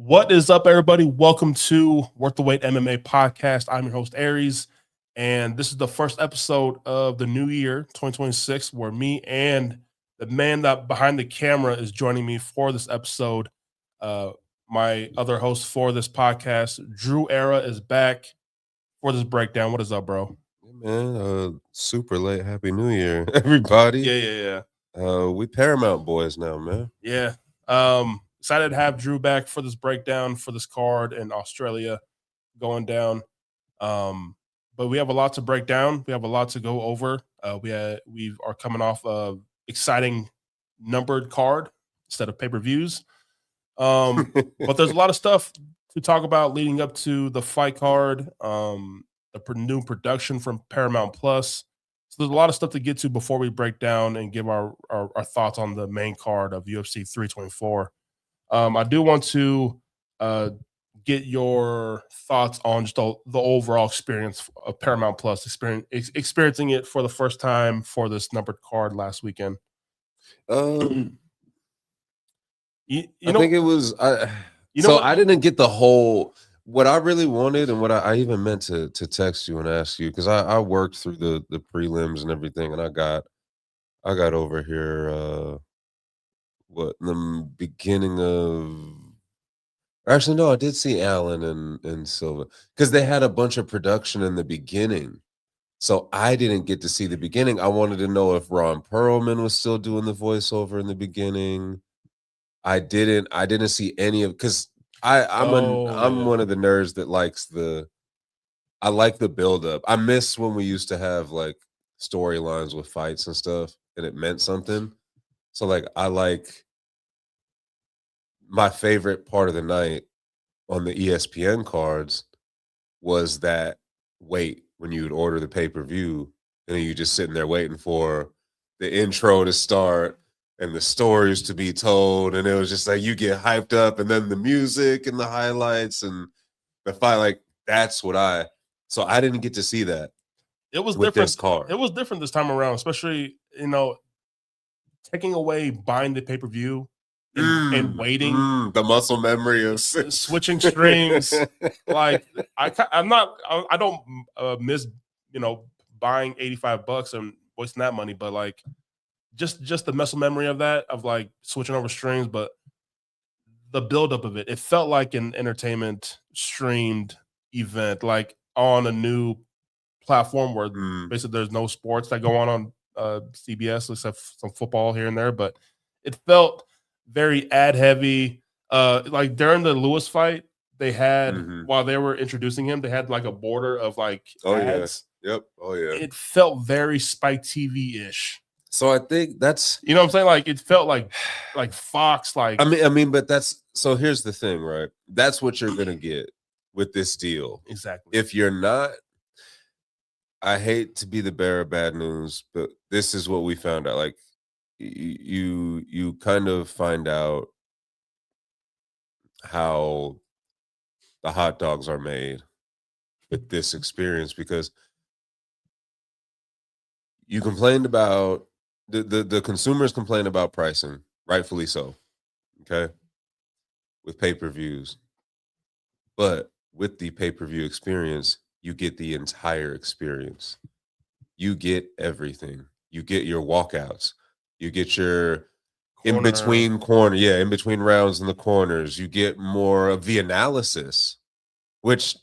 What is up, everybody? Welcome to Worth the Wait MMA podcast. I'm your host, Aries, and this is the first episode of the new year, 2026, where me and the man that behind the camera is joining me for this episode. My other host for this podcast, Drew Era, is back for this breakdown. What is up, bro? Man, super late. Happy New Year, everybody. Yeah. We Paramount boys now, man. Yeah. Excited to have Drew back for this breakdown for this card in Australia going down. But we have a lot to break down. We have a lot to go over. We are coming off a exciting numbered card instead of pay-per-views. But there's a lot of stuff to talk about leading up to the fight card, the new production from Paramount Plus. So there's a lot of stuff to get to before we break down and give our thoughts on the main card of UFC 324. I do want to get your thoughts on just the overall experience of Paramount Plus, experiencing it for the first time for this numbered card last weekend. I think it was. I didn't get the whole. What I really wanted, and what I even meant to text you and ask you, because I worked through the prelims and everything, and I got over here. In the beginning of. Actually, no, I did see Allen and Silva because they had a bunch of production in the beginning. So I didn't get to see the beginning. I wanted to know if Ron Perlman was still doing the voiceover in the beginning. I didn't see any of, because I'm one of the nerds that likes I like the buildup. I miss when we used to have like storylines with fights and stuff, and it meant something. So like I like my favorite part of the night on the ESPN cards was that wait when you would order the pay-per-view and then you just sitting there waiting for the intro to start and the stories to be told, and it was just like you get hyped up, and then the music and the highlights and the fight, like so I didn't get to see that. It was with different. This card. It was different this time around, especially taking away buying the pay-per-view and waiting, the muscle memory of switching streams. Like I don't miss buying $85 and wasting that money, but like just the muscle memory of that, of like switching over streams. But the buildup of it felt like an entertainment streamed event, like on a new platform where basically there's no sports that go on CBS except some football here and there. But it felt very ad heavy. Like during the Lewis fight, they had while they were introducing him, they had like a border of like ads. Yep. Oh yeah. It felt very Spike TV-ish. So I think that's what I'm saying. Like it felt like Fox. Like I mean, but that's so. Here's the thing, right? That's what you're gonna get with this deal. Exactly. If you're not, I hate to be the bearer of bad news, but this is what we found out. Like you kind of find out how the hot dogs are made with this experience, because you complained about the consumers complain about pricing, rightfully so. Okay. With pay-per-views. But with the pay-per-view experience, you get the entire experience. You get everything. You get your walkouts. You get your in between rounds in the corners. You get more of the analysis, which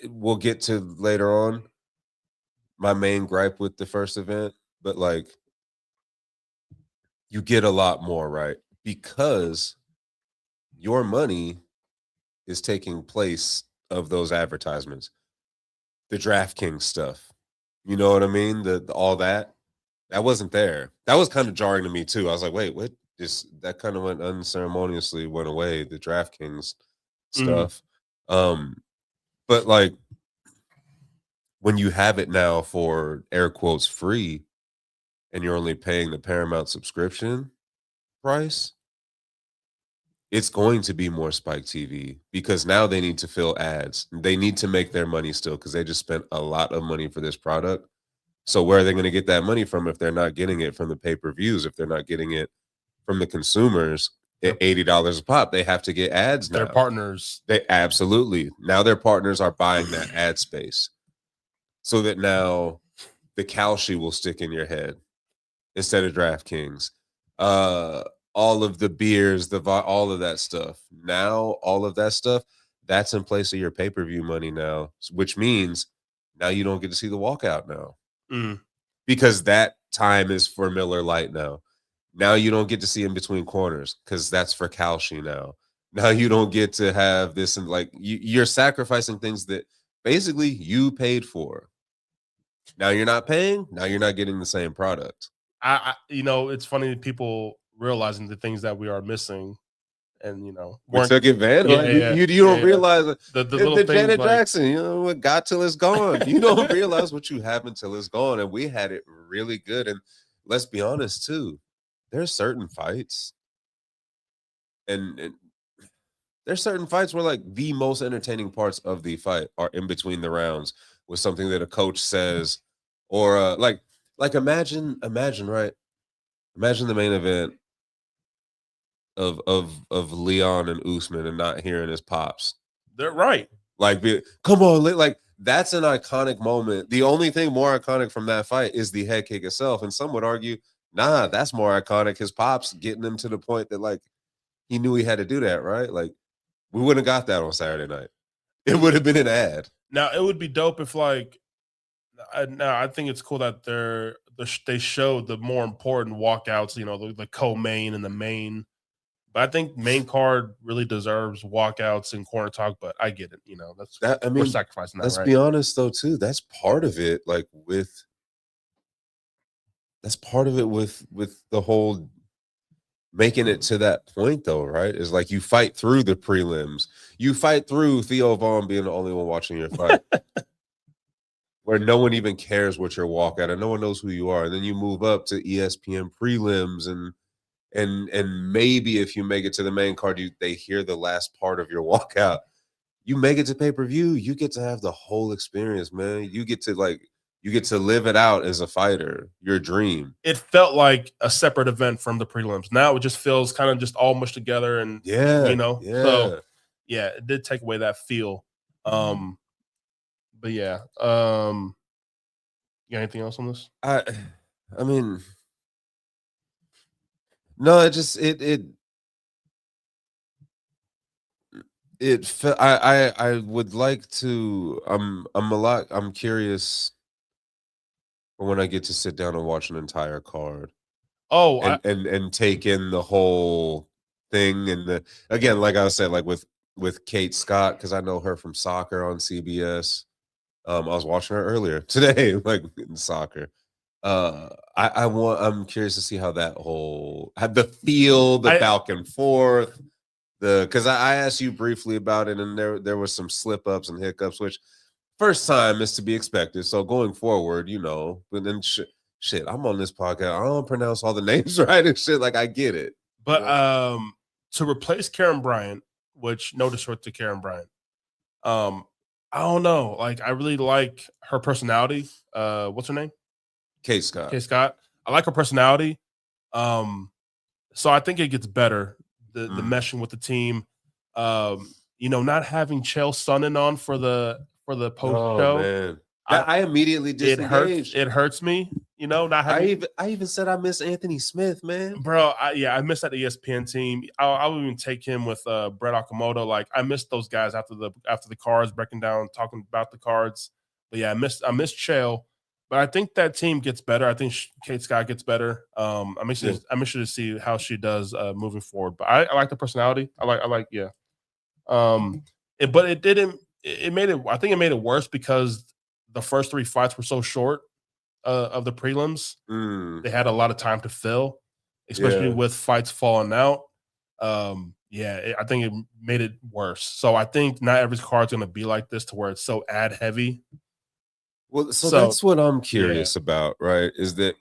we'll get to later on. My main gripe with the first event, but like you get a lot more, right? Because your money is taking place of those advertisements. The DraftKings stuff. You know what I mean? All that wasn't there. That was kind of jarring to me too. I was like, wait, what? That kind of went unceremoniously went away, the DraftKings stuff. But like when you have it now for air quotes free and you're only paying the Paramount subscription price, it's going to be more Spike TV, because now they need to fill ads. They need to make their money still, because they just spent a lot of money for this product. So where are they going to get that money from if they're not getting it from the pay-per-views, if they're not getting it from the consumers? at $80 a pop. They have to get ads now. Their partners. They absolutely. Now their partners are buying that ad space so that now the Kalshi will stick in your head instead of DraftKings. All of the beers, all of that stuff. Now, all of that stuff, that's in place of your pay-per-view money now, which means now you don't get to see the walkout now. Because that time is for Miller Lite now. Now you don't get to see in between corners because that's for Kalshi now. Now you don't get to have this, and like you're sacrificing things that basically you paid for. Now you're not paying. Now you're not getting the same product. It's funny people realizing the things that we are missing, and we took advantage. You don't realize the little Janet Jackson. What got till it's gone. You don't realize what you have until it's gone, and we had it really good. And let's be honest too, there's certain fights, and there's certain fights where like the most entertaining parts of the fight are in between the rounds with something that a coach says, or like imagine right. Imagine the main event of Leon and Usman and not hearing his pops. They're right. Like, come on, like that's an iconic moment. The only thing more iconic from that fight is the head kick itself. And some would argue, nah, that's more iconic. His pops getting him to the point that like he knew he had to do that, right? Like we wouldn't have got that on Saturday night. It would have been an ad. Now it would be dope if like I think it's cool that they showed the more important walkouts, the co-main and the main. But I think main card really deserves walkouts and corner talk. But I get it, we're sacrificing that. Let's be honest though, too. That's part of it. Like with the whole making it to that point, though, right? Is like you fight through the prelims, you fight through Theo Vaughn being the only one watching your fight. Where no one even cares what your walkout and no one knows who you are. And then you move up to ESPN prelims and maybe if you make it to the main card, they hear the last part of your walkout. You make it to pay-per-view, you get to have the whole experience, man. You get to live it out as a fighter, your dream. It felt like a separate event from the prelims. Now it just feels kind of just all mushed together and So yeah, it did take away that feel. But yeah, you got anything else on this? I mean, no, it just I would like to. I'm curious for when I get to sit down and watch an entire card. Oh, and take in the whole thing, and again, like I said, like with Kate Scott, because I know her from soccer on CBS. I was watching her earlier today, like in soccer. I'm curious to see how that whole had the feel, the back and forth, because I asked you briefly about it, and there was some slip ups and hiccups, which first time is to be expected. So going forward, but then shit, I'm on this podcast. I don't pronounce all the names right and shit. Like I get it, but to replace Karen Bryant, which no disrespect to Karen Bryant, I don't know. Like, I really like her personality. What's her name? Kate Scott. Kate Scott. I like her personality. So I think it gets better. The meshing with the team. Not having Chael Sonnen on for the post show. Man. I immediately disengaged. It hurts me. Not having. I even said I miss Anthony Smith, man. Bro, I miss that ESPN team. I would even take him with Brett Okamoto. Like I missed those guys after the cards, breaking down, talking about the cards. But yeah, I missed Chael. But I think that team gets better. I think Kate Scott gets better. I'm interested to see how she does moving forward. But I like the personality. I like yeah. But it didn't. It made it. I think it made it worse because the first three fights were so short of the prelims. They had a lot of time to fill, especially with fights falling out. I think it made it worse. So I think not every card's going to be like this to where it's so ad heavy. Well, so that's what I'm curious about, right? Is that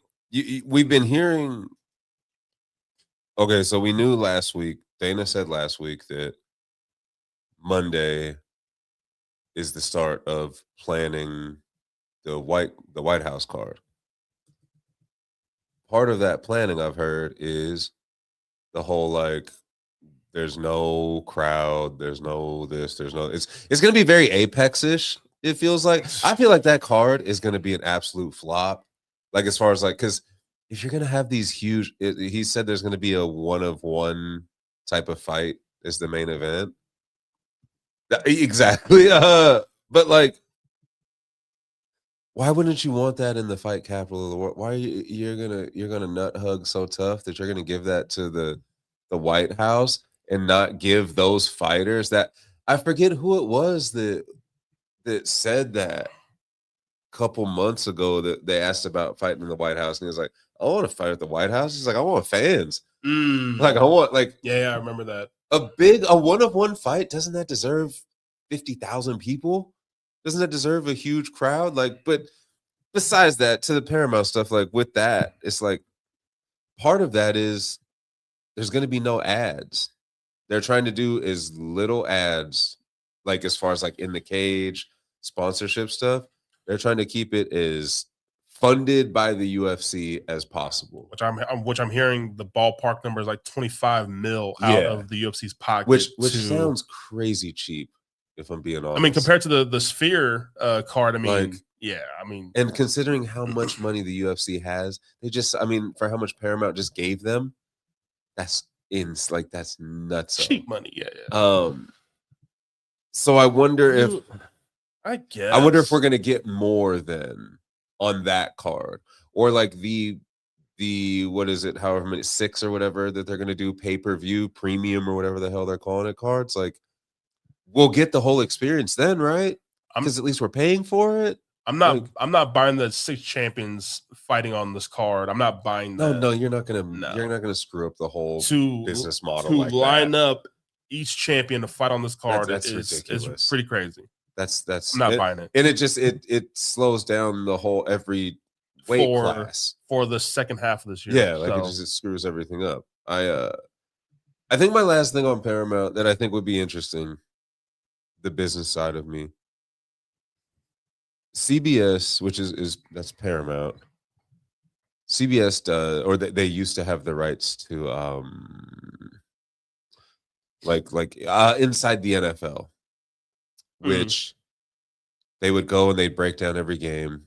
we've been hearing. Okay, so we knew last week. Dana said last week that Monday is the start of planning the White House card. Part of that planning, I've heard, is the whole like There's no crowd. There's no this. There's no. It's going to be very Apex-ish. It feels like. I feel like that card is going to be an absolute flop. Like as far as like, because if you're going to have these huge, he said there's going to be a 1-of-1 type of fight as the main event. Exactly. But like, why wouldn't you want that in the fight capital of the world? Why are you're gonna nut hug so tough that you're gonna give that to the White House and not give those fighters that I forget who it was that said that a couple months ago that they asked about fighting in the White House and he was like, I want to fight at the White House. He's like, I want fans. Like I want yeah, I remember that. A 1-of-1 fight, doesn't that deserve 50,000 people? Doesn't that deserve a huge crowd? Like, but besides that, to the Paramount stuff, like with that, it's like part of that is there's going to be no ads. They're trying to do as little ads, like as far as like in the cage, sponsorship stuff. They're trying to keep it as funded by the UFC as possible. Which I'm hearing the ballpark number is like 25 mil out of the UFC's pocket. Which sounds crazy cheap, if I'm being honest. I mean, compared to the Sphere card, I mean, like, yeah, I mean, and considering how much money the UFC has, they just, I mean, for how much Paramount just gave them, that's that's nuts. Cheap money, yeah. So I wonder if I wonder if we're gonna get more than on that card, or like the what is it, however many 6 or whatever that they're gonna do pay-per-view premium or whatever the hell they're calling it cards. Like we'll get the whole experience then, right? Because at least we're paying for it. I'm not buying the 6 champions fighting on this card. I'm not buying that. No, you're not gonna screw up the whole business model. To line up each champion to fight on this card is ridiculous. It's pretty crazy. That's I'm not buying it. And it just it slows down the whole every weight class for the second half of this year. Yeah, like it screws everything up. I think my last thing on Paramount that I think would be interesting, the business side of me. CBS, which is that's Paramount. CBS does, or they used to have the rights to inside the NFL, which they would go and they'd break down every game.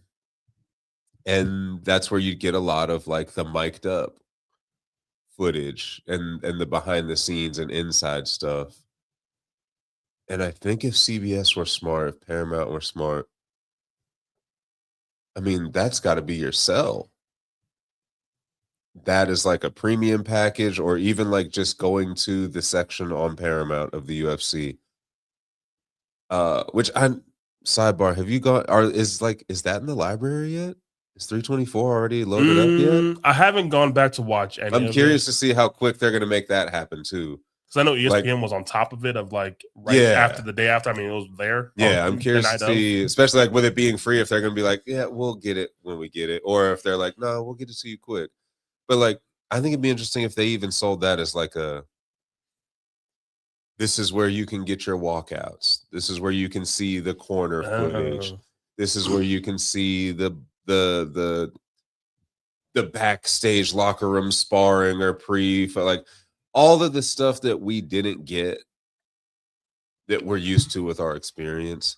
And that's where you'd get a lot of like the mic'd up footage and the behind the scenes and inside stuff. And I think if CBS were smart, if Paramount were smart, I mean, that's got to be your sell. That is like a premium package, or even like just going to the section on Paramount of the UFC. Which sidebar, have you got? Is that in the library yet? Is 324 already loaded up yet? I haven't gone back to watch any. I'm curious to see how quick they're going to make that happen too. Because I know ESPN was on top of it after the day after. I mean, it was there. Yeah, I'm curious to see, especially like with it being free, if they're going to be like, yeah, we'll get it when we get it, or if they're like, no, we'll get it to you quick. But like, I think it'd be interesting if they even sold that as like this is where you can get your walkouts. This is where you can see the corner footage. This is where you can see the backstage locker room sparring or like all of the stuff that we didn't get that we're used to with our experience.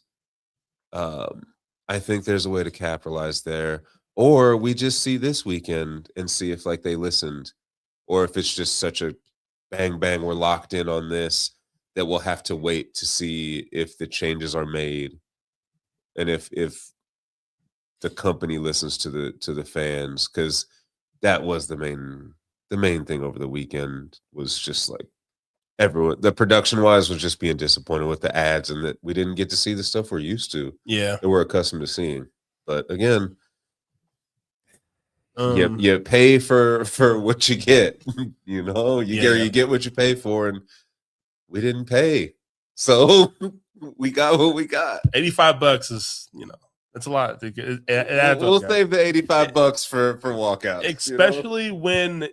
I think there's a way to capitalize there. Or we just see this weekend and see if like they listened, or if it's just such a bang, we're locked in on this that we'll have to wait to see if the changes are made and if the company listens to the fans, because that was the main thing over the weekend. Was just like everyone, the production wise, was just being disappointed with the ads and that we didn't get to see the stuff we're used to. Yeah, that we're accustomed to seeing. But again, you pay for what you get. You know, you get what you pay for, and we didn't pay, so we got what we got. $85 is, it's a lot. We'll save the $85 for walkouts, especially when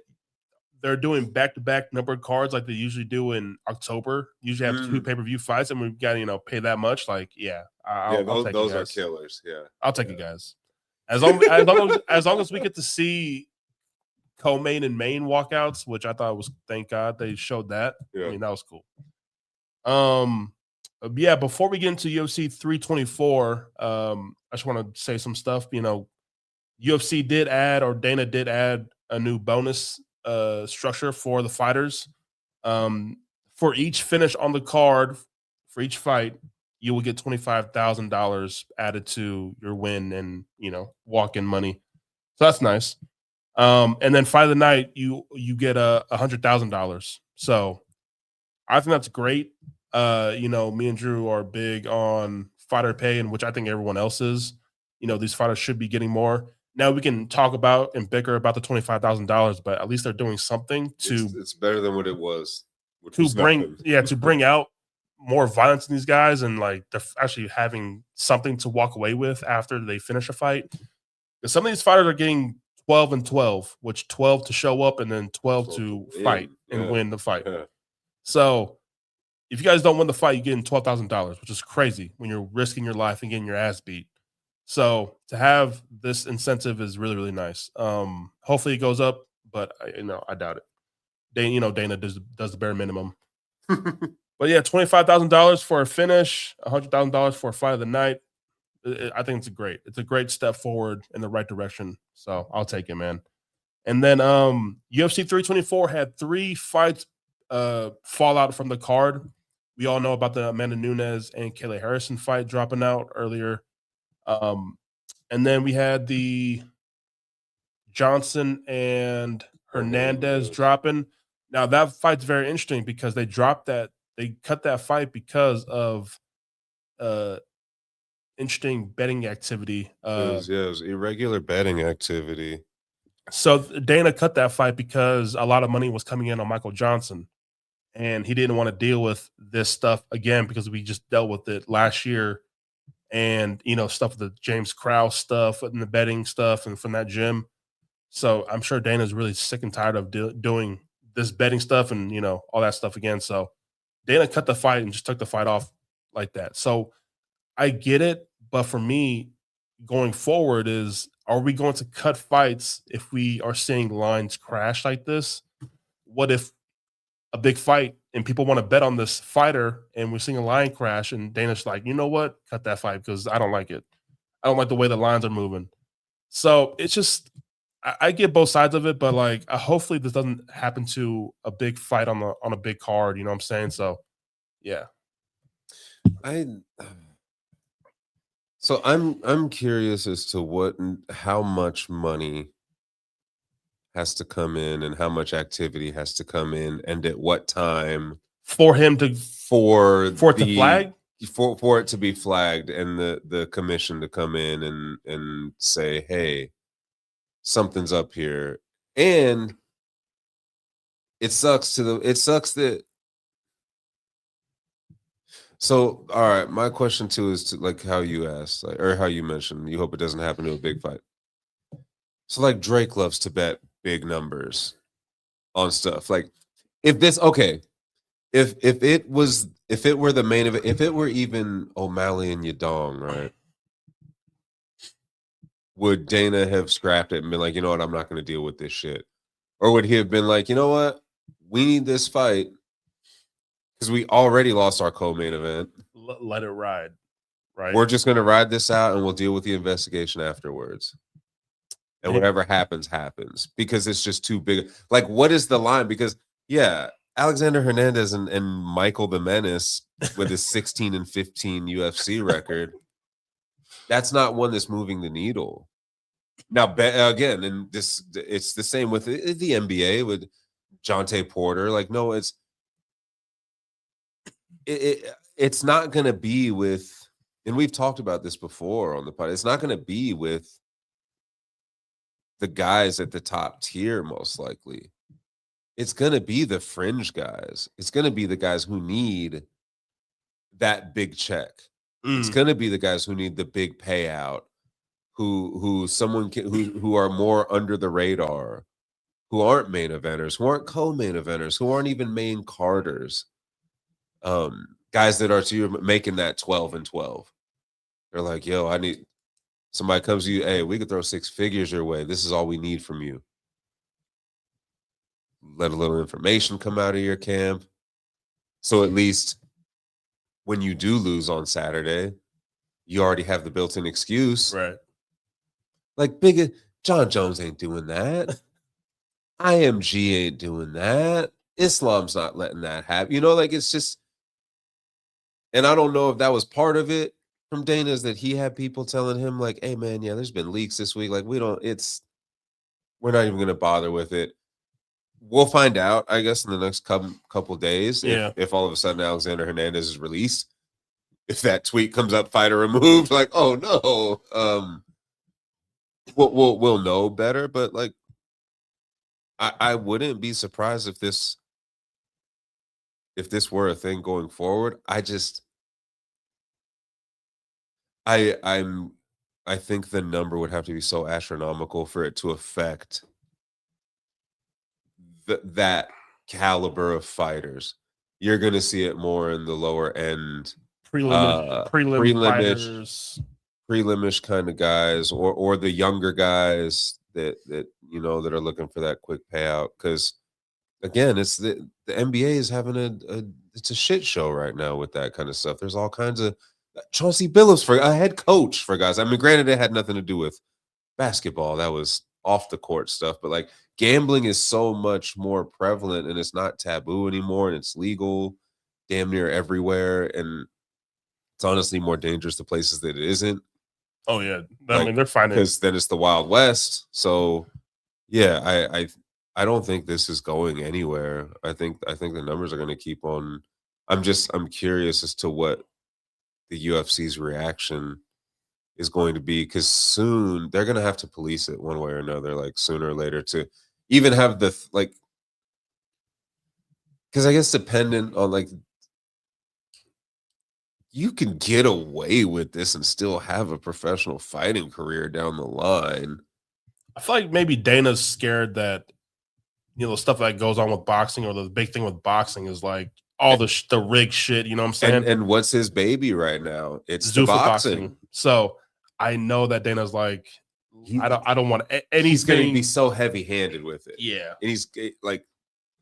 they're doing back-to-back numbered cards like they usually do in October. Usually have 2 pay-per-view fights, and we've got to pay that much. Like, I'll take those are killers. Yeah, I'll take you guys. As long as we get to see co-main and main walkouts, which I thought was, thank God they showed that. Yeah. I mean, that was cool. Yeah, before we get into UFC 324, I just want to say some stuff. You know, UFC did add, or Dana did add, a new bonus structure for the fighters. For each finish on the card, for each fight, you will get $25,000 added to your win and, you know, walk-in money. So that's nice. And then fight of the night, you get $100,000. So I think that's great. You know, me and Drew are big on fighter pay, and which I think everyone else is. You know, these fighters should be getting more. Now we can talk about and bicker about the $25,000, but at least they're doing something to. It's better than what it was. To bring out more violence in these guys, and like they're actually having something to walk away with after they finish a fight. Because some of these fighters are getting 12 and 12, which 12 to show up and then 12 to fight and win the fight. Yeah. So if you guys don't win the fight, you're getting $12,000, which is crazy when you're risking your life and getting your ass beat. So to have this incentive is really, really nice. Hopefully it goes up, but I doubt it. Dana does the bare minimum. But yeah, $25,000 for a finish, $100,000 for a fight of the night. I think it's a great step forward in the right direction. So I'll take it, man. And then UFC 324 had 3 fights fall out from the card. We all know about the Amanda Nunes and Kayla Harrison fight dropping out earlier. And then we had the Johnson and Hernandez dropping. Now that fight's very interesting because they cut that fight because of interesting betting activity. It was irregular betting activity. So Dana cut that fight because a lot of money was coming in on Michael Johnson, and he didn't want to deal with this stuff again because we just dealt with it last year, and stuff with the James Krause stuff and the betting stuff and from that gym. So I'm sure Dana's really sick and tired of doing this betting stuff and all that stuff again. So Dana cut the fight and just took the fight off like that. So I get it, but for me, going forward are we going to cut fights if we are seeing lines crash like this? What if a big fight and people want to bet on this fighter and we're seeing a line crash and Dana's like, you know what? Cut that fight because I don't like it. I don't like the way the lines are moving. So it's just, I get both sides of it, but like, hopefully this doesn't happen to a big fight on a big card. You know what I'm saying? So, yeah. So I'm curious as to how much money has to come in and how much activity has to come in and at what time for him to for it to flag for it to be flagged and the commission to come in and say, hey, something's up here. And it sucks that. So, all right, my question too is to like how you asked, or how you mentioned, you hope it doesn't happen to a big fight. So like Drake loves to bet big numbers on stuff. Like if it were the main event, if it were even O'Malley and Yadong, right? Would Dana have scrapped it and been like, you know what, I'm not going to deal with this shit? Or would he have been like, you know what, we need this fight because we already lost our co-main event. Let it ride, right? We're just going to ride this out and we'll deal with the investigation afterwards. And whatever happens, happens. Because it's just too big. Like, what is the line? Because, yeah, Alexander Hernandez and Michael the Menace with his 16-15 UFC record, that's not one that's moving the needle. Now, again, and it's the same with the NBA with Jonte Porter. Like, no, it's not going to be with, and we've talked about this before on the pod, it's not going to be with the guys at the top tier, most likely. It's going to be the fringe guys. It's going to be the guys who need that big check. It's going to be the guys who need the big payout, who are more under the radar, who aren't main eventers, who aren't co-main eventers, who aren't even main carders. Guys that are making that 12 and 12. They're like, yo, somebody comes to you, hey, we could throw 6 figures your way. This is all we need from you. let a little information come out of your camp. So at least when you do lose on Saturday, you already have the built-in excuse. Right. Like big John Jones ain't doing that. IMG ain't doing that. Islam's not letting that happen. You know, like it's just, and I don't know if that was part of it from Dana, is that he had people telling him like, hey man, yeah, there's been leaks this week. Like we're not even gonna bother with it. We'll find out, I guess, in the next couple days. If all of a sudden Alexander Hernandez is released, if that tweet comes up, fighter removed, like, oh no. We'll know better, but like I wouldn't be surprised if this were a thing going forward. I think the number would have to be so astronomical for it to affect that caliber of fighters. You're going to see it more in the lower end, prelimish kind of guys, or the younger guys that you know that are looking for that quick payout. Because again, it's the NBA is having it's a shit show right now with that kind of stuff. There's all kinds of Chauncey Billups for a head coach for guys. I mean, granted, it had nothing to do with basketball. That was off the court stuff, but like gambling is so much more prevalent and it's not taboo anymore, and it's legal damn near everywhere, and it's honestly more dangerous to places that it isn't. Oh yeah, I mean they're finding, because then it's the Wild West. So yeah, I don't think this is going anywhere. I think the numbers are going to keep on. I'm curious as to what the UFC's reaction is going to be, because soon they're going to have to police it one way or another, like sooner or later, to even have the like, because I guess dependent on like, you can get away with this and still have a professional fighting career down the line. I feel like maybe Dana's scared that, you know, the stuff that goes on with boxing, or the big thing with boxing is like all the rig shit, you know what I'm saying? And what's his baby right now? It's Zuffa the boxing. So I know that Dana's like, I don't want anything. He's going to be so heavy-handed with it. Yeah. And he's like,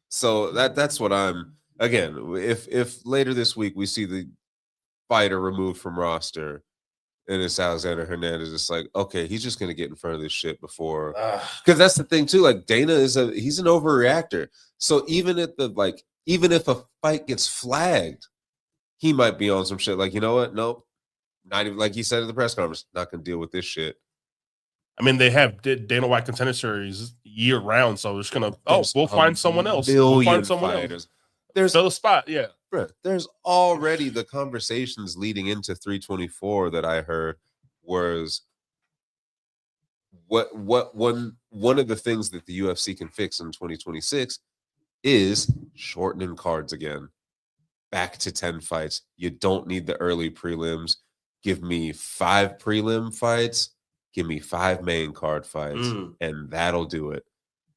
so that's what I'm, again, if later this week we see the fighter removed from roster and it's Alexander Hernandez, it's like, okay, he's just going to get in front of this shit before. Because that's the thing too, like Dana he's an overreactor. So even if a fight gets flagged, he might be on some shit like, you know what? Nope. Not even, like he said at the press conference, not going to deal with this shit. I mean, they have Dana White Contender Series year round, so it's gonna. We'll find someone else. We'll find someone else. There's a spot, yeah. Bro, there's already the conversations leading into 324 that I heard was one of the things that the UFC can fix in 2026 is shortening cards again. Back to 10 fights. You don't need the early prelims. Give me 5 prelim fights. Give me 5 main card fights, and that'll do it.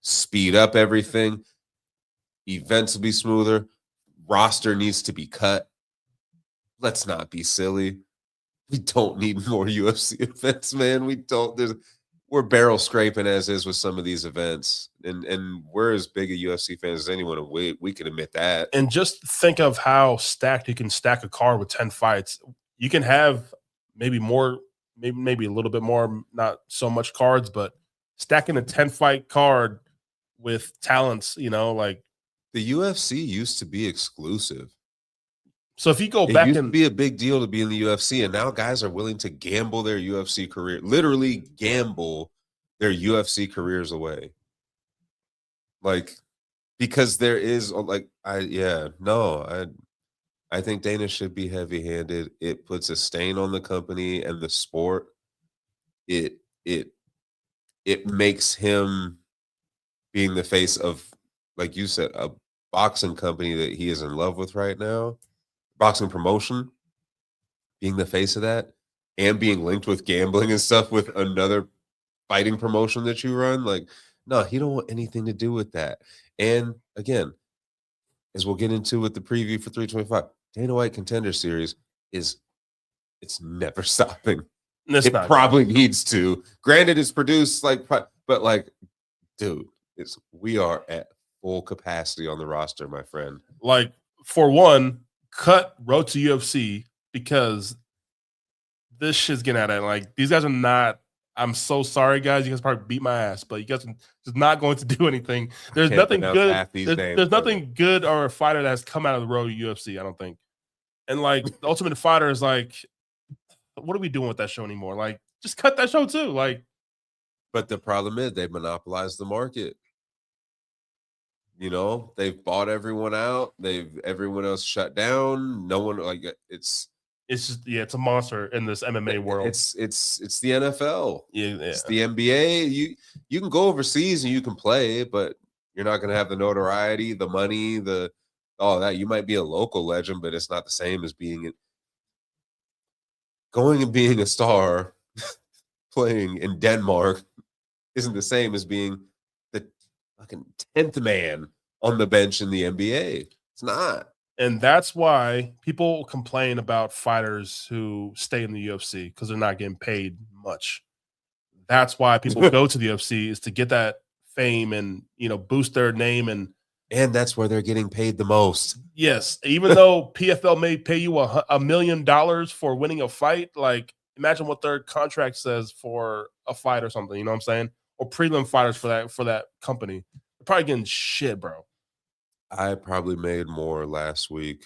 Speed up everything. Events will be smoother. Roster needs to be cut. Let's not be silly. We don't need more UFC events, man. We don't. We're barrel scraping as is with some of these events, and we're as big a UFC fans as anyone, and we can admit that. And just think of how stacked you can stack a card with 10 fights. You can have maybe more, maybe a little bit more, not so much cards, but stacking a 10-fight card with talents, you know, like the UFC used to be exclusive. So if you go back, it used to be a big deal to be in the UFC, and now guys are willing to gamble their UFC career, literally gamble their UFC careers away. Like, because there is like, I think Dana should be heavy-handed. It puts a stain on the company and the sport. It makes him being the face of, like you said, a boxing company that he is in love with right now. Boxing promotion, being the face of that, and being linked with gambling and stuff with another fighting promotion that you run. Like, no, he don't want anything to do with that. And again, as we'll get into with the preview for 325, Dana White Contender Series it's never stopping. It probably needs to. Granted, it's produced like, but like, dude, we are at full capacity on the roster, my friend. Like, for one, cut Road to UFC because this shit's getting out of it. Like, these guys are not. I'm so sorry, guys. You guys probably beat my ass, but you guys are just not going to do anything. There's nothing good. There's nothing good or a fighter that's come out of the Road to UFC. I don't think. And like, the Ultimate Fighter is like, what are we doing with that show anymore? Like, just cut that show too. Like, but the problem is they monopolized the market. You know, they've bought everyone out. Everyone else shut down. No one it's just it's a monster in this MMA world. It's the NFL. Yeah. It's the NBA. You can go overseas and you can play, but you're not going to have the notoriety, the money, all that. You might be a local legend, but it's not the same as going and being a star playing in Denmark isn't the same as being the fucking 10th man on the bench in the NBA. It's not. And that's why people complain about fighters who stay in the UFC because they're not getting paid much. That's why people go to the UFC, is to get that fame and, boost their name. And that's where they're getting paid the most. Yes. Even though PFL may pay you $1 million for winning a fight, like, imagine what their contract says for a fight or something, you know what I'm saying? Or prelim fighters for that company. They're probably getting shit, bro. I probably made more last week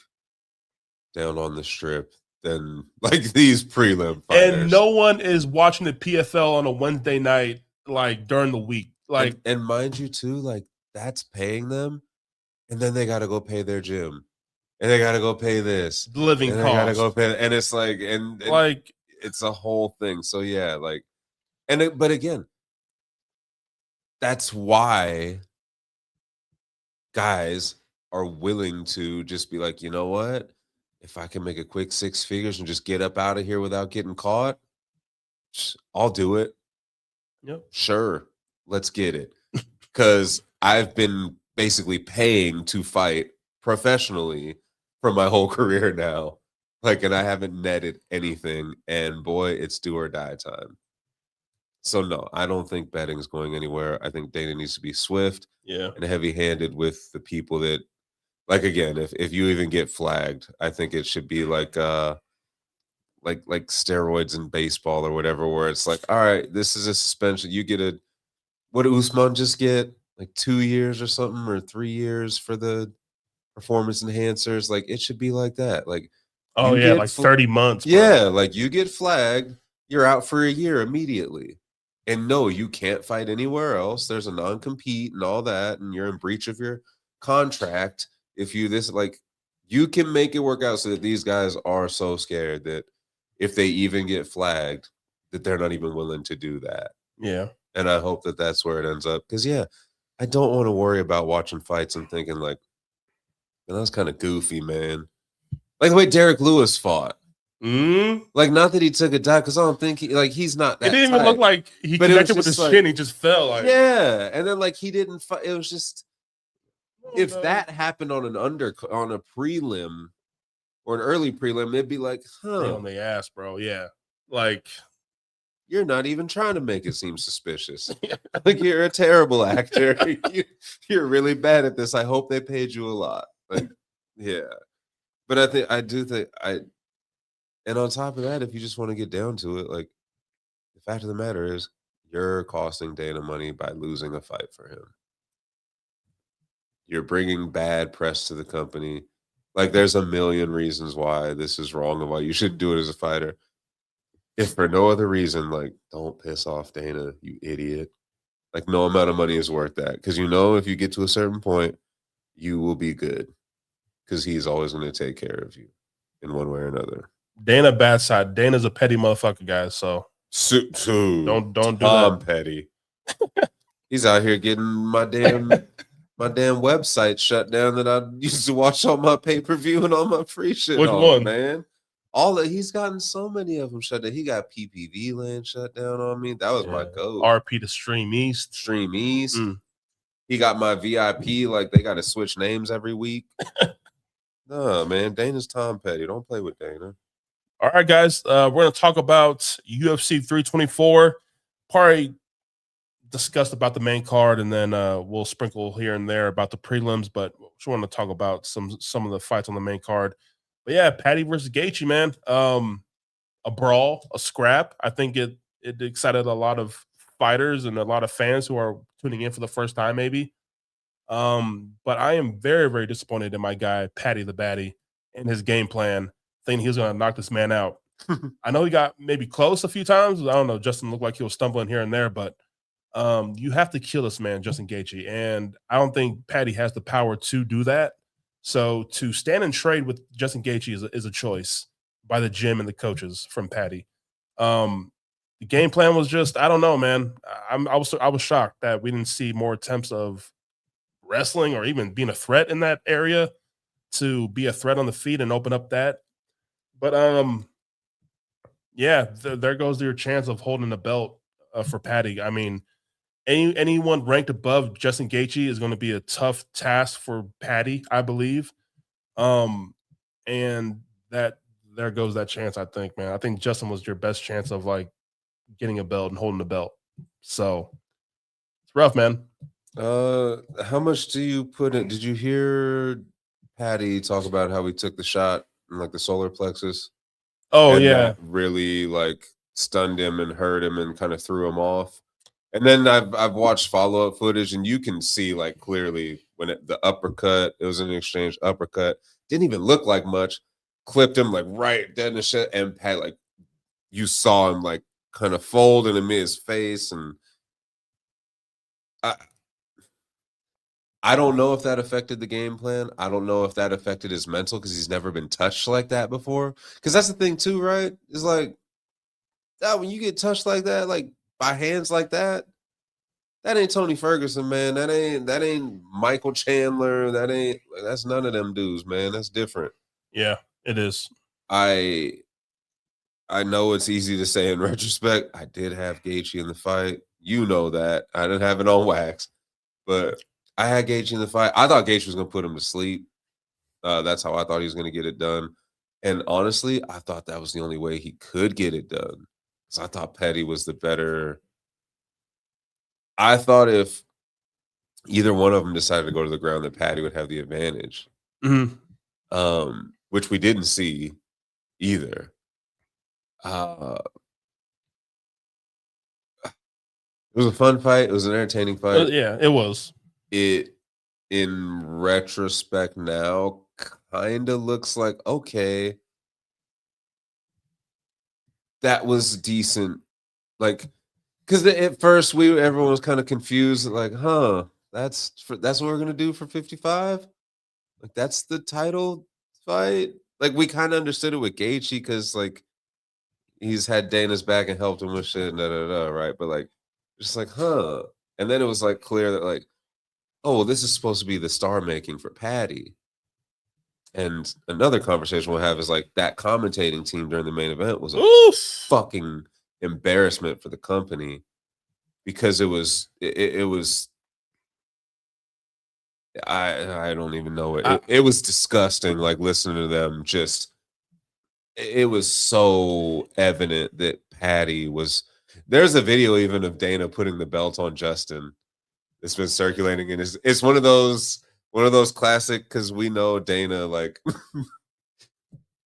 down on the strip than like these prelim fighters. And no one is watching the PFL on a Wednesday night, like during the week. Like, and mind you too, like, that's paying them, and then they got to go pay their gym, and they got to go pay this living costs. They got to go pay, and it's like, and like, it's a whole thing. So yeah, like, but again, that's why guys are willing to just be like, you know what? If I can make a quick 6 figures and just get up out of here without getting caught, I'll do it. Yep. Sure. Let's get it. Because I've been basically paying to fight professionally for my whole career now. Like, and I haven't netted anything. And boy, it's do or die time. So no, I don't think betting's going anywhere. I think Dana needs to be swift and heavy-handed with the people that, like, again, if you even get flagged, I think it should be like steroids in baseball or whatever, where it's like, all right, this is a suspension. You get what did Usman just get? Like 2 years or something, or 3 years for the performance enhancers. Like, it should be like that. Like, oh yeah, like 30 months. Bro. Yeah, like, you get flagged, you're out for a year immediately. And no, you can't fight anywhere else. There's a non-compete and all that, and you're in breach of your contract. If you can make it work out so that these guys are so scared that if they even get flagged, that they're not even willing to do that. Yeah. And I hope that that's where it ends up. Because, yeah, I don't want to worry about watching fights and thinking, like, man, that's kind of goofy, man. Like the way Derek Lewis fought. Like, not that he took a dive, because I don't think he's not that. It didn't even look like he connected with his shin. He just fell. Like, yeah, and then like he didn't fight. It was just if that happened on a prelim or an early prelim, it'd be like, on the ass, bro. Yeah, like, you're not even trying to make it seem suspicious. Like, you're a terrible actor. You're really bad at this. I hope they paid you a lot. Like, yeah, but and on top of that, if you just want to get down to it, like, the fact of the matter is, you're costing Dana money by losing a fight for him. You're bringing bad press to the company. Like, there's a million reasons why this is wrong and why you should do it as a fighter. If for no other reason, like, don't piss off Dana, you idiot. Like, no amount of money is worth that. Because if you get to a certain point, you will be good. Because he's always going to take care of you in one way or another. Dana bad side. Dana's a petty motherfucker, guys. So don't do that. Petty. He's out here getting my damn website shut down that I used to watch all my pay-per-view and all my free shit. Which one, man? He's gotten so many of them shut down. He got PPV land shut down on me. That was my goat. RP to Stream East. He got my VIP. Like, they got to switch names every week. No, man. Dana's Tom Petty. Don't play with Dana. All right, guys. We're going to talk about UFC 324. Probably discussed about the main card, and then we'll sprinkle here and there about the prelims. But just want to talk about some of the fights on the main card. But yeah, Paddy versus Gaethje, man. A brawl, a scrap. I think it excited a lot of fighters and a lot of fans who are tuning in for the first time, maybe. But I am very, very disappointed in my guy, Paddy the Batty, and his game plan, thinking he was going to knock this man out. I know he got maybe close a few times. I don't know. Justin looked like he was stumbling here and there, but you have to kill this man, Justin Gaethje. And I don't think Paddy has the power to do that. So to stand and trade with Justin Gaethje is a choice by the gym and the coaches from Paddy. The game plan was just, I don't know, man. I was shocked that we didn't see more attempts of wrestling or even being a threat in that area, to be a threat on the feet and open up that. But yeah, there goes your chance of holding the belt for Paddy. I mean, anyone ranked above Justin Gaethje is going to be a tough task for Paddy, I believe. And that there goes that chance, I think, man. I think Justin was your best chance of like getting a belt and holding the belt. So it's rough, man. How much do you put in? Did you hear Paddy talk about how he took the shot in like the solar plexus? Oh, and yeah. That really like stunned him and hurt him and kind of threw him off. And then I've watched follow-up footage, and you can see like clearly when the uppercut, it was an exchange uppercut, didn't even look like much, clipped him like right dead in the shit, and Paddy, like you saw him like kind of fold in his face. And I don't know if that affected the game plan. I don't know if that affected his mental, because he's never been touched like that before. Because that's the thing too, right? It's like, when you get touched like that, like by hands like that, that ain't Tony Ferguson, man. That ain't Michael Chandler. That's none of them dudes, man. That's different. Yeah, it is. I know it's easy to say in retrospect. I did have Gaethje in the fight. You know that. I didn't have it on wax, but I had Gaethje in the fight. I thought Gaethje was going to put him to sleep. That's how I thought he was going to get it done. And honestly, I thought that was the only way he could get it done. Because I thought Paddy was the better. I thought if either one of them decided to go to the ground, that Paddy would have the advantage. Which we didn't see either. It was a fun fight. It was an entertaining fight. Yeah, it was. It, in retrospect now, kind of looks like, okay, that was decent. Like, because at first everyone was kind of confused, like, that's what we're gonna do for 55. Like, that's the title fight. Like, we kind of understood it with Gaethje, because like he's had Dana's back and helped him with shit, right? But like, just like, and then it was like clear that like, oh, well, this is supposed to be the star making for Paddy. And another conversation we'll have is like, that commentating team during the main event was a fucking embarrassment for the company, because it was I don't even know it. It was disgusting. Like, listening to them, just it was so evident that Paddy was. There's a video even of Dana putting the belt on Justin. It's been circulating, and it's one of those classic, because we know Dana, like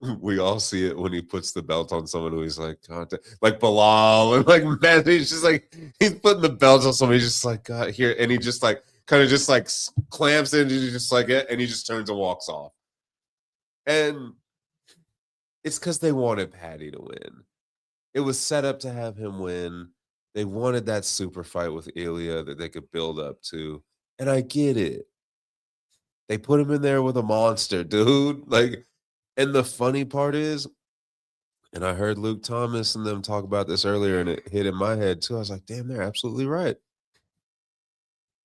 we all see it when he puts the belt on someone who he's like, God, like Bilal, and like man, he's just like, he's putting the belt on somebody, he's just like, God, here, and he just like kind of just like clamps it, and he's just like it, and he just turns and walks off. And it's because they wanted Paddy to win. It was set up to have him win. They wanted that super fight with Ilya that they could build up to. And I get it. They put him in there with a monster, dude. Like, and the funny part is, and I heard Luke Thomas and them talk about this earlier, and it hit in my head too. I was like, damn, they're absolutely right.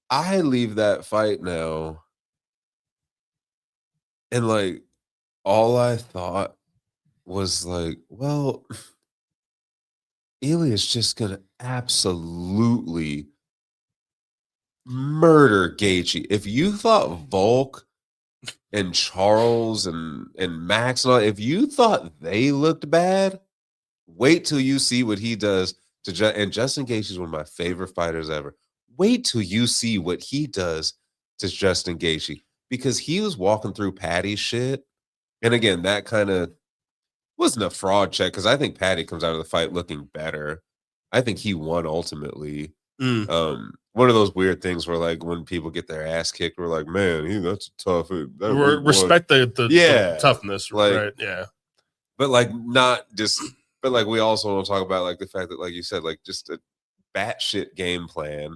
I leave that fight now, and like, all I thought was like, well, Ilya's just gonna absolutely murder Gaethje. If you thought Volk and Charles and Max and all, if you thought they looked bad, wait till you see what he does to and Justin Gaethje is one of my favorite fighters ever. wait till you see what he does to Justin Gaethje, because he was walking through Paddy's shit. And again, that kind of wasn't a fraud check, because I think Paddy comes out of the fight looking better. I think he won ultimately. One of those weird things where, like, when people get their ass kicked, we're like, man, that's tough. Respect the toughness, like, right? Yeah. But like, not just, but like, we also want to talk about like the fact that, like you said, like just a batshit game plan.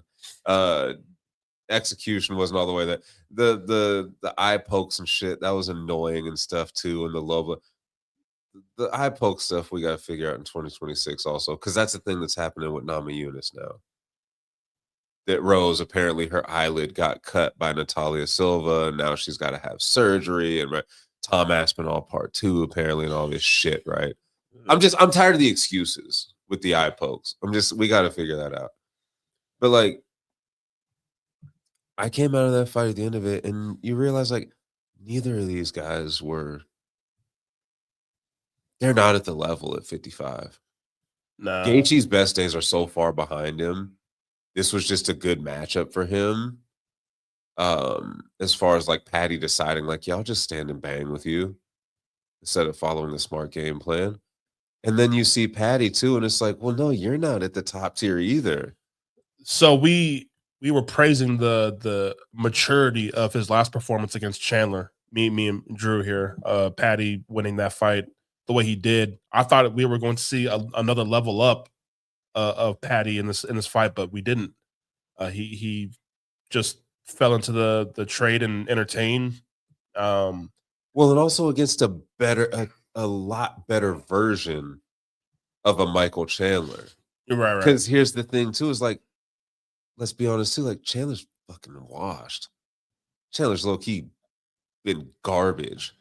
Execution wasn't all the way that the eye pokes and shit, that was annoying and stuff too. And the eye poke stuff we got to figure out in 2026 also, because that's the thing that's happening with Namajunas now. That Rose, apparently her eyelid got cut by Natalia Silva, and now she's got to have surgery, and Tom Aspinall part 2 apparently, and all this shit, right? I'm tired of the excuses with the eye pokes. We got to figure that out. But like, I came out of that fight at the end of it, and you realize like neither of these guys they're not at the level at 55. No. Gaethje's best days are so far behind him. This was just a good matchup for him. As far as like Paddy deciding, like, yeah, I'll just stand and bang with you instead of following the smart game plan. And then you see Paddy too, and it's like, well, no, you're not at the top tier either. So we were praising the maturity of his last performance against Chandler. Me and Drew here. Paddy winning that fight the way he did. I thought we were going to see another level up of Paddy in this fight, but we didn't. He just fell into the trade and entertain. Well, and also against a lot better version of a Michael Chandler. Right. Because here's the thing too, is like, let's be honest too, like Chandler's fucking washed. Chandler's low-key been garbage.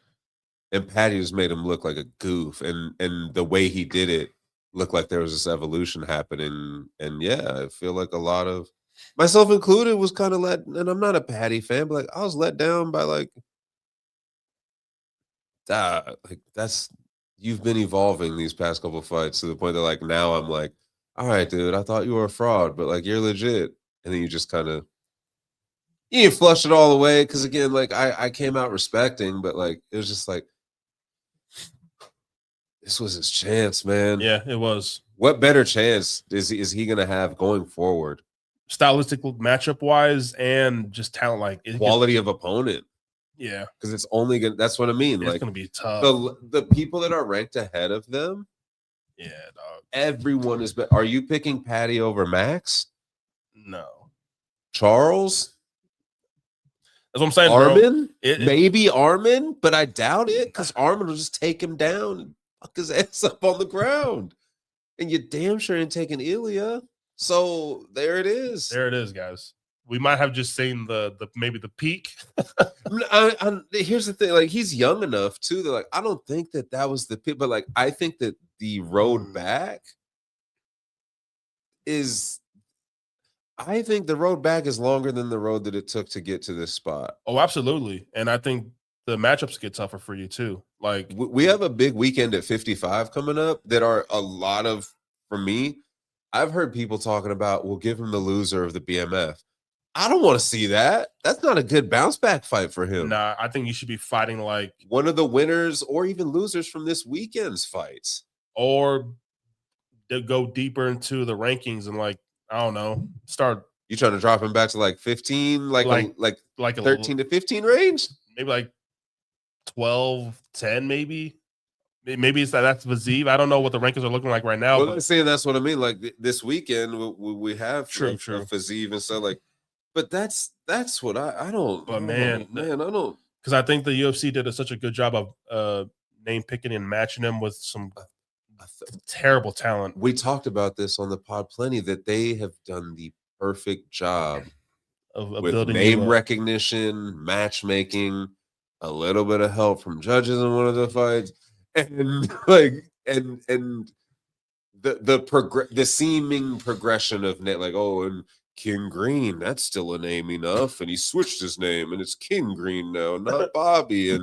And Paddy just made him look like a goof. And the way he did it looked like there was this evolution happening. And yeah, I feel like a lot of, myself included, was kind of let, and I'm not a Paddy fan, but like I was let down by like that's, you've been evolving these past couple of fights to the point that like now I'm like, all right, dude, I thought you were a fraud, but like you're legit. And then you just kind of, you didn't flush it all away, because again, like I came out respecting, but like it was just like, this was his chance, man. Yeah, it was. What better chance is he gonna have going forward? Stylistic matchup wise and just talent, like quality of opponent. Yeah, because it's only gonna. That's what I mean. It's like gonna be tough. The people that are ranked ahead of them. Yeah, dog. Everyone is. Are you picking Paddy over Max? No. Charles? That's what I'm saying, Armin? Maybe Armin, but I doubt it, because Armin will just take him down and fuck his ass up on the ground. And you're damn sure ain't taking Ilya. So there it is. There it is, guys. We might have just seen the maybe the peak. Here's the thing, like he's young enough too. They're like, I don't think that was the peak, but like I think that the road back is. I think the road back is longer than the road that it took to get to this spot. Oh, absolutely. And I think the matchups get tougher for you too. Like we have a big weekend at 55 coming up that are a lot of, for me, I've heard people talking about, we'll give him the loser of the BMF. I don't want to see that. That's not a good bounce back fight for him. Nah, I think you should be fighting like one of the winners or even losers from this weekend's fights. Or to go deeper into the rankings and like, I don't know, start. You trying to drop him back to like 15, like a 13 to 15 range? Maybe like 12, 10, maybe. Maybe it's that's Fiziev. I don't know what the rankings are looking like right now. Well, I'm saying that's what I mean. Like this weekend, we have true Fiziev and stuff like. But that's what I don't. But man, I don't. Because I think the UFC did such a good job of name picking and matching him with some terrible talent. We talked about this on the pod plenty, that they have done the perfect job of with building name recognition, matchmaking, a little bit of help from judges in one of the fights, and like and the seeming progression of like, oh, and King Green, that's still a name enough, and he switched his name and it's King Green now, not Bobby,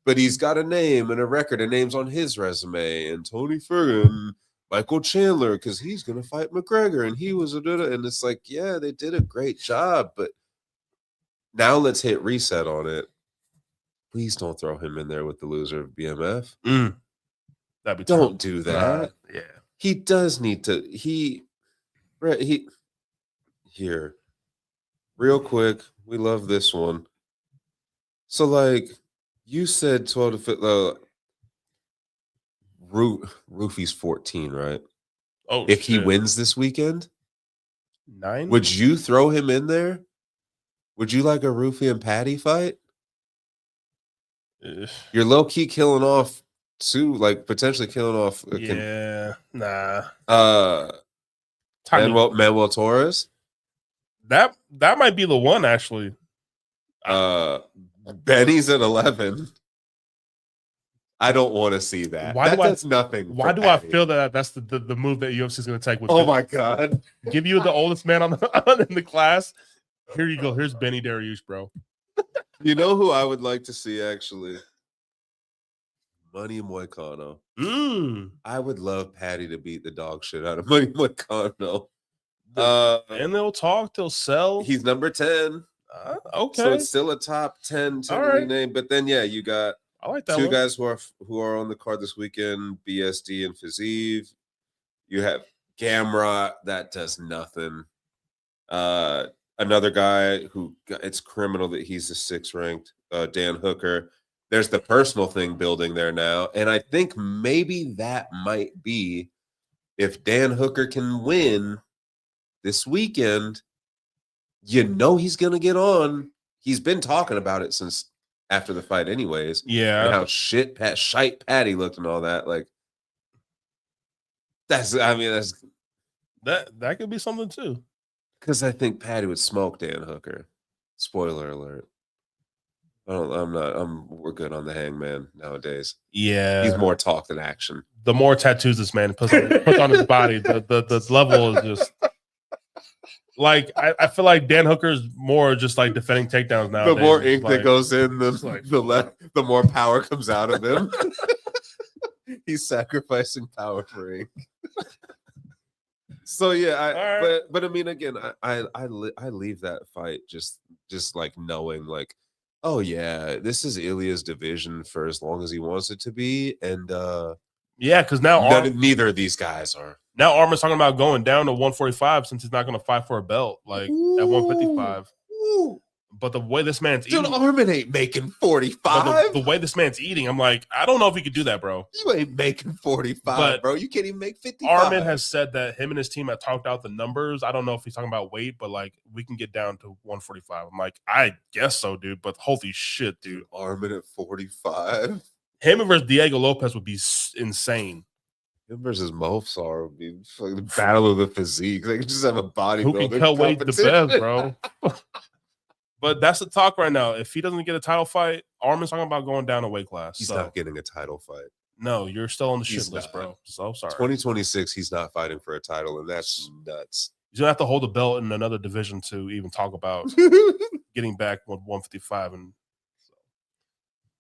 but he's got a name and a record and names on his resume, and Tony Ferguson, Michael Chandler, because he's going to fight McGregor, and he was and it's like, yeah, they did a great job, but now let's hit reset on it. Please don't throw him in there with the loser of BMF. That'd be don't do that. Yeah, he does need to. Here, real quick. We love this one. So, like you said, 12 to 15. Ruffy's 14, right? Oh, if he wins this weekend, 9. Would you throw him in there? Would you like a Ruffy and Paddy fight? You're low key killing off like potentially killing off. Nah. Manuel Torres. That might be the one actually. Benny's at 11. I don't want to see that. That's nothing. Why do I feel that that's the move that UFC is going to take? My God! Give you the oldest man in the class. Here you go. Here's Benny Dariush, bro. You know who I would like to see actually? Money Moicano. I would love Paddy to beat the dog shit out of Money Moicano. And they'll talk. They'll sell. He's number 10. Okay, so it's still a top 10 name. But then you got. I like that two guys who are on the card this weekend, BSD and Fiziev. You have Gamrot, that does nothing. Another guy who it's criminal that he's the 6th ranked, Dan Hooker. There's the personal thing building there now. And I think maybe that might be if Dan Hooker can win this weekend, he's going to get on. He's been talking about it since after the fight anyways. Yeah. And how shite Paddy looked and all that. Like, that could be something too. Because I think Paddy would smoke Dan Hooker. Spoiler alert. We're good on the Hangman nowadays. Yeah. He's more talk than action. The more tattoos this man puts on his body, the level is just like I feel like Dan Hooker's more just like defending takedowns now. The more ink that goes in, the more power comes out of him. He's sacrificing power for ink. So yeah, but I mean, again, I leave that fight just like knowing like, oh yeah, this is Ilya's division for as long as he wants it to be, and because now neither of these guys are. Now Armin's talking about going down to 145 since he's not going to fight for a belt like at 155. But the way this man's eating, Armin ain't making 45. The way this man's eating, I'm like, I don't know if he could do that, bro. You ain't making 45, bro. You can't even make 55. Armin has said that him and his team have talked out the numbers. I don't know if he's talking about weight, but like we can get down to 145. I'm like, I guess so, dude. But holy shit, dude. Armin at 45. Him versus Diego Lopes would be insane. Him versus Mofsar would be like the battle of the physique. They could just have a bodybuilder. Who can cut weight the best, bro? But that's the talk right now. If he doesn't get a title fight, Armin's talking about going down a weight class. He's not getting a title fight. No, you're still on the shit list, bro. So sorry. 2026, he's not fighting for a title, and that's nuts. He's gonna have to hold a belt in another division to even talk about getting back with 155. And so,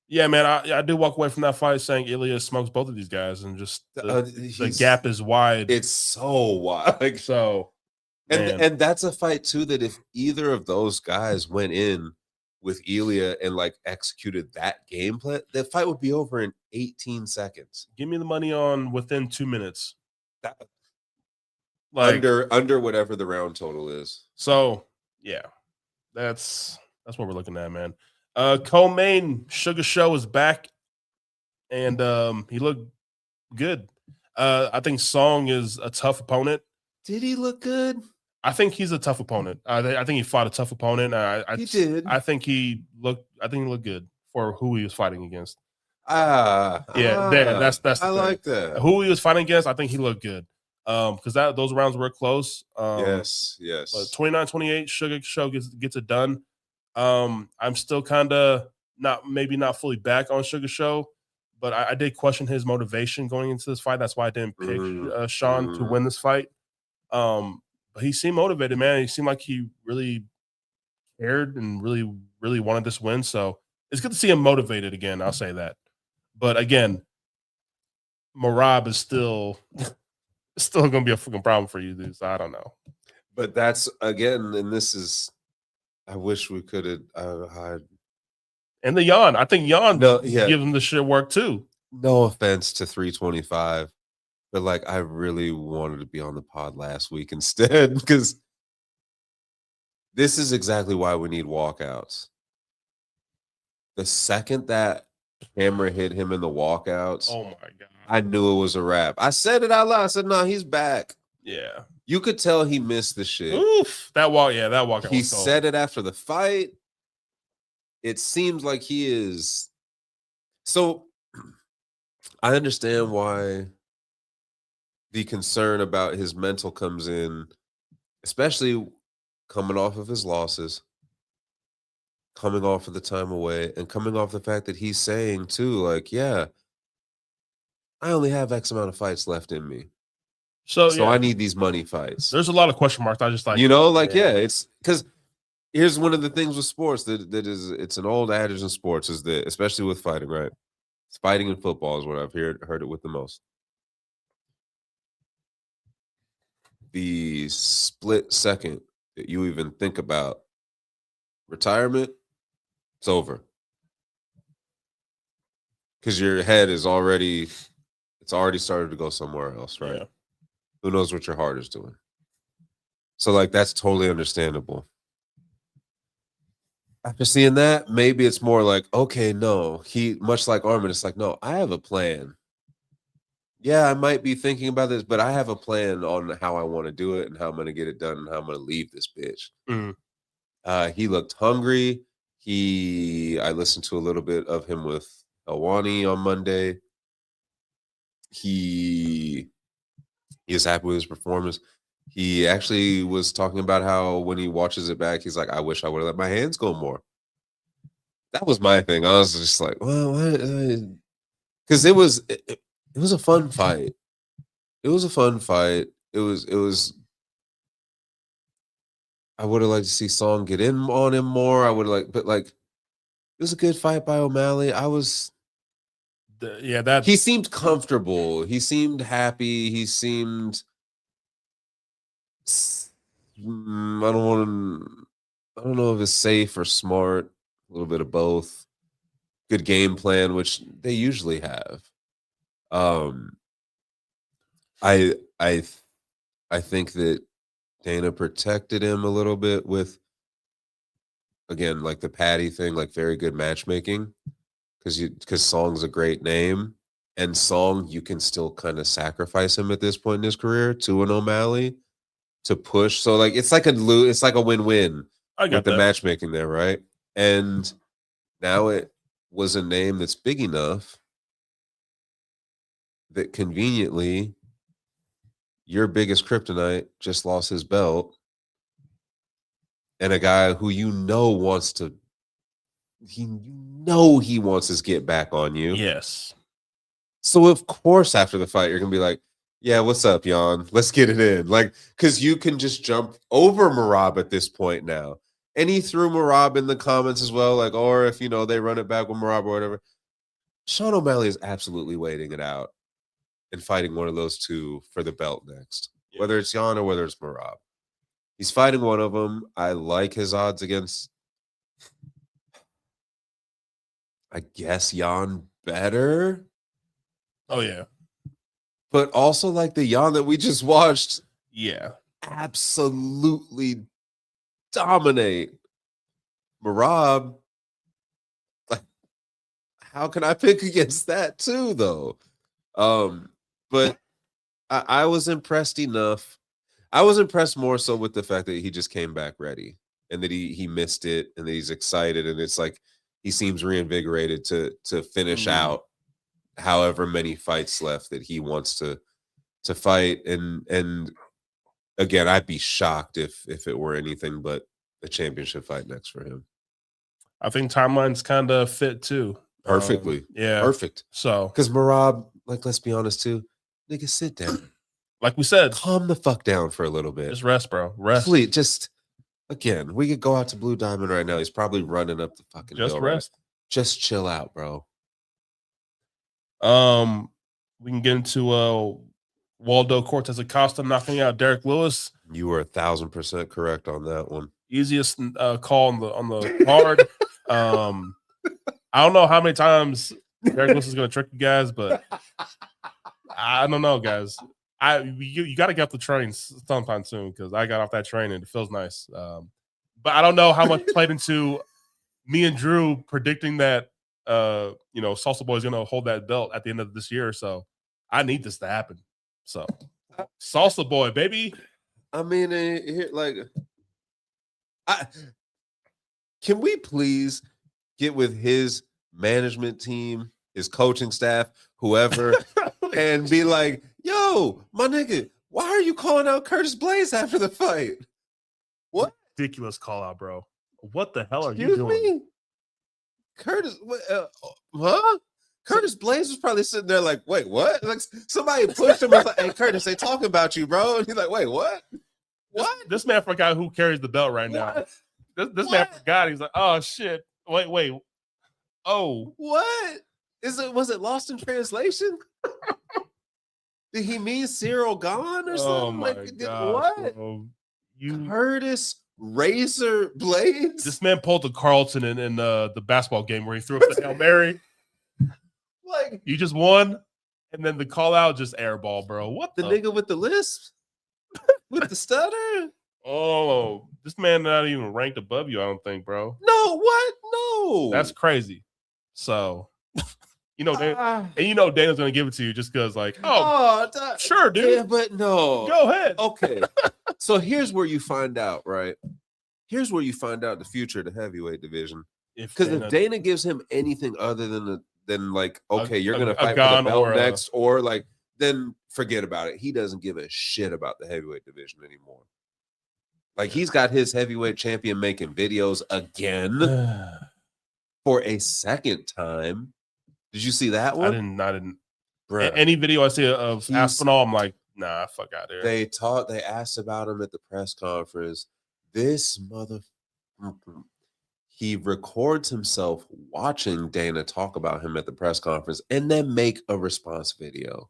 yeah, man, I do walk away from that fight saying Ilya smokes both of these guys, and just the gap is wide. It's so wide. Like so. And that's a fight too that if either of those guys went in with Ilya and like executed that game plan, that fight would be over in 18 seconds. Give me the money on within 2 minutes. Under whatever the round total is. So yeah, that's what we're looking at, man. Co-main Sugar Show is back, and he looked good. I think Song is a tough opponent. Did he look good? I think he's a tough opponent. I think he fought a tough opponent. He did. I think he looked good for who he was fighting against. That's I like that. Who he was fighting against, I think he looked good. Because those rounds were close. Yes. But 29-28, Sugar Show gets it done. I'm still kind of not fully back on Sugar Show, but I did question his motivation going into this fight. That's why I didn't pick Sean to win this fight. But he seemed motivated, man. He seemed like he really cared and really, really wanted this win. So it's good to see him motivated again. I'll say that. But again, Merab is still it's still gonna be a freaking problem for you, dude. So I don't know. But that's again, and this is. I wish we could have. And the Jan, I think Jan give him the shit work too. No offense to 325, but like I really wanted to be on the pod last week instead because this is exactly why we need walkouts. The second that camera hit him in the walkouts, oh my god, I knew it was a wrap. I said it out loud. I said, "No, he's back." Yeah, you could tell he missed the shit. Oof, that walkout. He said it after the fight. It seems like he is. So I understand why the concern about his mental comes in, especially coming off of his losses, coming off of the time away, and coming off the fact that he's saying too, like, yeah, I only have X amount of fights left in me. So yeah. I need these money fights. There's a lot of question marks. I just like, it's because here's one of the things with sports that is, it's an old adage in sports is that, especially with fighting, right? It's fighting in football is what I've heard it with the most. The split second that you even think about retirement, it's over. Because your head is already started to go somewhere else, right? Yeah. Who knows what your heart is doing? So, like, that's totally understandable. After seeing that, maybe it's more like, okay, no, much like Armin, it's like, no, I have a plan. Yeah, I might be thinking about this, but I have a plan on how I want to do it and how I'm going to get it done and how I'm going to leave this bitch. Mm-hmm. He looked hungry. I listened to a little bit of him with Awani on Monday. He is happy with his performance. He actually was talking about how when he watches it back, he's like, I wish I would have let my hands go more. That was my thing. I was just like, well, because it was a fun fight. It was a fun fight. It was. I would have liked to see Song get in on him more. I would have but it was a good fight by O'Malley. He seemed comfortable. He seemed happy. He seemed. I don't know if it's safe or smart. A little bit of both. Good game plan, which they usually have. I think that Dana protected him a little bit with, again, like the Paddy thing, like very good matchmaking, because Song's a great name, and Song, you can still kind of sacrifice him at this point in his career to an O'Malley to push. So like it's like a win-win with the matchmaking there, right? And now it was a name that's big enough that conveniently your biggest kryptonite just lost his belt, and a guy who he wants his get back on you. Yes. So of course after the fight you're gonna be like, yeah, what's up, Jan? Let's get it in. Like, because you can just jump over Merab at this point now. And he threw Merab in the comments as well, like, or if they run it back with Merab or whatever. Sean O'Malley is absolutely waiting it out and fighting one of those two for the belt next, whether it's Jan or whether it's Merab. He's fighting one of them. I like his odds against, I guess, Jan better. Oh, yeah. But also like the Jan that we just watched. Yeah. Absolutely dominate. Merab, like, how can I pick against that too, though? But I was impressed enough. I was impressed more so with the fact that he just came back ready and that he missed it and that he's excited, and it's like he seems reinvigorated to finish out however many fights left that he wants to fight. And again, I'd be shocked if it were anything but a championship fight next for him. I think timeline's kind of fit too. Perfectly. Yeah. Perfect. So, because Merab, like, let's be honest too, nigga, sit down. Like we said, calm the fuck down for a little bit. Just rest, bro. Rest. Please, just, again, we could go out to Blue Diamond right now. He's probably running up the fucking just hill. Rest. Right? Just chill out, bro. We can get into Waldo Cortes-Acosta knocking out Derek Lewis. You were 1,000% correct on that one. Easiest call on the card. I don't know how many times Derek Lewis is going to trick you guys, but I don't know, guys. You got to get off the train sometime soon because I got off that train and it feels nice. But I don't know how much played into me and Drew predicting that Salsa Boy is going to hold that belt at the end of this year. So I need this to happen. So Salsa Boy, baby. I mean, can we please get with his management team, his coaching staff, whoever, and be like, yo, my nigga, why are you calling out Curtis Blaze after the fight? What? Ridiculous call out, bro. What the hell are you doing? Me? Curtis, huh? Curtis Blaze was probably sitting there like, wait, what? Like somebody pushed him and was like, hey, Curtis, they talking about you, bro. And he's like, wait, what? What? This man forgot who carries the belt right now. This man forgot. He's like, oh shit. Wait. Oh. What? Was it lost in translation? Did he mean Cyril gone or something? Oh my God. What? Bro. Curtis Razor Blades? This man pulled the Carlton in the basketball game where he threw up the Hail Mary. Like you just won, and then the call out just airball, bro. What the nigga with the lisp? With the stutter? Oh, this man not even ranked above you, I don't think, bro. No, what? No. That's crazy. So, Dana's gonna give it to you just because, like, sure, dude. Yeah, but no. Go ahead. Okay. So here's where you find out, right? Here's where you find out the future of the heavyweight division. Because if Dana gives him anything other than like, okay, you're gonna fight for the belt next, or like, then forget about it. He doesn't give a shit about the heavyweight division anymore. Like he's got his heavyweight champion making videos again for a second time. Did you see that one? I didn't. Bruh. Any video I see of Aspinall, I'm like, nah, fuck out there. They asked about him at the press conference. This he records himself watching Dana talk about him at the press conference and then make a response video.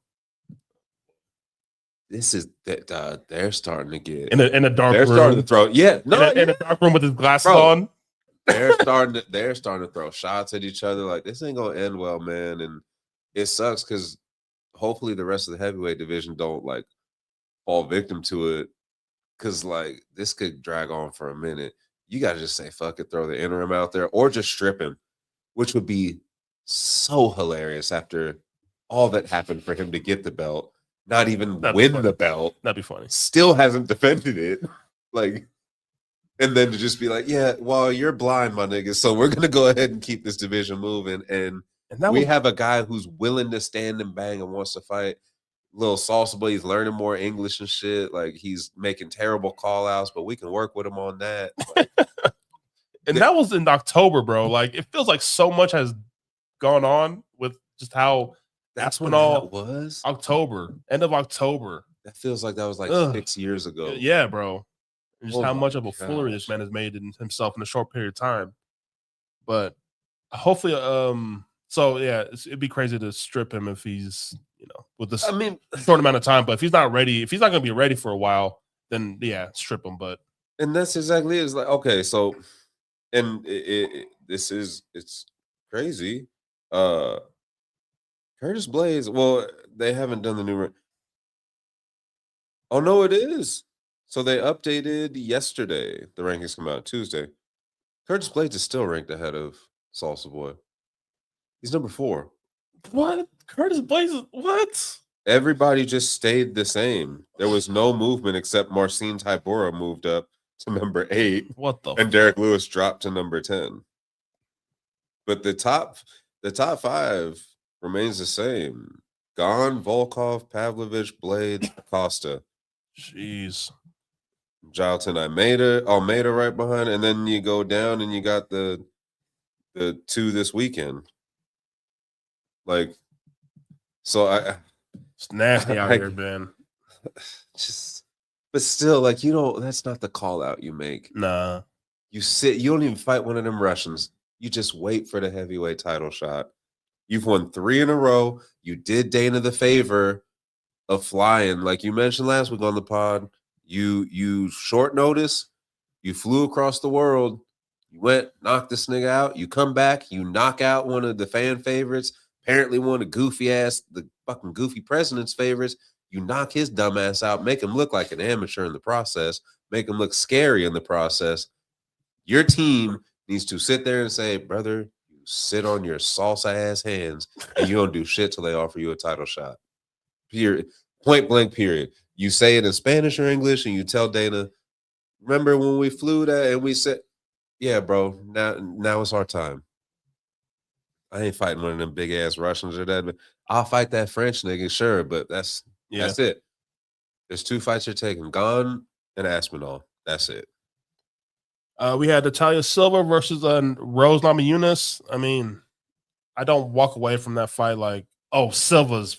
This is that they're starting to get in a dark room. They're starting to throw in a dark room with his glasses on. They're starting to throw shots at each other. Like this ain't gonna end well, man. And it sucks because hopefully the rest of the heavyweight division don't like fall victim to it. Cause like this could drag on for a minute. You gotta just say fuck it, throw the interim out there, or just strip him, which would be so hilarious after all that happened for him to get the belt. Not even win the belt. That'd be funny. Still hasn't defended it. Like, and then to just be like, yeah, well, you're blind, my nigga. So we're gonna go ahead and keep this division moving. And we have a guy who's willing to stand and bang and wants to fight. Little salsa boy, he's learning more English and shit. Like he's making terrible call outs, but we can work with him on that. Like, and that was in October, bro. Like it feels like so much has gone on with just how. That's when all was October, end of October. That feels like that was like 6 years ago. Yeah, bro. And just how much of a foolery this man has made in himself in a short period of time. But hopefully, so yeah, it'd be crazy to strip him if he's, with this short amount of time. But if he's not ready, if he's not going to be ready for a while, then yeah, strip him. But and that's exactly it. It's like okay, so and it's crazy. Curtis Blaze, well, they haven't done the new. Oh, no, it is. So they updated yesterday. The rankings come out Tuesday. Curtis Blaze is still ranked ahead of Salsa Boy. He's number 4. What? Curtis Blaze, what? Everybody just stayed the same. There was no movement except Marcin Tybura moved up to number 8. What the? And Derek Lewis dropped to number 10. But the top 5 remains the same. Gone, Volkov, Pavlovich, Blades, Acosta. Jeez. Jalton, Almeida right behind, and then you go down and you got the 2 this weekend. Like, so it's nasty out here, man. But still, like that's not the call out you make. Nah. You don't even fight one of them Russians. You just wait for the heavyweight title shot. You've won 3 in a row. You did Dana the favor of flying. Like you mentioned last week on the pod, you short notice, you flew across the world, you went, knocked this nigga out, you come back, you knock out one of the fan favorites, apparently one of the fucking goofy president's favorites, you knock his dumb ass out, make him look like an amateur in the process, make him look scary in the process. Your team needs to sit there and say, brother, you sit on your salsa ass hands and you don't do shit till they offer you a title shot. Period. Point blank, period. You say it in Spanish or English and you tell Dana, remember when we flew that and we said, yeah, bro, now it's our time. I ain't fighting one of them big ass Russians or that, but I'll fight that French nigga, sure, but that's it. There's 2 fights you're taking, Gone and Aspinall. That's it. We had Natalia Silva versus Rose Namajunas. I mean, I don't walk away from that fight like, oh, Silva's,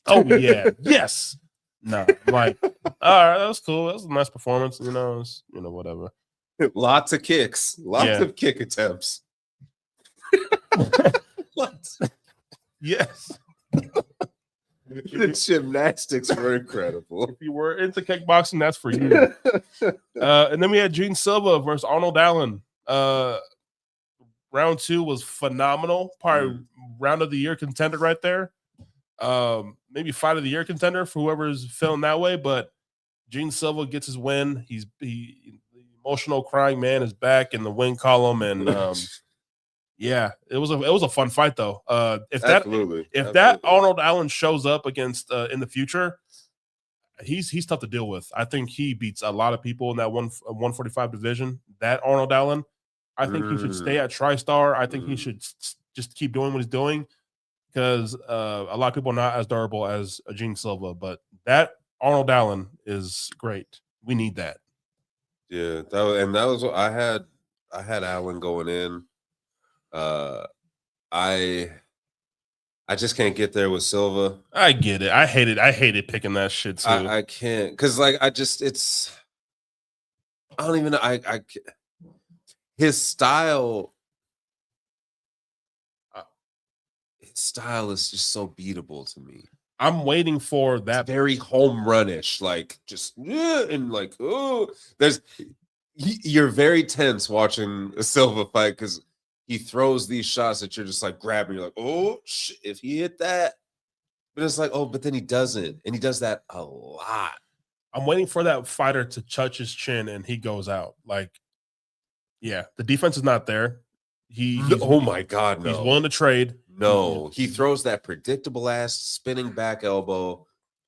oh yeah, yes. No, I'm like, all right, that was cool. That was a nice performance. It's, whatever. Lots of kicks, lots of kick attempts. Yes. The gymnastics were incredible. If you were into kickboxing, that's for you. And then we had Gene Silva versus Arnold Allen. Round 2 was phenomenal. Probably round of the year contender right there. Maybe fight of the year contender for whoever's feeling that way. But Gene Silva gets his win. The emotional crying man is back in the win column, and yeah, it was a fun fight though. If that Arnold Allen shows up against in the future, he's tough to deal with. I think he beats a lot of people in that 145 division. That Arnold Allen, I think he should stay at TriStar. I think he should just keep doing what he's doing because a lot of people are not as durable as Gene Silva, but that Arnold Allen is great. We need that. Yeah, that was what I had. I had Allen going in. I just can't get there with Silva. I get it. I hated picking that shit too. I can't because like I don't even know. His style. His style is just so beatable to me. I'm waiting for that. It's very home runish, like just and like you're very tense watching a Silva fight because he throws these shots that you're just like grabbing. You're like, oh shit, if he hit that, but it's like, oh, but then he doesn't, and he does that a lot. I'm waiting for that fighter to touch his chin and he goes out. Like, yeah, the defense is not there. Oh my god, no. He's willing to trade. No, he throws that predictable ass spinning back elbow.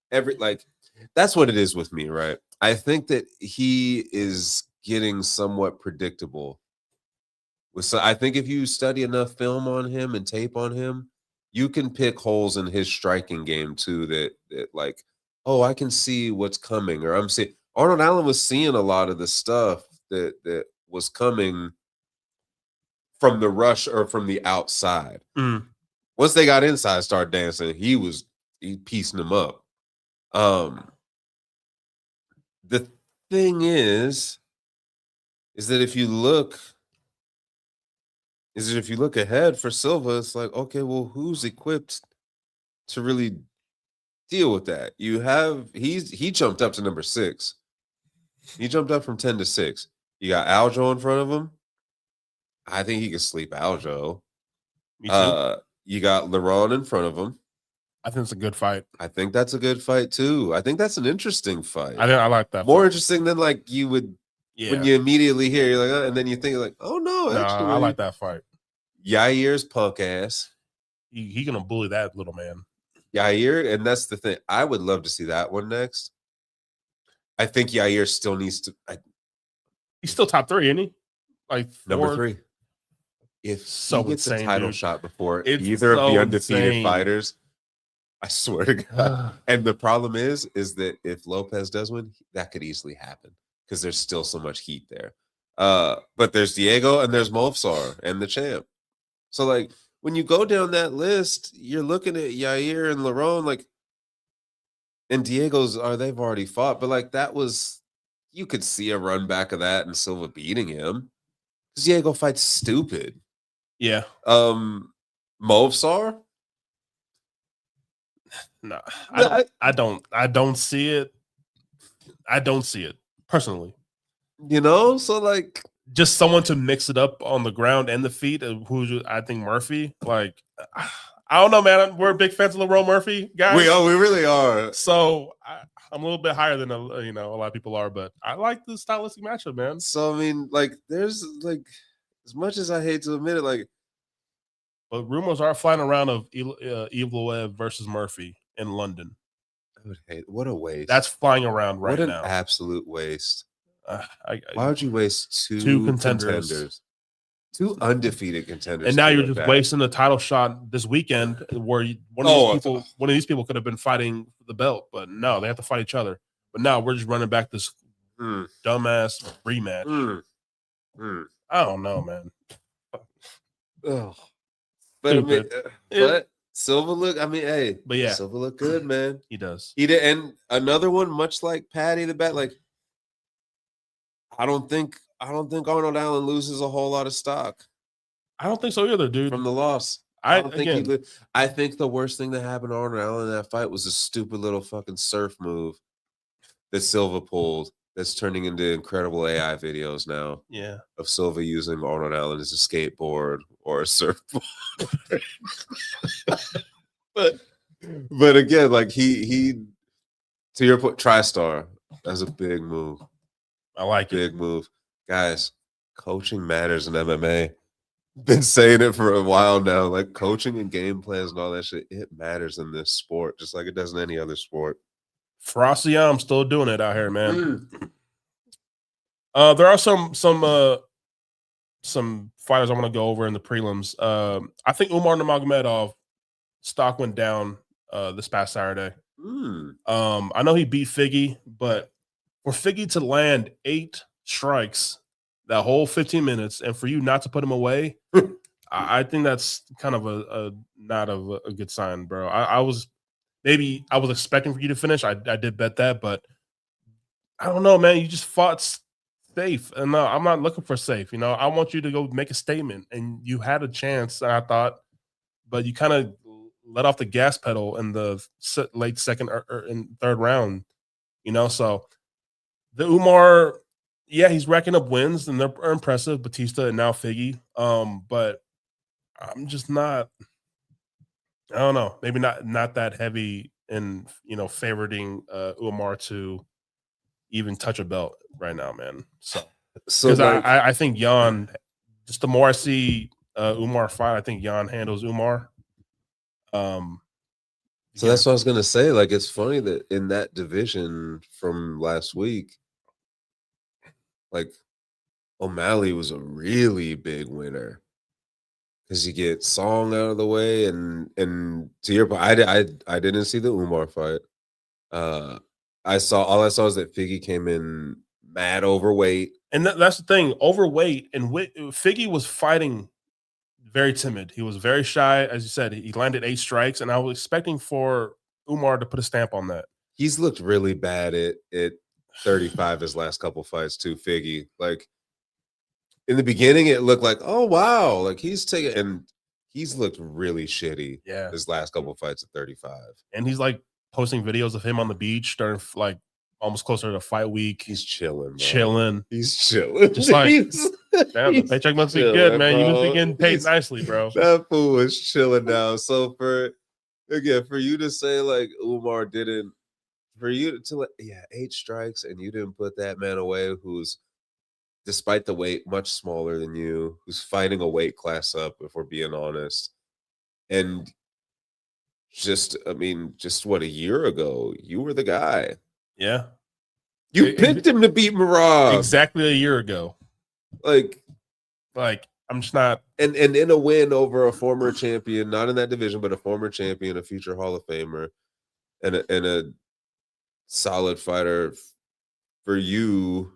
That's what it is with me, right? I think that he is getting somewhat predictable. So I think if you study enough film on him and tape on him, you can pick holes in his striking game too. That like, oh, I can see what's coming, or I'm seeing. Arnold Allen was seeing a lot of the stuff that was coming from the rush or from the outside. Once they got inside, started dancing, he piecing them up. The thing is that if you look ahead for Silva, it's like, okay, well, who's equipped to really deal with that? He jumped up to number 6. He jumped up from 10 to 6. You got Aljo in front of him. I think he can sleep Aljo. Me too. You got Laron in front of him. I think it's a good fight. I think that's a good fight too. I think that's an interesting fight. I like that. More interesting than like you would when you immediately hear, you're like, and then you think like, oh no, actually, I like that fight. Yair's punk ass. He gonna bully that little man. Yair, and that's the thing. I would love to see that one next. I think Yair still needs to. He's still top 3, isn't he? Like number 3. If he gets a title shot before it's either of the undefeated fighters, I swear to God. And the problem is that if Lopes does win, that could easily happen because there's still so much heat there. But there's Diego and there's Movsar and the champ. So like when you go down that list, you're looking at Yair and Laron, like, and Diego's they've already fought, but like that was, you could see a run back of that and Silva beating him. Diego fights stupid. Yeah. Movsar. No, I don't see it. I don't see it personally. So like just someone to mix it up on the ground and the feet. Who I think Murphy. Like I don't know, man. We're big fans of LeRoy Murphy, guys. We really are. So I'm a little bit higher than a lot of people are, but I like the stylistic matchup, man. So I mean, like, there's like, as much as I hate to admit it, like, but rumors are flying around of Evloev versus Murphy in London. I would hate. What a waste. That's flying around right now. What an absolute waste. Why would you waste two contenders? Two undefeated contenders. And now you're just wasting the title shot this weekend where one of these people could have been fighting the belt, but no, they have to fight each other. But now we're just running back this dumbass rematch. I don't know, man. But Silva look, Silva look good, man. He does. He did, and another one, much like Paddy the bat, like I don't think Arnold Allen loses a whole lot of stock. I don't think so either, dude. From the loss. I think the worst thing that happened to Arnold Allen in that fight was a stupid little fucking surf move that Silva pulled. That's turning into incredible AI videos now. Yeah. Of Silva using Arnold Allen as a skateboard or a surfboard. but again, like he to your point, TriStar, that's a big move. I like it. Big move. Guys, coaching matters in MMA. Been saying it for a while now. Like coaching and game plans and all that shit, it matters in this sport, just like it does in any other sport. Frosty, I'm still doing it out here, man. There are some fighters I want to go over in the prelims. I think Umar Nurmagomedov stock went down this past Saturday. I know he beat Figgy, but for Figgy to land 8 strikes that whole 15 minutes and for you not to put him away, I think that's kind of a not of a good sign, bro. I was expecting for you to finish. I did bet that, but I don't know, man. You just fought safe, and no, I'm not looking for safe. I want you to go make a statement, and you had a chance, I thought, but you kind of let off the gas pedal in the late second or in third round. So the Umar, yeah, he's racking up wins, and they're impressive. Batista and now Figgy, but I'm just not. I don't know. Maybe not that heavy in favoriting Umar to even touch a belt right now, man. So because I think Jan, just the more I see Umar fight, I think Jan handles Umar. So that's what I was gonna say. Like, it's funny that in that division from last week, like O'Malley was a really big winner because you get Song out of the way, and to your point, I didn't see the Umar fight. All I saw is that Figgy came in mad overweight, and that's the thing, overweight, and Figgy was fighting very timid. He was very shy, as you said. He landed 8 strikes, and I was expecting for Umar to put a stamp on that. He's looked really bad at 35 his last couple fights too, Figgy. Like in the beginning, it looked like, oh wow, like he's taking, and he's looked really shitty. Yeah, his last couple fights at 35, and he's like posting videos of him on the beach during like almost closer to fight week. He's chilling. He's chilling. Just like, damn, the paycheck must be good, man. You must be getting paid nicely, bro. That fool was chilling now. So for you to say like Umar didn't, for you to 8 strikes and you didn't put that man away, who's despite the weight much smaller than you, who's fighting a weight class up, if we're being honest, and just what, a year ago you were the guy. Yeah. You picked him to beat Marab. Exactly a year ago. Like I'm just not. And in a win over a former champion, not in that division, but a former champion, a future Hall of Famer, and a solid fighter for you,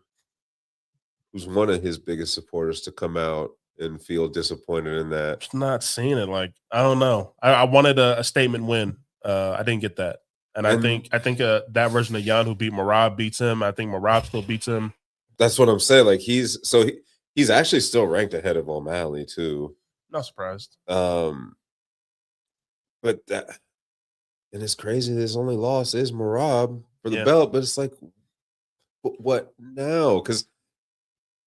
who's one of his biggest supporters, to come out and feel disappointed in that. Just not seeing it. Like, I don't know. I wanted a statement win. I didn't get that. And I think that version of Jan who beat Marab beats him. I think Marab still beats him. That's what I'm saying. Like he's actually still ranked ahead of O'Malley too. Not surprised. But that And it's crazy. His only loss is Merab for the belt, but it's like, what now? Because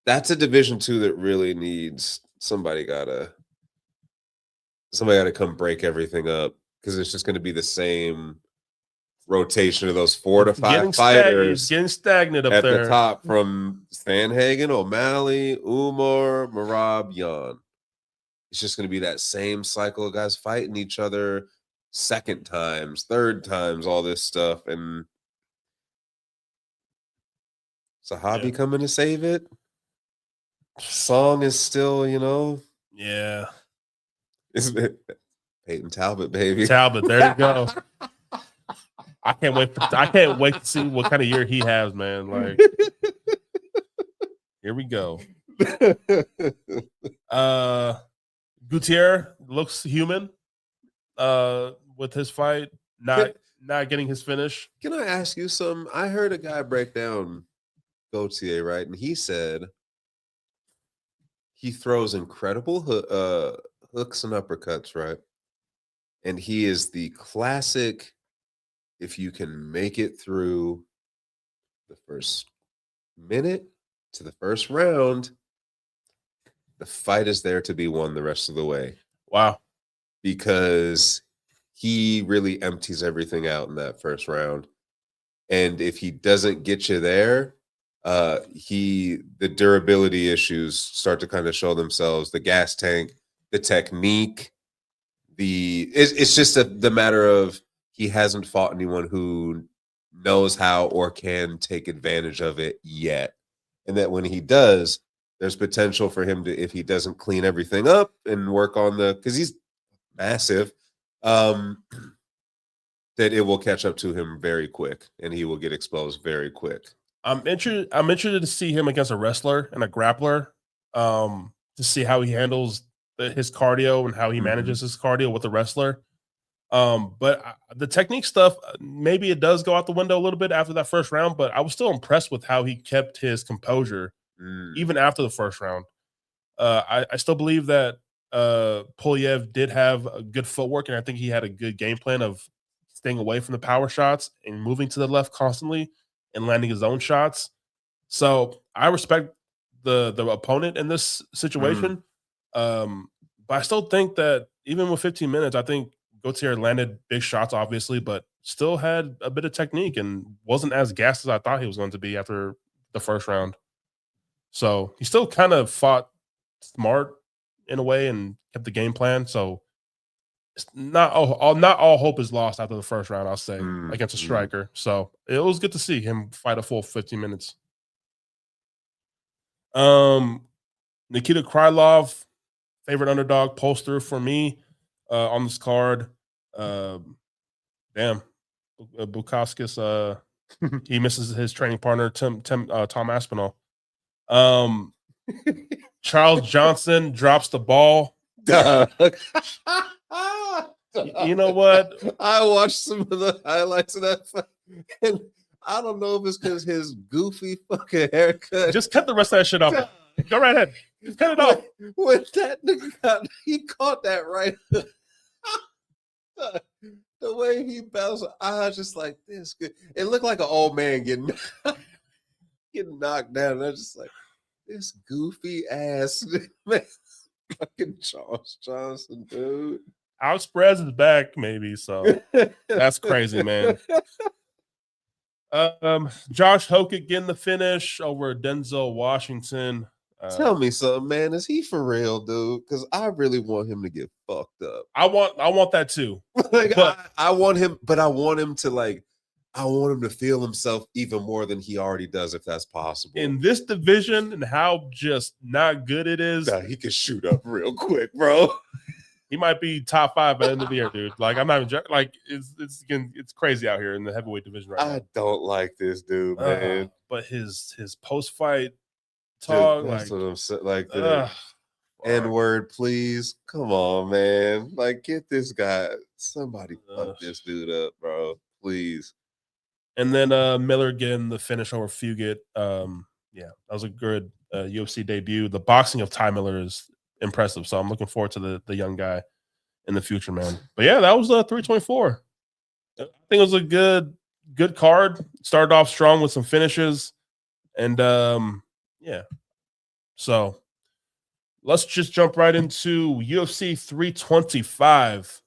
that's a Division II that really needs somebody gotta come break everything up, because it's just going to be the same rotation of those 4 to 5 fighters getting stagnant up at there the top, from Sandhagen, O'Malley, Umar, Merab, Yan. It's just going to be that same cycle of guys fighting each other second times, third times, all this stuff. And Sahabi coming to save it. Song is still, Yeah. Isn't it? Peyton Talbot, baby. Talbot, there you go. I can't wait to see what kind of year he has, man. Like, here we go. Gutierrez looks human with his fight, not getting his finish. Can I ask you something? I heard a guy break down Gauthier, right? And he said he throws incredible hooks and uppercuts, right? And he is the classic, if you can make it through the first minute to the first round, the fight is there to be won the rest of the way. Wow. Because he really empties everything out in that first round. And if he doesn't get you there, the durability issues start to kind of show themselves. The gas tank, the technique, it's just the matter of he hasn't fought anyone who knows how or can take advantage of it yet. And that when he does, there's potential for him to, if he doesn't clean everything up and work on because he's massive, that it will catch up to him very quick and he will get exposed very quick. I'm interested to see him against a wrestler and a grappler, to see how he handles his cardio and how he manages his cardio with the wrestler. But the technique stuff, maybe it does go out the window a little bit after that first round, but I was still impressed with how he kept his composure even after the first round. I still believe that Polyev did have a good footwork, and I think he had a good game plan of staying away from the power shots and moving to the left constantly and landing his own shots. So I respect the opponent in this situation. But I still think that even with 15 minutes, I think Gauthier landed big shots, obviously, but still had a bit of technique and wasn't as gassed as I thought he was going to be after the first round. So he still kind of fought smart in a way and kept the game plan. So it's not all hope is lost after the first round, I'll say, against a striker. So it was good to see him fight a full 15 minutes. Nikita Krylov, favorite underdog poster for me on this card. Bukauskas, he misses his training partner, Tom Aspinall. Charles Johnson drops the ball. You know what? I watched some of the highlights of that fight, and I don't know if it's because his goofy fucking haircut. Just cut the rest of that shit off. Go right ahead. Just cut it off. When that nigga he caught that right. The way he bounced, I was just like, this good. It looked like an old man getting knocked down. And I was just like, this goofy ass man. Fucking Charles Johnson, dude. Outspreads is back, maybe. So that's crazy, man. Josh Hokett getting the finish over Denzel Washington. Tell me something, man. Is he for real, dude? Because I really want him to get fucked up. I want that too. Like, I want him, but I want him to feel himself even more than he already does, if that's possible. In this division and how just not good it is. Nah, he can shoot up real quick, bro. He might be top 5 by the end of the year, dude. Like, I'm not even like it's crazy out here in the heavyweight division right now. I don't like this dude, man. But his post-fight talk, dude, that's what I'm saying. Like the N-word, please. Come on, man. Like, get this guy. Somebody fuck this dude up, bro. Please. And then Miller getting the finish over Fugit. Yeah, that was a good UFC debut. The boxing of Ty Miller is impressive, so I'm looking forward to the young guy in the future, man. But yeah, that was 324. I think it was a good card. Started off strong with some finishes, and yeah. So let's just jump right into UFC 325.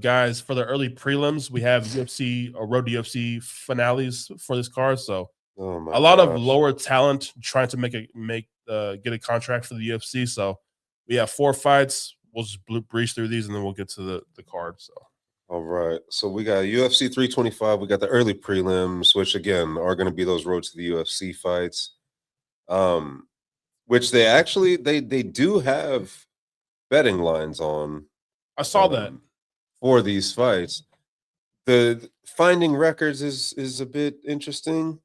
Guys, for the early prelims, we have UFC or Road to UFC finales for this card. So a lot of lower talent trying to get a contract for the UFC. So we have 4 fights. We'll just breeze through these and then we'll get to the card. So all right. So we got UFC 325. We got the early prelims, which again are going to be those road to the UFC fights. Which they do have betting lines on. I saw that for these fights. The finding records is a bit interesting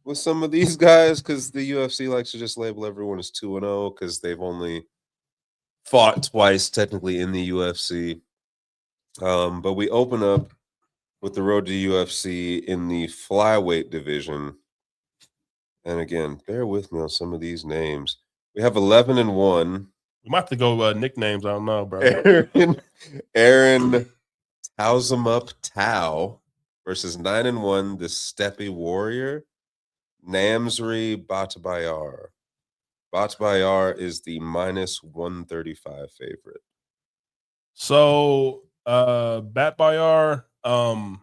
with some of these guys because the UFC likes to just label everyone as 2-0 because they've only fought twice technically in the UFC. But we open up with the road to UFC in the flyweight division. And again, bear with me on some of these names. We have 11-1. We might have to go nicknames. I don't know, bro. Aaron Tauzamup Tau versus 9-1, the Steppe Warrior, Namzri Batbayar. Batbayar is the -135 favorite. So Batbayar, I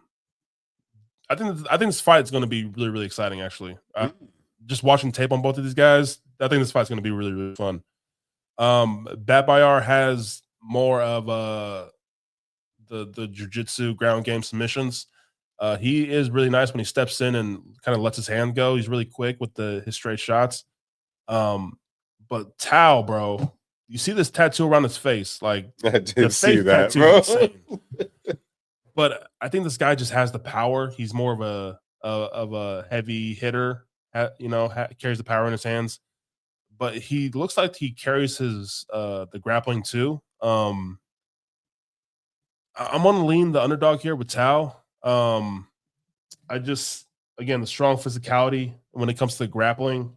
think this fight is going to be really, really exciting. Actually, just watching tape on both of these guys, I think this fight's going to be really, really fun. Batbayar has more of the jiu-jitsu ground game submissions. He is really nice when he steps in and kind of lets his hand go. He's really quick with his straight shots. But Tao, bro, you see this tattoo around his face? Like I did see that, bro. But I think this guy just has the power. He's more of a heavy hitter. Carries the power in his hands. But he looks like he carries his the grappling too. I'm gonna lean the underdog here with Tao. I just the strong physicality when it comes to grappling.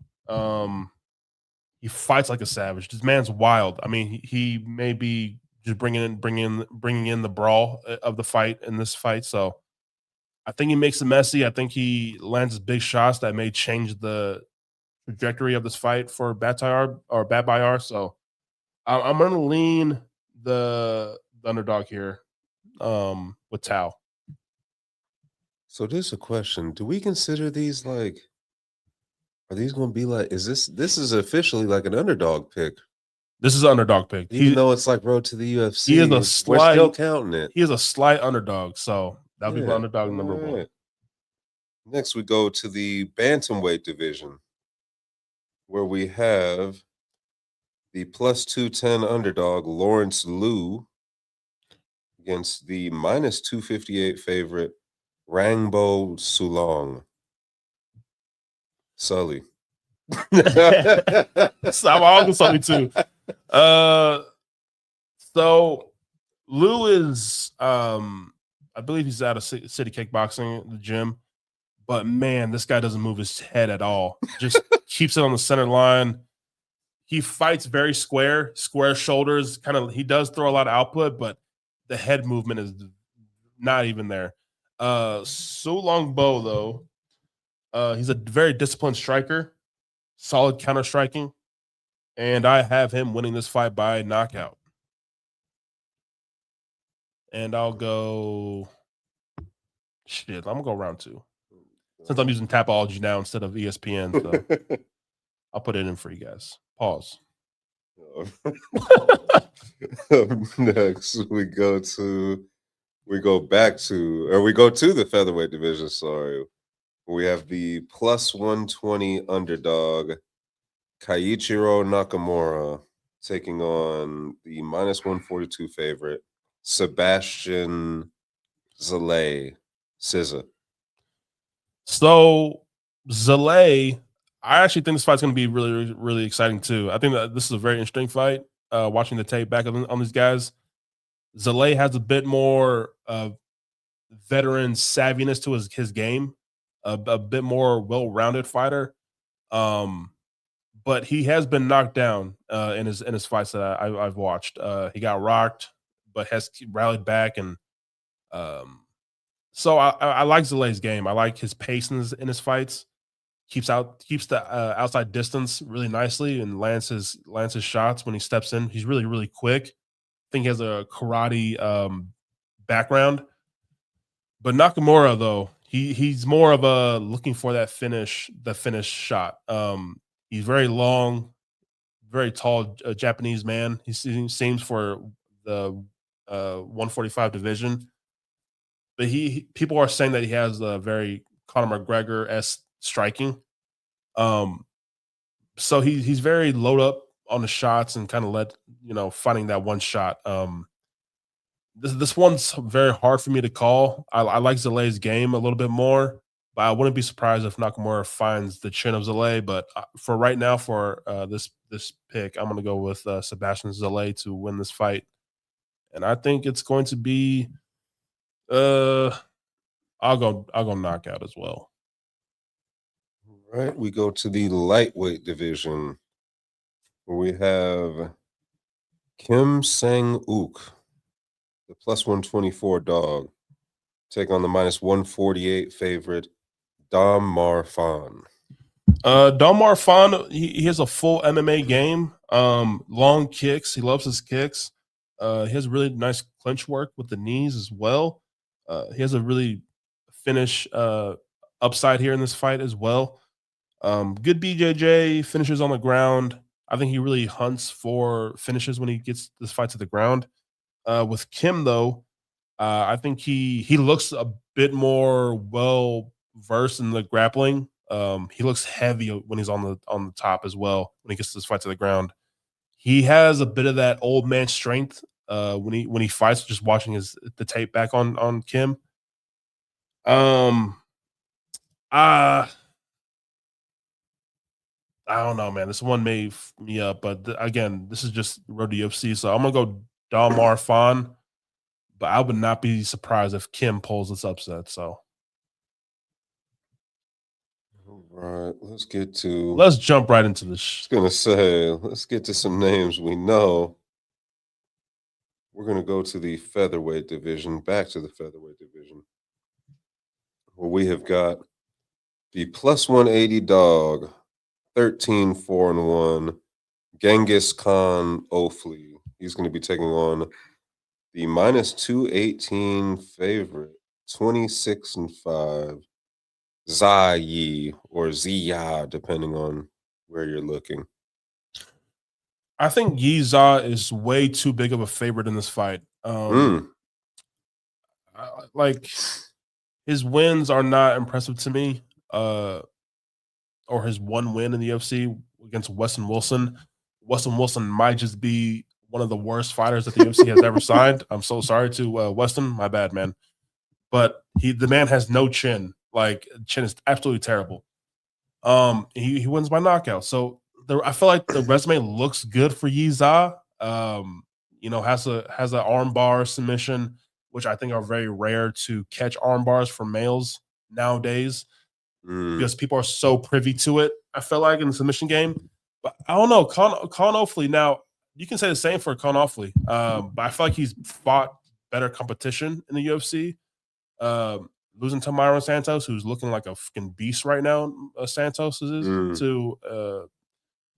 He fights like a savage. This man's wild. I mean, he may be just bringing in the brawl of the fight in this fight. So I think he makes it messy. I think he lands big shots that may change the trajectory of this fight for Batbayar. So I'm going to lean the underdog here with Tao. So there's a question. Do we consider these like, are these going to be like, this is officially like an underdog pick? This is an underdog pick. Even though it's like road to the UFC, he is we're still counting it. He is a slight underdog. So that'll be the underdog number one. Next, we go to the bantamweight division, where we have the +210 underdog Lawrence Liu against the -258 favorite Rangbo Sulang. Sully. I'm Sully too. So Liu is I believe he's out of City Kickboxing, the gym. But man, this guy doesn't move his head at all. Just keeps it on the center line. He fights very square shoulders. He does throw a lot of output, but the head movement is not even there. Sulangrangbo, though, he's a very disciplined striker, solid counter striking, and I have him winning this fight by knockout. And I'll go. Shit, I'm gonna go round 2. Since I'm using Tapology now instead of ESPN, so I'll put it in for you guys. Pause. Next, we go to the featherweight division. Sorry, we have the +120 underdog Keiichiro Nakamura taking on the -142 favorite Sebastian Szalay. SZA. So Szalay, I actually think this fight's going to be really, really exciting too. I think that this is a very interesting fight. Watching the tape back on these guys, Szalay has a bit more veteran savviness to his game, a bit more well-rounded fighter. But he has been knocked down in his fights that I've watched. He got rocked, but has rallied back and So I like Zalay's game. I like his pace in his fights. Keeps the outside distance really nicely and lands his shots when he steps in. He's really quick. I think he has a karate background. But Nakamura, though, he's more of a looking for that finish shot. He's very long, very tall Japanese man. He seems for the 145 division. But people are saying that he has a very Conor McGregor-esque striking. So he's very load up on the shots and kind of finding that one shot. This one's very hard for me to call. I like Zalay's game a little bit more, but I wouldn't be surprised if Nakamura finds the chin of Szalay. But for right now, for this pick, I'm going to go with Sebastian Szalay to win this fight, and I think it's going to be. I'll go knockout as well. All right, we go to the lightweight division, where we have Kim Sang-uk, the plus 124 dog, take on the minus 148 favorite Dom Marfan. Dom Marfan, he has a full MMA game. Long kicks. He loves his kicks. He has really nice clinch work with the knees as well. He has a really finish upside here in this fight as well. Good BJJ, finishes on the ground. I think he really hunts for finishes when he gets this fight to the ground. With Kim, though, I think he looks a bit more well versed in the grappling. He looks heavy when he's on the top as well. When he gets this fight to the ground, he has a bit of that old man strength. When he fights, just watching the tape back on Kim. I don't know, man. This one may f me up, but again, this is just Road to UFC, so I'm gonna go Dom Marfan, but I would not be surprised if Kim pulls this upset. So all right, let's jump right into this. I was gonna say, let's get to some names we know. We're gonna go to the featherweight division, back to the featherweight division, where we have got the plus 180 dog, 13-4-1, Genghis Khan Ofli. He's going to be taking on the minus 218 favorite, 26-5, Zayi or Ziyah, depending on where you're looking. I think Yizha is way too big of a favorite in this fight. Like his wins are not impressive to me. Or his one win in the UFC against Weston Wilson. Weston Wilson might just be one of the worst fighters that the UFC has ever signed. I'm so sorry to Weston. My bad, man. But the man has no chin. Like, chin is absolutely terrible. He wins by knockout. So I feel like the resume looks good for Yizha. Has an arm bar submission, which I think are very rare to catch arm bars for males nowadays. Because people are so privy to it, I feel like, in the submission game. But I don't know. Con Ofli, now, you can say the same for Con Ofli. But I feel like he's fought better competition in the UFC. Losing to Myron Santos, who's looking like a fucking beast right now, Santos is,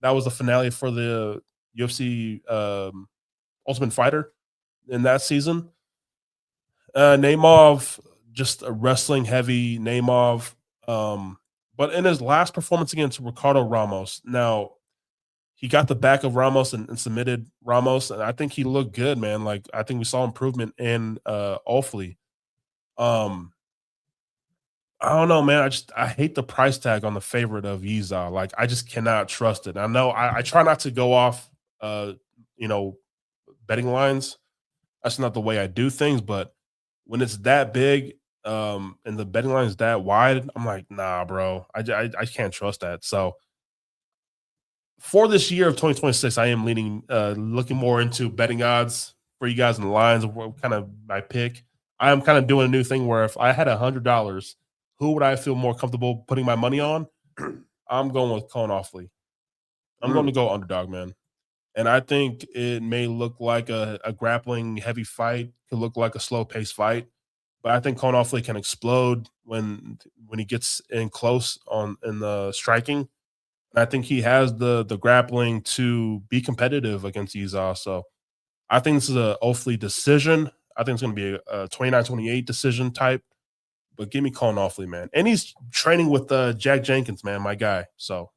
that was the finale for the UFC Ultimate Fighter in that season. Naimov, just a wrestling heavy Naimov. But in his last performance against Ricardo Ramos, now he got the back of Ramos and submitted Ramos, and I think he looked good, man. Like, I think we saw improvement in Ofli. I don't know, man. I hate the price tag on the favorite of Yizha. Like, I just cannot trust it. I know I try not to go off betting lines. That's not the way I do things, but when it's that big, and the betting line is that wide, I'm like, nah, bro. I can't trust that. So for this year of 2026, I am looking more into betting odds for you guys in the lines, kind of my pick. I am kind of doing a new thing where if I had $100, who would I feel more comfortable putting my money on? I'm going with Con Ofli. I'm going to go underdog, man. And I think it may look like a grappling heavy fight, could look like a slow paced fight. but I think Ofli can explode when he gets in close in the striking. And I think he has the grappling to be competitive against Yizha. So I think this is a Ofli decision. I think it's going to be a 29-28 decision type. But give me Ofli, man. And he's training with Jack Jenkins, man, my guy. So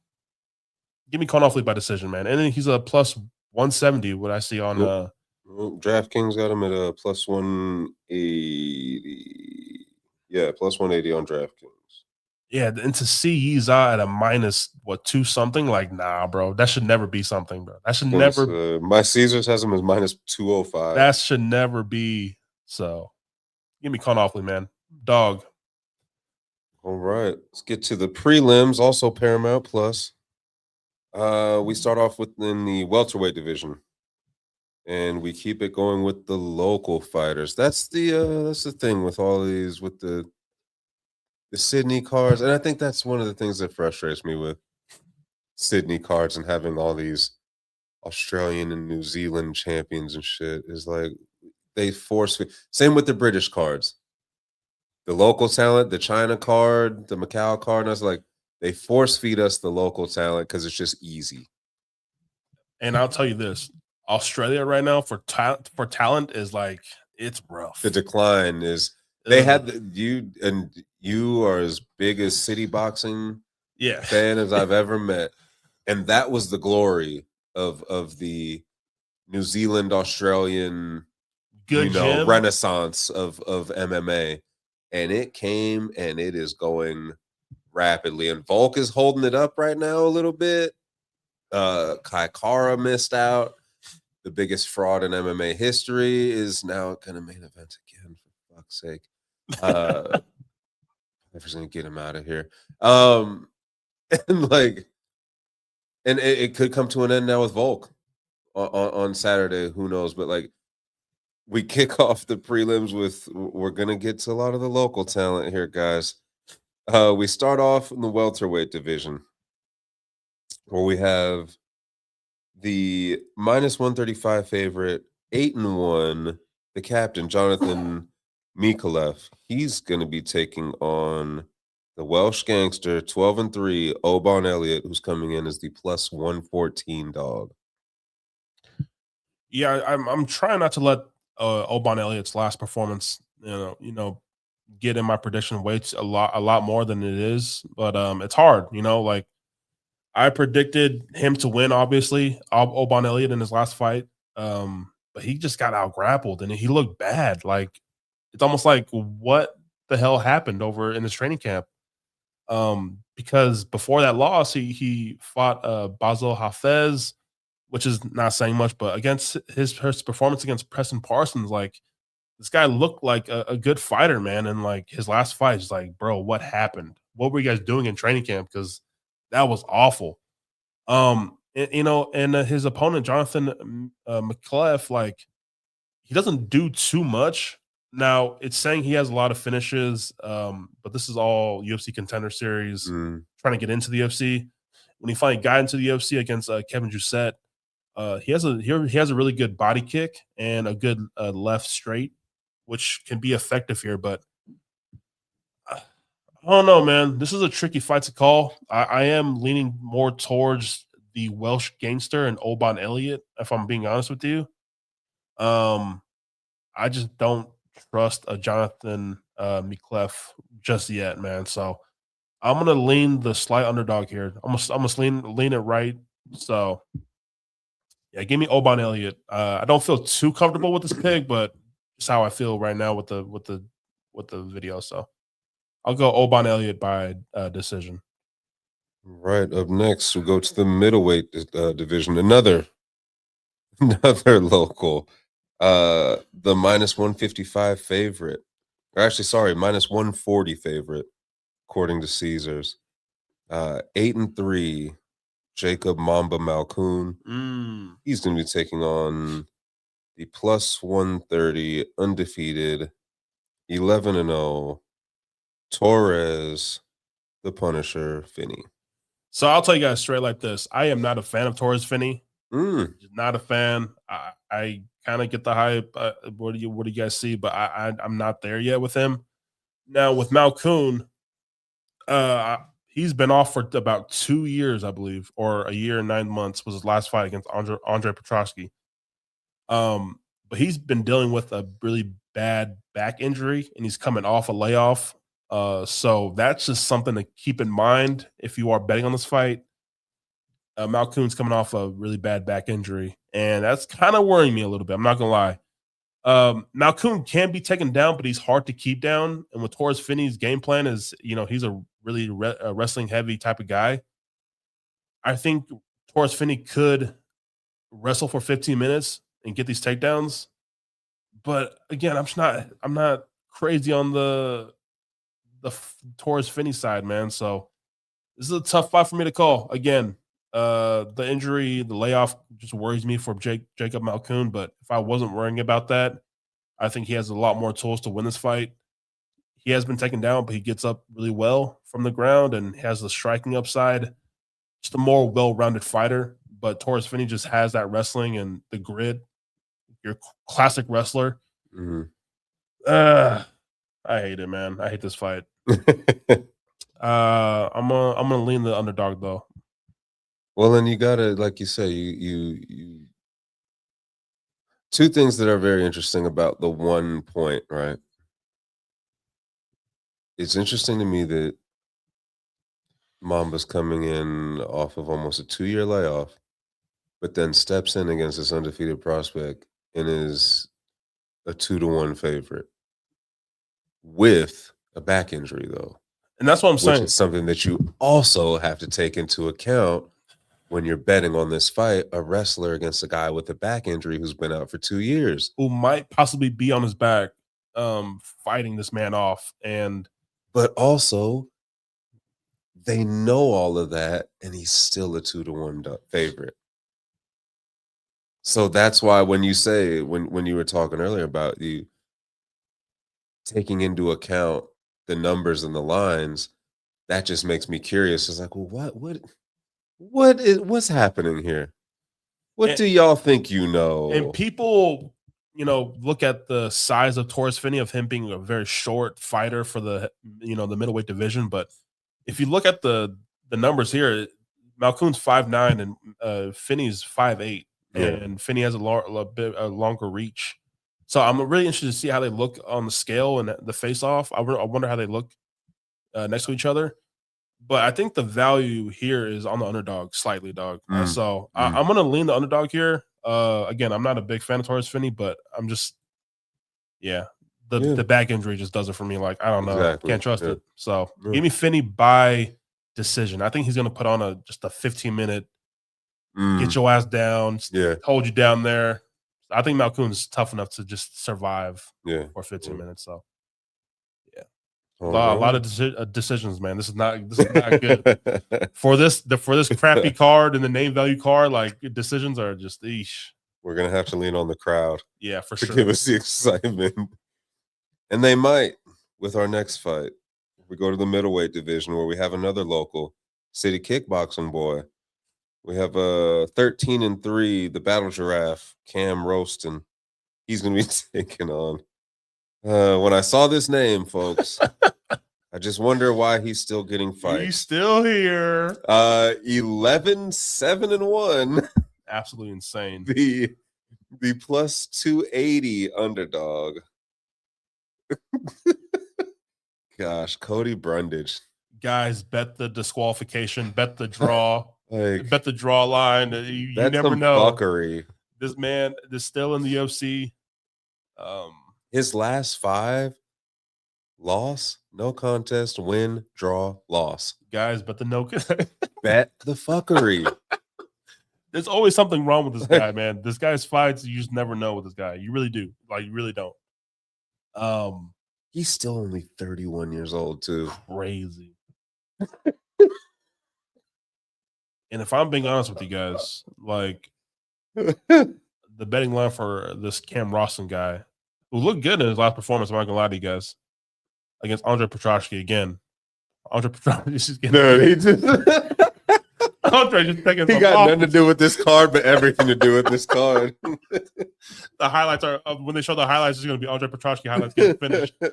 give me Ofli by decision, man. And then he's a plus 170, what I see on DraftKings got him at a plus 180. Yeah, plus 180 on DraftKings. Yeah, and to see Yizha at a minus 2 something, like, nah, bro, that should never be something, bro. That should never. My Caesars has him as minus 205. That should never be. So, give me Ofli, man, dog. All right, let's get to the prelims. Also Paramount Plus. We start off within the welterweight division, and we keep it going with the local fighters. That's the thing with all these, with the Sydney cards, and I think that's one of the things that frustrates me with Sydney cards and having all these Australian and New Zealand champions and shit, is like they force. Same with the British cards, the local talent, the China card, the Macau card, and I was like, they force feed us the local talent because it's just easy. And I'll tell you this: Australia right now for talent is like, it's rough. The decline is. They had you are as big as city boxing fan as I've ever met, and that was the glory of the New Zealand Australian renaissance of MMA, and it came and it is going rapidly, and Volk is holding it up right now a little bit. Kai Kara missed out. The biggest fraud in MMA history is now going to main event again, for fuck's sake. I'm just gonna get him out of here. And it could come to an end now with Volk on Saturday. Who knows? But like, we kick off the prelims with, we're gonna get to a lot of the local talent here, guys. We start off in the welterweight division, where we have the minus 135 favorite, 8-1, the captain Jonathan Micallef. He's going to be taking on the Welsh gangster, 12-3, Elliott, who's coming in as the plus 114 dog. Yeah, I'm trying not to let Elliott's last performance, get in my prediction weights a lot more than it is. But it's hard, like, I predicted him to win, obviously, Elliott in his last fight. But he just got out grappled and he looked bad. Like, it's almost like, what the hell happened over in his training camp? Because before that loss, he fought Basil Hafez, which is not saying much, but against his performance against Preston Parsons, like, this guy looked like a good fighter, man. And like, his last fight is like, bro, what happened? What were you guys doing in training camp? Because that was awful. And his opponent, Jonathan Micallef, like, he doesn't do too much. Now, it's saying he has a lot of finishes, but this is all UFC Contender Series, trying to get into the UFC. When he finally got into the UFC against Kevin Jousset, he has a really good body kick and a good left straight, which can be effective here. But I don't know, man. This is a tricky fight to call. I am leaning more towards the Welsh gangster and Elliott, if I'm being honest with you. I just don't trust a Jonathan Micallef just yet, man. So I'm gonna lean the slight underdog here. I'm gonna lean it right. So yeah, give me Elliott. I don't feel too comfortable with this pick, but it's how I feel right now with the video. So I'll go Elliott by decision. Right, up next we go to the middleweight division. Another local. The minus 155 favorite, or actually, sorry, minus 140 favorite, according to Caesars. 8-3, Jacob Mamba Malkoun. He's going to be taking on the plus 130 undefeated 11-0 Torres, the Punisher, Finney. So I'll tell you guys straight like this: I am not a fan of Torres Finney. Not a fan. I kind of get the hype. What do you guys see? But I'm not there yet with him. Now with Malkoun, he's been off for about 2 years, I believe, or a year and 9 months was his last fight against Andre Petroski. But he's been dealing with a really bad back injury, and he's coming off a layoff. So that's just something to keep in mind if you are betting on this fight. Malkoun's coming off a really bad back injury, and that's kind of worrying me a little bit. I'm not gonna lie. Malkoun can be taken down, but he's hard to keep down. And with Torres Finney's game plan is, he's a really wrestling heavy type of guy. I think Torres Finney could wrestle for 15 minutes and get these takedowns. But again, I'm not crazy on the Torres Finney side, man. So this is a tough fight for me to call. Again, the injury, the layoff just worries me for Jacob Malkoun. But if I wasn't worrying about that, I think he has a lot more tools to win this fight. He has been taken down, but he gets up really well from the ground and has the striking upside. Just a more well-rounded fighter. But Torres Finney just has that wrestling and the grit. Your classic wrestler. I hate it, man. I hate this fight. I'm gonna lean the underdog though. Well, and you gotta, like you say, you two things that are very interesting about the 1 point, right? It's interesting to me that Mamba's coming in off of almost a 2-year layoff, but then steps in against this undefeated prospect and is a 2-1 favorite with a back injury, though. And that's what I'm saying. Which is something that you also have to take into account when you're betting on this fight, a wrestler against a guy with a back injury who's been out for 2 years. Who might possibly be on his back fighting this man off. But also, they know all of that, and he's still a 2-1 favorite. So that's why when you say, when you were talking earlier about you taking into account the numbers and the lines, that just makes me curious. It's like, well, what's happening here? What do y'all think you know? And people, look at the size of Torres Finney, of him being a very short fighter for the middleweight division. But if you look at the numbers here, Malkoun's 5'9" and Finney's 5'8", and Finney has a longer reach. So I'm really interested to see how they look on the scale and the face-off. I wonder how they look next to each other. But I think the value here is on the underdog slightly, dog. I'm going to lean the underdog here. Again, I'm not a big fan of Torres Finney, but I'm just, the back injury just does it for me. Like, I don't know. Exactly. Can't trust it. So give me Finney by decision. I think he's going to put on just a 15-minute, get your ass down, hold you down there. I think Malkoun's tough enough to just survive for 15 minutes. So, a lot of decisions, man. This is not good for this crappy card and the name value card. Like, decisions are just We're gonna have to lean on the crowd, for sure, to give us the excitement, and they might with our next fight. We go to the middleweight division where we have another local city kickboxing boy. We have 13-3, the Battle Giraffe, Cam Rowston. He's gonna be taking on. When I saw this name, folks, I just wonder why he's still getting fights. He's still here. 11-7-1. Absolutely insane. The plus 280 underdog. Gosh, Cody Brundage. Guys, bet the disqualification, bet the draw, bet the draw line. You never know. Fuckery. This man is still in the UFC. His last 5, loss, no contest, win, draw, loss. Guys, bet the bet the fuckery. There's always something wrong with this guy, man. This guy's fights, you just never know with this guy. You really do. Like, you really don't. He's still only 31 years old, too. Crazy. And if I'm being honest with you guys, like, the betting line for this Cam Rowston guy, who looked good in his last performance, I'm not gonna lie to you guys, against Andre Petroski again. Andre Petroski is getting Andre just taking he got nothing to do with this card, but everything to do with this card. The highlights are when they show the highlights, it's going to be Andre Petroski highlights getting finished. He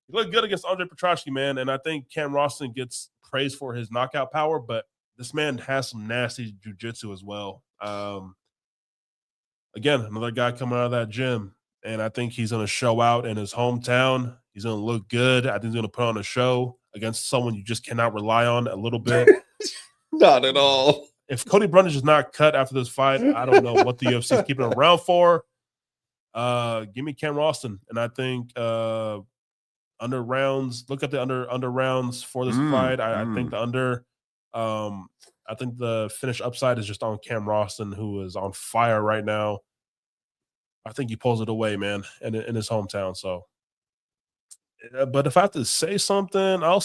looked good against Andre Petroski, man, and I think Cam Rowston gets praised for his knockout power, but this man has some nasty jiu-jitsu as well. Again, another guy coming out of that gym, and I think he's going to show out in his hometown. He's going to look good. I think he's going to put on a show against someone you just cannot rely on a little bit. Not at all. If Cody Brundage is not cut after this fight, I don't know what the UFC is keeping him around for. Give me Cam Rowston, and I think under rounds. Look at the under rounds for this fight. I think the under. I think the finish upside is just on Cam Rowston, who is on fire right now. I think he pulls it away, man, in his hometown. So, but if I have to say something, I'll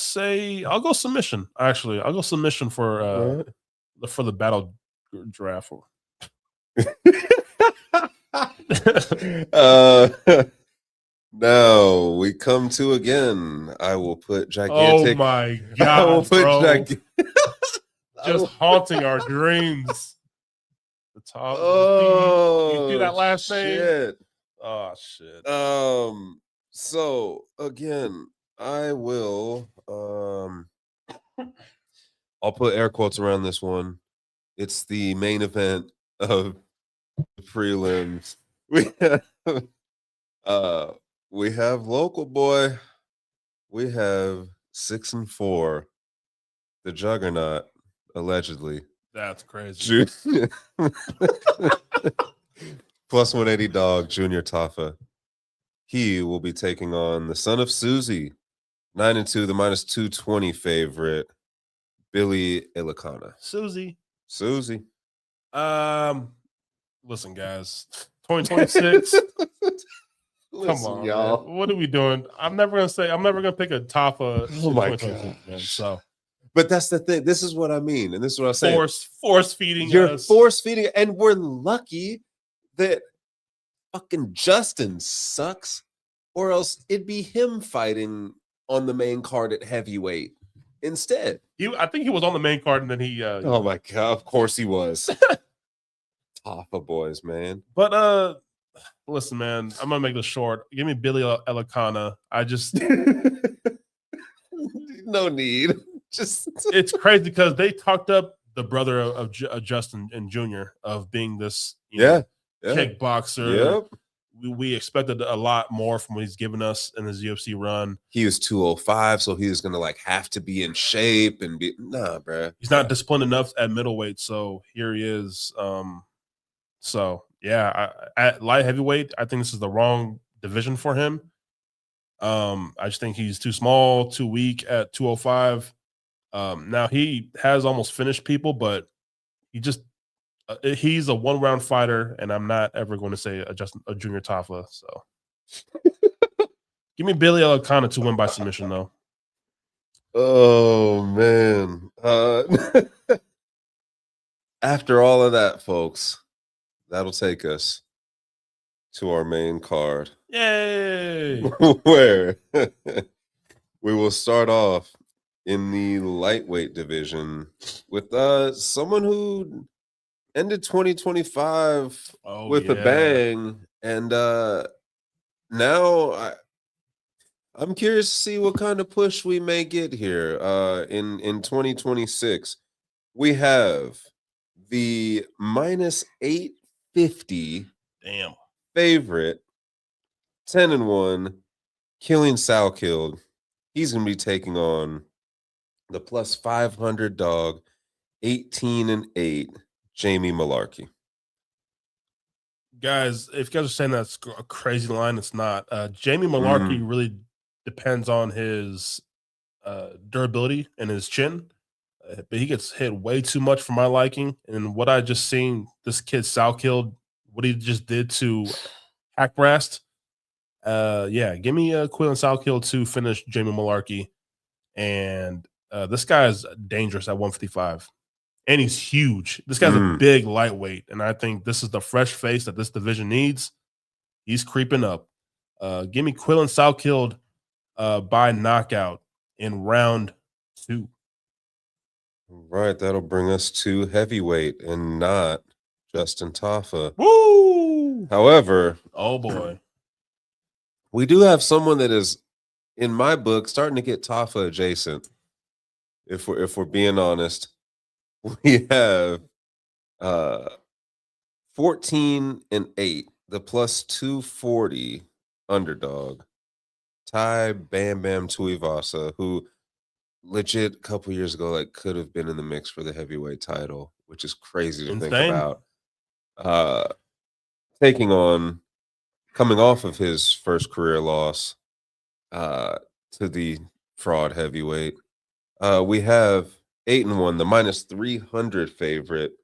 go submission. Actually, I'll go submission for the battle draft. No, we come to again. I will put gigantic. Oh my god! I will put just haunting our dreams. The top. You see that last name? Oh shit. So again, I will. I'll put air quotes around this one. It's the main event of the prelims. We have local boy. We have 6-4. The juggernaut, allegedly. That's crazy. Plus 180 dog, Junior Tafa. He will be taking on the son of Susie, 9-2, the minus 220 favorite, Billy Elekana. Susie. Listen, guys. 2026. Come on, y'all. Man. What are we doing? I'm never gonna pick a Tafa. Oh my god! Man, so, but that's the thing. This is what I mean, and this is what I say. Force feeding. You're force feeding, and we're lucky that fucking Justin sucks, or else it'd be him fighting on the main card at heavyweight instead. I think he was on the main card, and then he. Oh my god! Of course he was. Tafa boys, man. But listen, man, I'm gonna make this short. Give me Billy Elekana. I just no need. Just it's crazy because they talked up the brother of Justin and Junior of being this kickboxer. Yep. We expected a lot more from what he's given us in his UFC run. He was 205, so he was gonna have to be in shape and be bro. He's not disciplined enough at middleweight, so here he is. So yeah, at light heavyweight, I think this is the wrong division for him. I just think he's too small, too weak at 205. Now he has almost finished people, but he's a one-round fighter, and I'm not ever going to say a Junior Tafa. So give me Billy Elekana to win by submission, though. Oh man! After all of that, folks, that'll take us to our main card. Yay! Where we will start off in the lightweight division with someone who ended 2025 with a bang, and now I'm curious to see what kind of push we may get here in 2026. We have the minus 850 favorite, 10-1, killing Salkilld. He's going to be taking on the plus 500 dog, 18-8, Jamie Mullarkey. Guys, if you guys are saying that's a crazy line, it's not. Jamie Mullarkey really depends on his durability and his chin, but he gets hit way too much for my liking. And what I just seen this kid Salkilld, what he just did to Hackbrast, give me Quillen Salkilld to finish Jamie Mullarkey. And this guy is dangerous at 155. And he's huge. This guy's a big lightweight, and I think this is the fresh face that this division needs. He's creeping up. Give me Quillen Salkilld by knockout in round 2. Right, that'll bring us to heavyweight and not Justin Tafa. Woo! However, oh boy, we do have someone that is, in my book, starting to get Tafa adjacent. If we're being honest, we have 14-8, the plus 240 underdog, Bam Bam Tuivasa, who legit a couple years ago could have been in the mix for the heavyweight title, which is crazy to think about. Taking on, coming off of his first career loss to the fraud heavyweight. We have 8-1, the minus 300 favorite,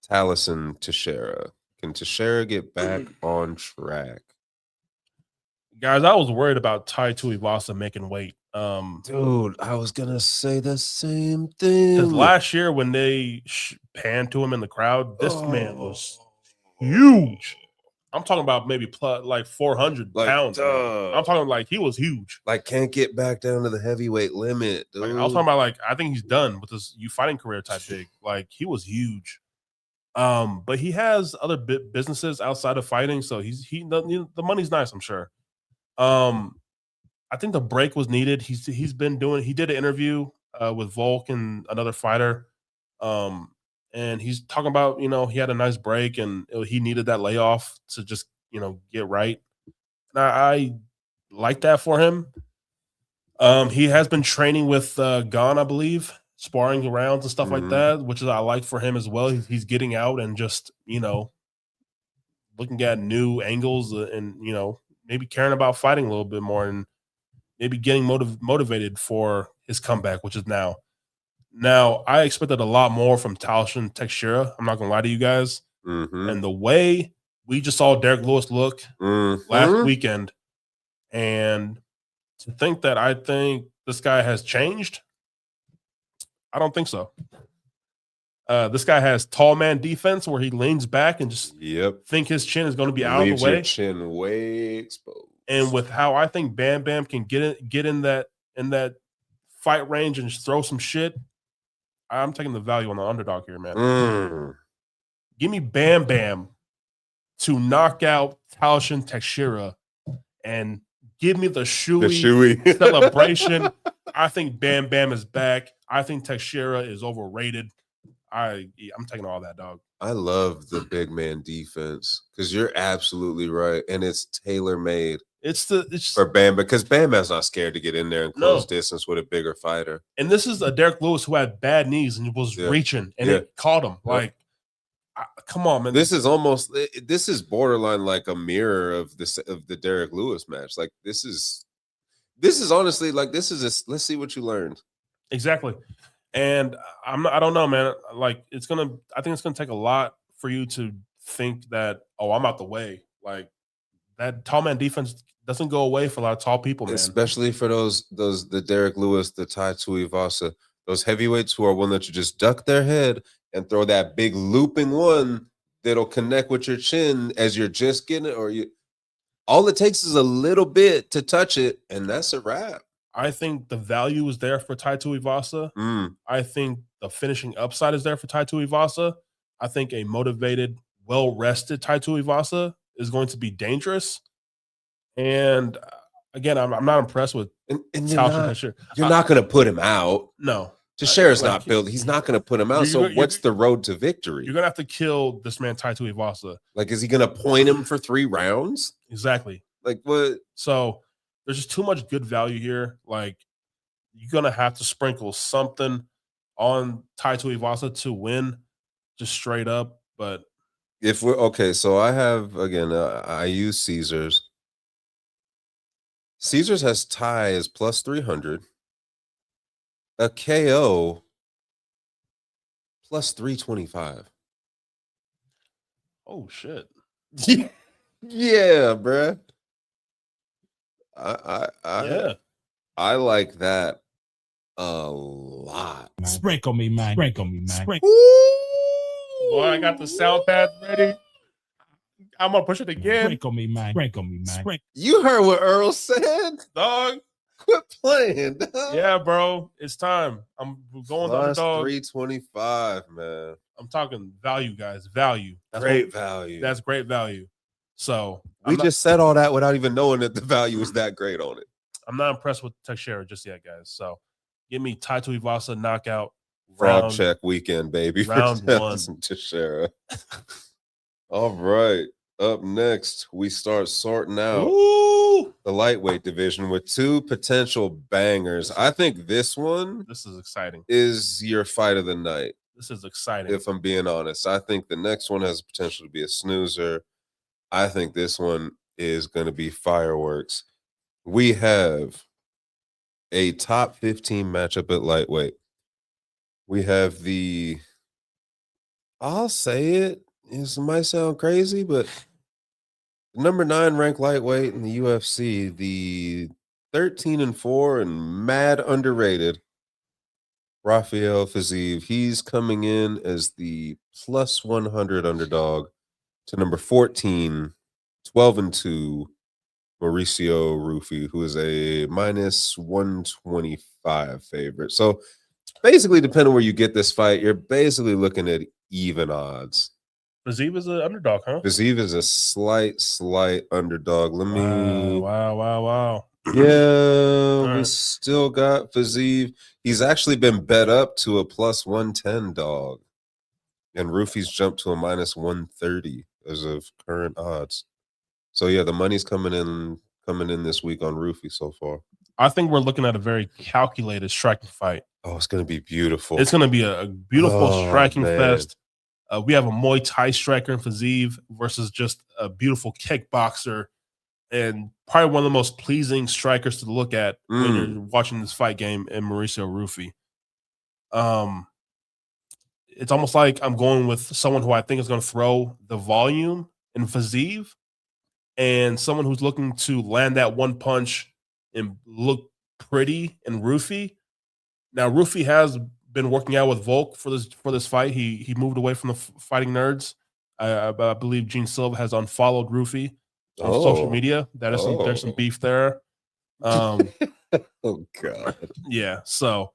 Talison Teixeira. Can Teixeira get back on track? Guys, I was worried about Tai Tuivasa making weight. Dude, I was gonna say the same thing. Because last year when they panned to him in the crowd, this man was huge. I'm talking about maybe plus 400 pounds. I'm talking he was huge. Can't get back down to the heavyweight limit, dude. I was talking about I think he's done with his fighting career type big. He was huge. But he has other businesses outside of fighting, so the money's nice, I'm sure. I think the break was needed. He did an interview with Volk and another fighter. And he's talking about, he had a nice break and he needed that layoff to just, get right. And I like that for him. He has been training with Gon, I believe, sparring rounds and stuff like that, which I like for him as well. He's getting out and just, looking at new angles and, maybe caring about fighting a little bit more and maybe getting motivated for his comeback, which is now. Now, I expected a lot more from Talison Teixeira. I'm not going to lie to you guys. And the way we just saw Derek Lewis look last weekend, and to think that I think this guy has changed, I don't think so. This guy has tall man defense where he leans back and just think his chin is going to be out of the way. Your chin way exposed. And with how I think Bam Bam can get in that fight range and just throw some shit, I'm taking the value on the underdog here, man. Give me Bam Bam to knock out Talison Teixeira and give me the shoey celebration. I think Bam Bam is back. I think Teixeira is overrated. I'm taking all that, dog. I love the big man defense because you're absolutely right, and it's tailor made. It's for Bam, because Bam Bam's not scared to get in there and close distance with a bigger fighter. And this is a Derek Lewis who had bad knees and was reaching, and it caught him. Come on, man. This is borderline like a mirror of the Derek Lewis match. This is honestly let's see what you learned. Exactly. And I don't know, man. I think it's gonna take a lot for you to think that, I'm out the way. That tall man defense doesn't go away for a lot of tall people, man. Especially for the Derek Lewis, the Tai Tuivasa, those heavyweights who are willing to just duck their head and throw that big looping one that'll connect with your chin as you're just getting it, all it takes is a little bit to touch it, and that's a wrap. I think the value is there for Tai Tuivasa. I think the finishing upside is there for Tai Tuivasa. I think a motivated, well-rested Tai Tuivasa is going to be dangerous. And again, I'm not impressed with Talison Teixeira. You're not going to put him out. No. Teixeira's not built. He's not going to put him out. So what's the road to victory? You're going to have to kill this man, Tai Tuivasa. Is he going to point him for 3 rounds? Exactly. What? So there's just too much good value here. You're going to have to sprinkle something on Tai Tuivasa to win, just straight up. But if we're okay, so I have, again, I use Caesars. Caesars has Tai as plus 300. A KO plus 325. Oh, shit. Yeah, bruh. I like that a lot. Sprinkle me, man. Sprinkle me, man. Boy, I got the sound pad ready. I'm gonna push it again. Sprinkle me, man. Sprinkle me, man. You heard what Earl said, dog. Quit playing. Dog. Yeah, bro. It's time. I'm going Plus to underdog. 325, man. I'm talking value, guys. Value. That's great value. That's great value. So we just said all that without even knowing that the value was that great on it. I'm not impressed with Teixeira just yet, guys. So give me Tuivasa knockout. Frog check weekend, baby. Round one. Teixeira. All right. Up next, we start sorting out the lightweight division with two potential bangers. I think this is exciting. Is your fight of the night. This is exciting. If I'm being honest, I think the next one has potential to be a snoozer. I think this one is going to be fireworks. We have a top 15 matchup at lightweight. We have I'll say it might sound crazy, but number 9 ranked lightweight in the UFC, the 13-4 and mad underrated Rafael Fiziev. He's coming in as the plus 100 underdog to number 14, 12-2, Mauricio Ruffy, who is a minus 125 favorite. So basically, depending on where you get this fight, you're basically looking at even odds. Fiziev is an underdog, huh? Fiziev is a slight underdog. Let me. Wow. Yeah, we still got Fiziev. He's actually been bet up to a plus 110 dog. And Ruffy's jumped to a minus 130 as of current odds. So yeah, the money's coming in this week on Ruffy so far. I think we're looking at a very calculated striking fight. Oh, it's going to be beautiful. It's going to be a beautiful striking fest. We have a Muay Thai striker in Fiziev versus just a beautiful kickboxer and probably one of the most pleasing strikers to look at when you're watching this fight game in Mauricio Ruffy. It's almost like I'm going with someone who I think is going to throw the volume in Fiziev and someone who's looking to land that one punch and look pretty in Ruffy. Now, Ruffy has been working out with Volk for this fight. He moved away from the Fighting Nerds. I believe Gene Silva has unfollowed Ruffy on social media. There's some beef there. Oh God. Yeah. So,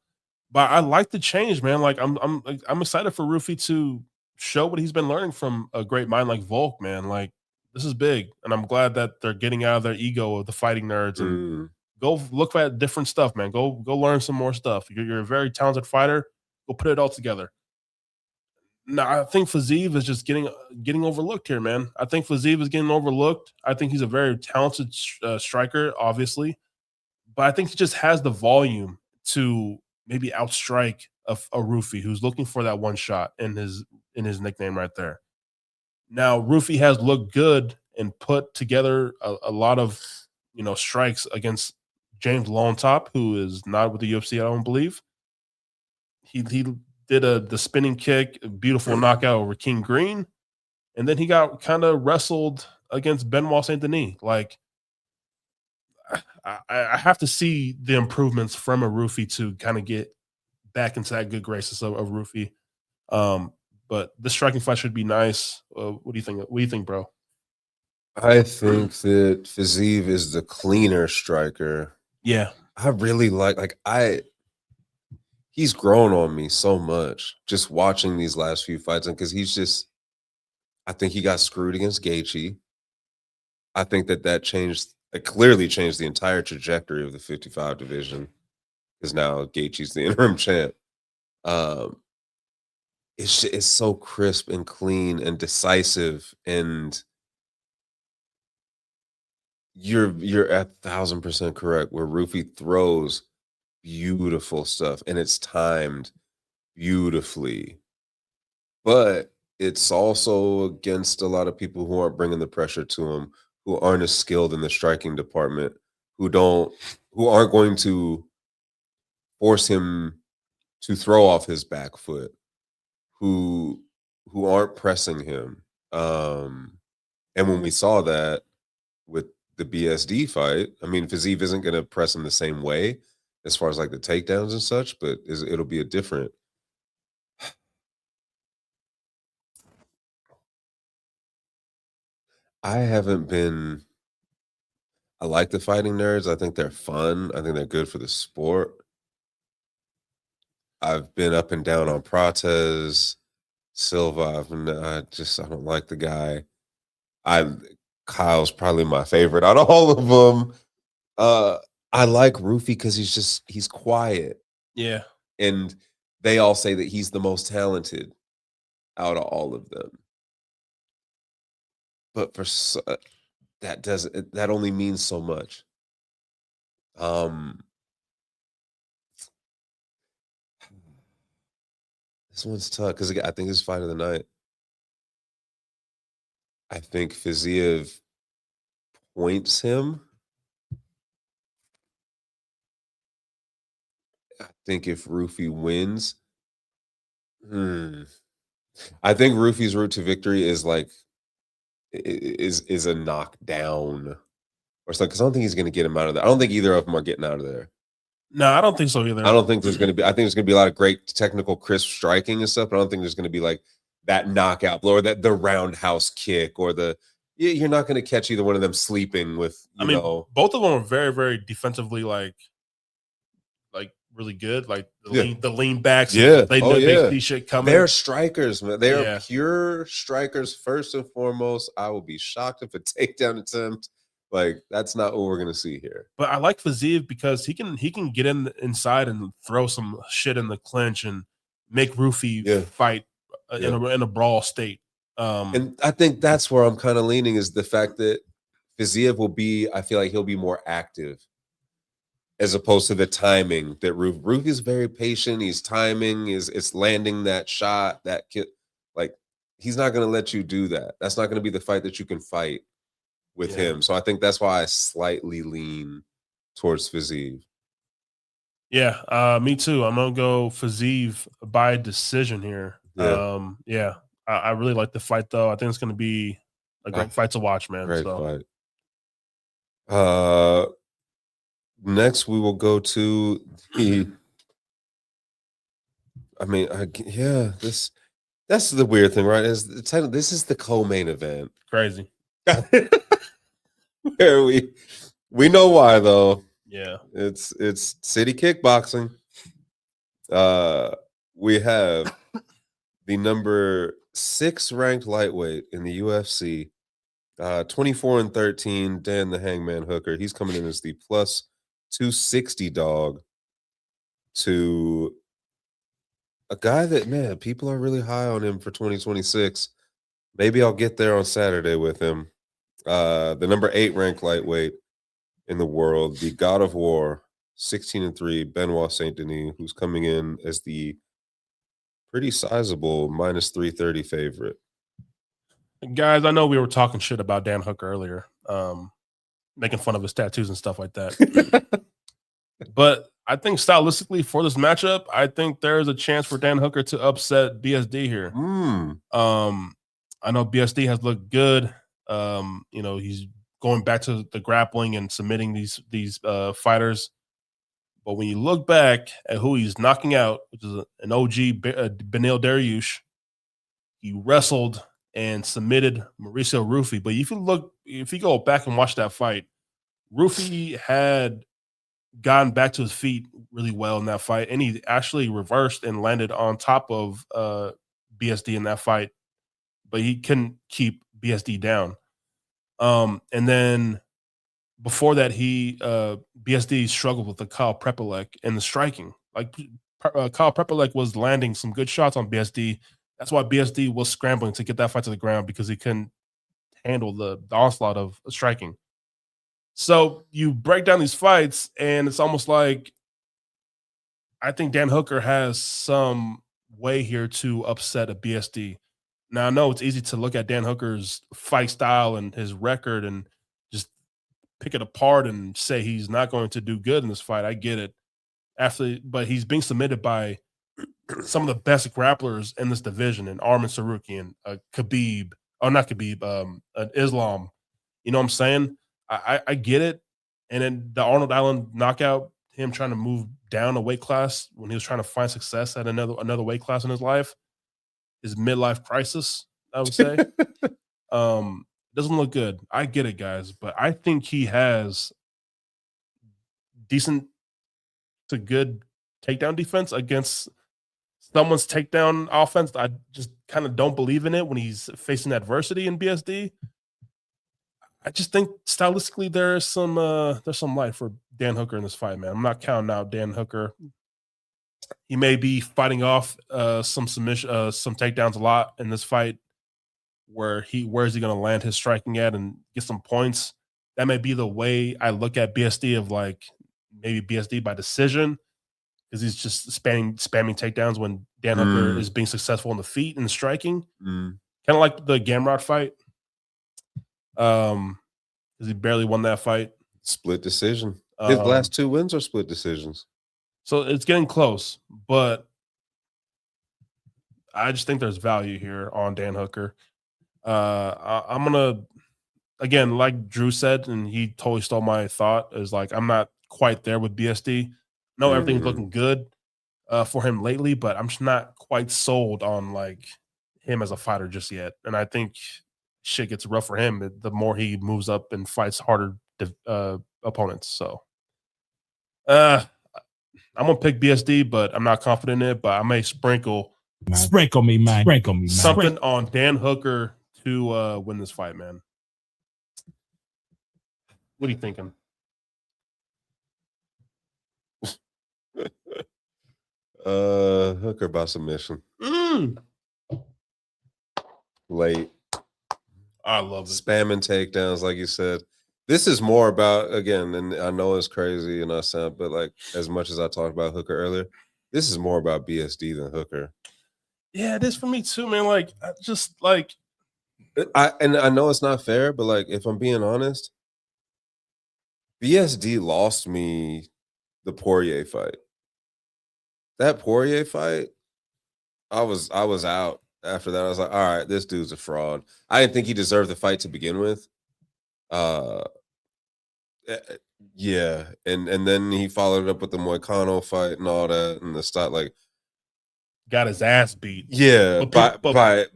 but I like the change, man. Like I'm excited for Ruffy to show what he's been learning from a great mind like Volk, man. Like this is big, and I'm glad that they're getting out of their ego of the Fighting Nerds and go look at different stuff, man. Go learn some more stuff. You're a very talented fighter. Go put it all together. Now, I think Fiziev is just getting overlooked here, man. I think Fiziev is getting overlooked. I think he's a very talented striker, obviously, but I think he just has the volume to maybe outstrike a Ruffy who's looking for that one shot in his nickname right there. Now, Ruffy has looked good and put together a lot of strikes against James Longtop, who is not with the UFC, I don't believe. He did the spinning kick, beautiful knockout over King Green, and then he got kind of wrestled against Benoit Saint Denis. Like, I have to see the improvements from a Ruffy to kind of get back into that good graces of Ruffy. But the striking fight should be nice. What do you think? What do you think, bro? I think that Fiziev is the cleaner striker. Yeah. I really he's grown on me so much just watching these last few fights. And because I think he got screwed against Gaethje. I think it clearly changed the entire trajectory of the 55 division because now Gaethje's the interim champ. It's so crisp and clean and decisive, and you're 1,000% correct. Where Ruffy throws beautiful stuff and it's timed beautifully, but it's also against a lot of people who aren't bringing the pressure to him, who aren't as skilled in the striking department, who aren't going to force him to throw off his back foot, who aren't pressing him. And when we saw that with the BSD fight, I mean, Fiziev isn't going to press him the same way as far as like the takedowns and such, but it'll be a different. I haven't been I like the fighting nerds. I think they're fun. I think they're good for the sport. I've been up and down on Prates, Silva. I don't like the guy. Kyle's probably my favorite out of all of them. I like Ruffy because he's quiet. Yeah. And they all say that he's the most talented out of all of them. But that only means so much. This one's tough because I think it's fight of the night. I think Fiziev points him. I think if Ruffy wins, I think Ruffy's route to victory is like is a knockdown or something. Because I don't think he's going to get him out of there. I don't think either of them are getting out of there. No, I don't think so either. I don't think there's going to be. I think there's going to be a lot of great technical, crisp striking and stuff. But I don't think there's going to be like that knockout blow or the roundhouse kick or you're not going to catch either one of them sleeping with. You know, both of them are very, very defensively like really good. Like the lean backs. Yeah, they know they see shit coming. They're strikers, man. They are pure strikers first and foremost. I will be shocked if a takedown attempt. Like, that's not what we're gonna see here. But I like Fiziev because he can get inside and throw some shit in the clinch and make Ruffy fight in a brawl state. And I think that's where I'm kind of leaning is the fact that Fiziev will be. I feel like he'll be more active as opposed to the timing that Ruffy is very patient. He's timing. It's landing that shot, that kick. Like, he's not gonna let you do that. That's not gonna be the fight that you can fight with him. So I think that's why I slightly lean towards Fiziev. Yeah, me too. I'm gonna go Fiziev by decision here. I really like the fight though. I think it's gonna be a great fight to watch, man. Great fight. Next we will go to the that's the weird thing, right? This is the co-main event. Crazy. Where we know why though. Yeah. It's City Kickboxing. We have the number 6 ranked lightweight in the UFC. 24-13, Dan the Hangman Hooker. He's coming in as the plus 260 dog to a guy that, man, people are really high on him for 2026. Maybe I'll get there on Saturday with him. The number 8 ranked lightweight in the world, the God of War, 16-3, Benoit Saint Denis, who's coming in as the pretty sizable minus 330 favorite. Guys, I know we were talking shit about Dan Hooker earlier, making fun of his tattoos and stuff like that. But I think stylistically for this matchup, I think there's a chance for Dan Hooker to upset BSD here. I know BSD has looked good. He's going back to the grappling and submitting these fighters. But when you look back at who he's knocking out, which is an OG Beneil Dariush, he wrestled and submitted Mauricio Ruffy. But if you go back and watch that fight, Ruffy had gotten back to his feet really well in that fight, and he actually reversed and landed on top of BSD in that fight, but he couldn't keep BSD down. And then before that, BSD struggled with the Kyle Prepolek and the striking. Like Kyle Prepolek was landing some good shots on BSD. That's why BSD was scrambling to get that fight to the ground because he couldn't handle the onslaught of striking. So you break down these fights, and it's almost like I think Dan Hooker has some way here to upset a BSD. Now, I know it's easy to look at Dan Hooker's fight style and his record and just pick it apart and say he's not going to do good in this fight. I get it. But he's being submitted by some of the best grapplers in this division, and Arman Sarukian, Khabib, not Khabib, Islam. You know what I'm saying? I get it. And then the Arnold Allen knockout, him trying to move down a weight class when he was trying to find success at another weight class in his life, his midlife crisis, I would say. Doesn't look good. I get it, guys, but I think he has decent to good takedown defense against someone's takedown offense. I just kind of don't believe in it when he's facing adversity in BSD. I just think stylistically there's some light for Dan Hooker in this fight, man. I'm not counting out Dan Hooker. He may be fighting off some takedowns a lot in this fight. Where is he going to land his striking at and get some points? That may be the way I look at BSD of like maybe BSD by decision, because he's just spamming takedowns when Dan Hooker is being successful in the feet and striking. Kind of like the Gamrot fight. Because he barely won that fight. Split decision. His last 2 wins are split decisions. So it's getting close, but I just think there's value here on Dan Hooker. I'm gonna, again, like Drew said, and he totally stole my thought, is like I'm not quite there with BSD. No, everything's looking good for him lately, but I'm just not quite sold on like him as a fighter just yet. And I think shit gets rough for him the more he moves up and fights harder opponents. So I'm gonna pick BSD, but I'm not confident in it. But I may sprinkle me, man. Something on Dan Hooker to win this fight, man. What are you thinking? Hooker by submission. Late. I love it. Spamming takedowns, like you said. This is more about, again, and I know it's crazy and I sound, but like as much as I talked about Hooker earlier, this is more about BSD than Hooker. Yeah, it is for me too, man. Like, just like I know it's not fair, but like if I'm being honest, BSD lost me the Poirier fight. That Poirier fight, I was out after that. I was like, all right, this dude's a fraud. I didn't think he deserved the fight to begin with. Yeah, and then he followed it up with the Moicano fight and all that, and the stuff like got his ass beat. Yeah, but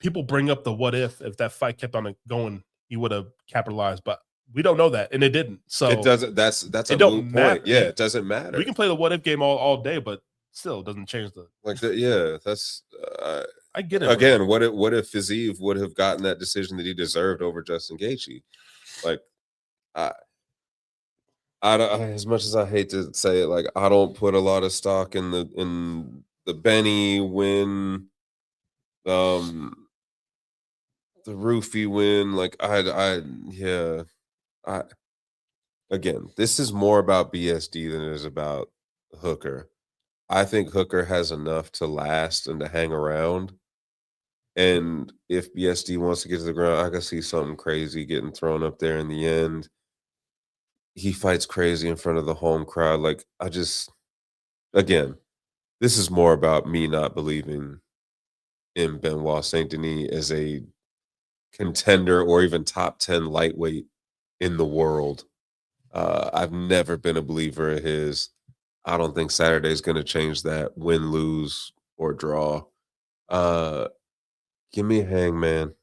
people bring up the what if that fight kept on going, he would have capitalized, but we don't know that, and it didn't. So it doesn't. That's a moot point. Yeah, it doesn't matter. We can play the what if game all day, but still it doesn't change the Yeah, that's. I get it. Again, what if Fiziev would have gotten that decision that he deserved over Justin Gaethje? Like, I as much as I hate to say it, like I don't put a lot of stock in the Benny win, the Ruffy win. Like again, this is more about BSD than it is about Hooker. I think Hooker has enough to last and to hang around. And if BSD wants to get to the ground, I can see something crazy getting thrown up there in the end. He fights crazy in front of the home crowd. Like, again, this is more about me not believing in Benoit Saint Denis as a contender or even top 10 lightweight in the world. I've never been a believer of his. I don't think Saturday's going to change that, win, lose, or draw. Give me Hangman.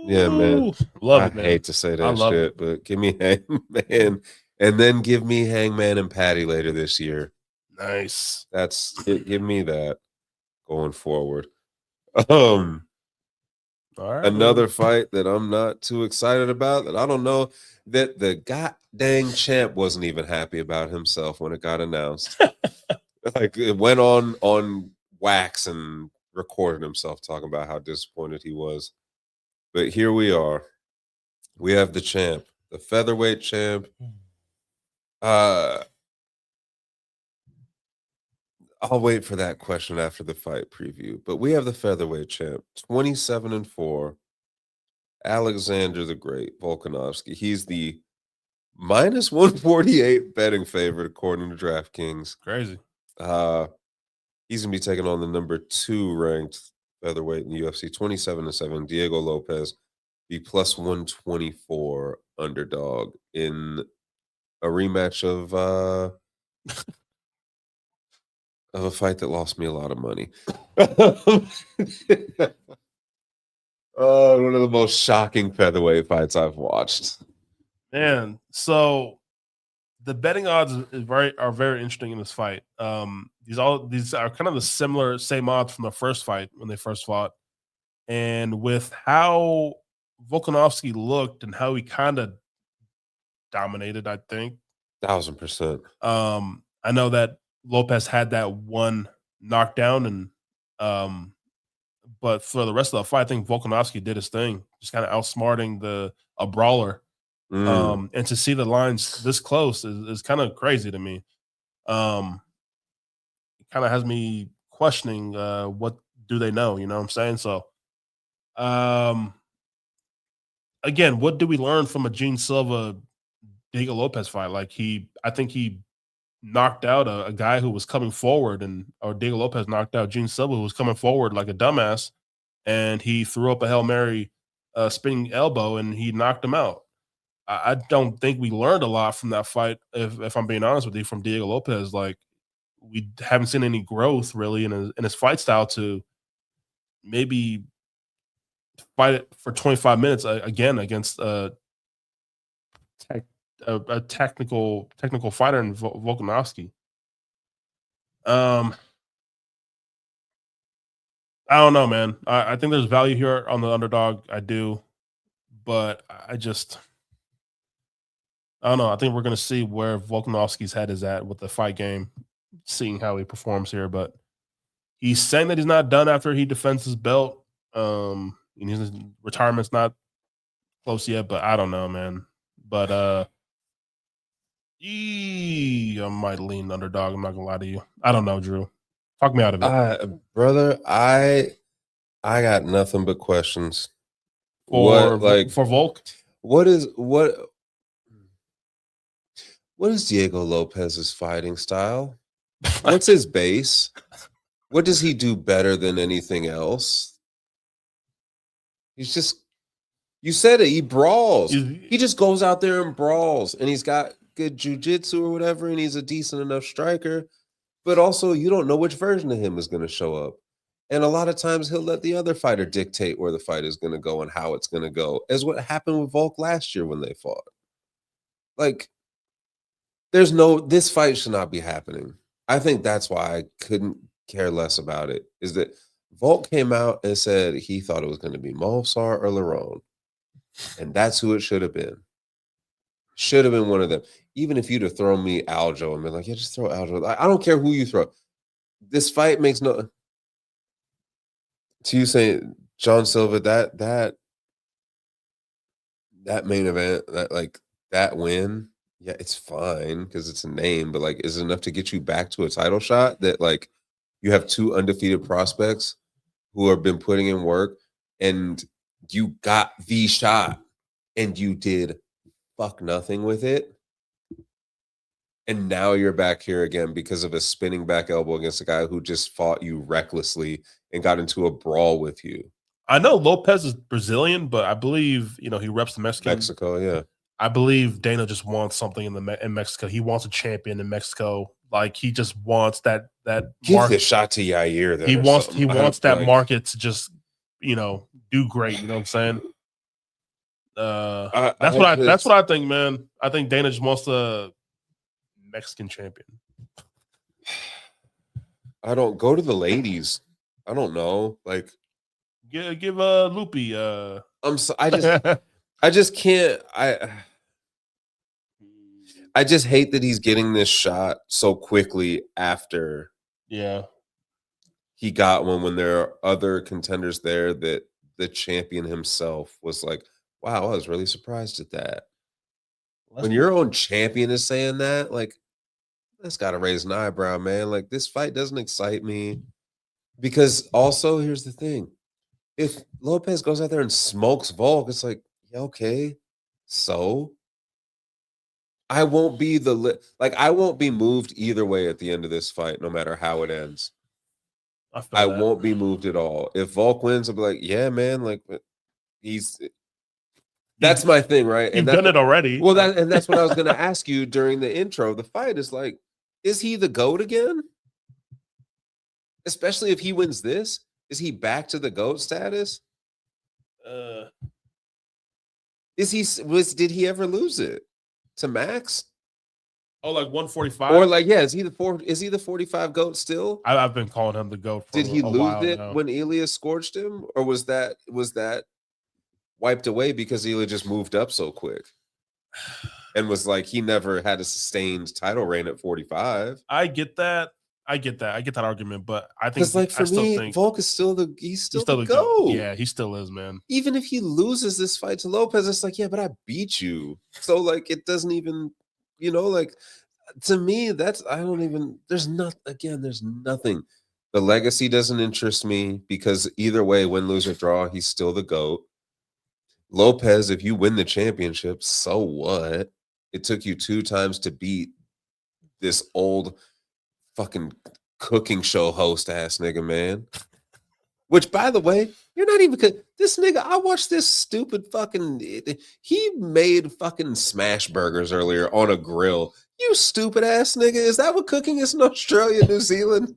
Yeah, man. Love it, man. I hate to say that shit, but give me Hangman. And then give me Hangman and Paddy later this year. Nice. Give me that going forward. All right, another fight that I'm not too excited about, that I don't know, that the god dang champ wasn't even happy about himself when it got announced. Like, it went on wax and recorded himself talking about how disappointed he was. But here we are. We have the champ, the featherweight champ. I'll wait for that question after the fight preview. But we have the featherweight champ, 27-4, Alexander the Great, Volkanovski. He's the minus 148 betting favorite according to DraftKings. Crazy. He's gonna be taking on the number 2 ranked featherweight in the UFC, 27-7, Diego Lopes, the plus 124 underdog in a rematch of a fight that lost me a lot of money. Oh, one of the most shocking featherweight fights I've watched. Man, so the betting odds are very interesting in this fight. These are kind of the same odds from the first fight when they first fought, and with how Volkanovski looked and how he kind of dominated, I think 1000%. I know that Lopes had that one knockdown, and but for the rest of the fight, I think Volkanovski did his thing, just kind of outsmarting a brawler. And to see the lines this close is kind of crazy to me. It kind of has me questioning what do they know, you know what I'm saying? So again, what do we learn from a Gene Silva Diego Lopes fight? Like I think he knocked out a guy who was coming forward, or Diego Lopes knocked out Gene Silva, who was coming forward like a dumbass, and he threw up a Hail Mary spinning elbow and he knocked him out. I don't think we learned a lot from that fight, if I'm being honest with you, from Diego Lopes. Like, we haven't seen any growth really in his fight style to maybe fight it for 25 minutes again against a technical fighter in Volkanovski. I don't know, man. I think there's value here on the underdog. I do, but I don't know. I think we're going to see where Volkanovski's head is at with the fight game, seeing how he performs here. But he's saying that he's not done after he defends his belt. And his retirement's not close yet, but I don't know, man. But I might lean underdog. I'm not gonna lie to you. I don't know, Drew. Talk me out of it, brother. I got nothing but questions. For Volk. What is Diego Lopes's fighting style? What's his base? What does he do better than anything else? He's just, you said it, he brawls. He just goes out there and brawls, and he's got good jiu-jitsu or whatever, and he's a decent enough striker. But also, you don't know which version of him is going to show up. And a lot of times he'll let the other fighter dictate where the fight is going to go and how it's going to go, as what happened with Volk last year when they fought. Like, this fight should not be happening. I think that's why I couldn't care less about it, is that Volk came out and said he thought it was going to be Movsar or Lerone. And that's who it should have been. Should have been one of them. Even if you'd have thrown me Aljo and been like, yeah, just throw Aljo. I don't care who you throw. This fight makes no... To you saying John Silva, that main event, that win, yeah, it's fine because it's a name, but like, is it enough to get you back to a title shot that like you have two undefeated prospects who have been putting in work and you got the shot and you did fuck nothing with it? And now you're back here again because of a spinning back elbow against a guy who just fought you recklessly and got into a brawl with you. I know Lopes is Brazilian, but I believe, he reps the Mexico, yeah. I believe Dana just wants something in Mexico. He wants a champion in Mexico. Like, he just wants that give market. The shot to Yair. Then he wants that market to just do great. You know what I'm saying? That's what I think, man. I think Dana just wants a Mexican champion. I don't go to the ladies. I don't know. Like, give Loopy. I just can't. I just hate that he's getting this shot so quickly after. Yeah. He got one when there are other contenders there that the champion himself was like, wow, I was really surprised at that. When your own champion is saying that, like, that's got to raise an eyebrow, man. Like, this fight doesn't excite me. Because also, here's the thing. If Lopes goes out there and smokes Volk, it's like, yeah, okay. So I won't be I won't be moved either way at the end of this fight, no matter how it ends. I won't be moved at all. If Volk wins, I'll be like, yeah, man, like that's my thing, right? You've done it already. Well, that's what I was gonna ask you during the intro of the fight, is like, is he the GOAT again? Especially if he wins this, is he back to the GOAT status? Did he ever lose it to Max? Oh, like 145? Or like, yeah, is he the 45 GOAT still? I've been calling him the GOAT for Did he a lose while it now. when Ilya scorched him? Or was that wiped away because Ilya just moved up so quick? And was like, he never had a sustained title reign at 45. I get that argument, but I think because, like, for me, Volk is still the GOAT. Yeah, he still is, man. Even if he loses this fight to Lopes, it's like, yeah, but I beat you. So, like, it doesn't even, like, to me, there's nothing. The legacy doesn't interest me because either way, win, lose, or draw, he's still the GOAT. Lopes, if you win the championship, so what? It took you 2 times to beat this old fucking cooking show host ass nigga, man. Which, by the way, you're not even this nigga. I watched this stupid fucking. He made fucking smash burgers earlier on a grill. You stupid ass nigga. Is that what cooking is in Australia, New Zealand?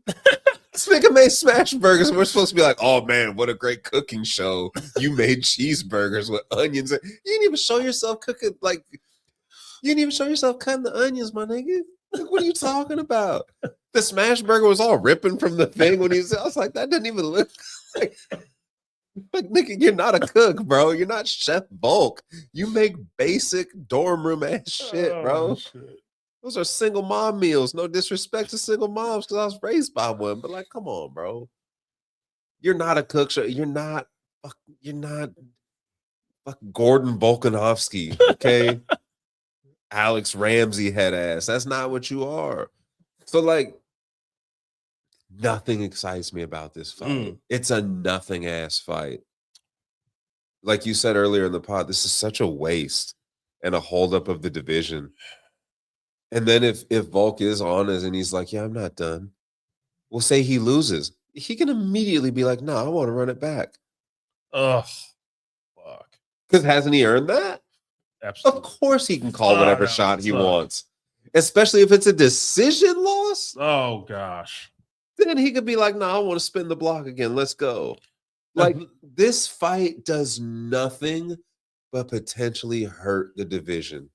This nigga made smash burgers. And we're supposed to be like, oh man, what a great cooking show. You made cheeseburgers with onions. You didn't even show yourself cooking. Like, you didn't even show yourself cutting the onions, my nigga. Like, what are you talking about? The smash burger was all ripping from the thing when I was like, that didn't even look like nigga, you're not a cook, bro. You're not Chef Volk. You make basic dorm room ass shit, bro. Shit. Those are single mom meals. No disrespect to single moms because I was raised by one, but like, come on, bro. You're not a cook. You're not Gordon Volkanovski, okay? Alex Ramsey head ass. That's not what you are. So, like, nothing excites me about this fight. It's a nothing ass fight. Like you said earlier in the pod, this is such a waste and a holdup of the division. And then if Volk is honest and he's like, yeah, I'm not done. We'll say he loses. He can immediately be like, no, I want to run it back. Ugh. Fuck. Because hasn't he earned that? Absolutely. Of course he can call whatever shot he wants. Especially if it's a decision loss. Oh, gosh. Then he could be like, no, I want to spin the block again. Let's go. Like, this fight does nothing but potentially hurt the division.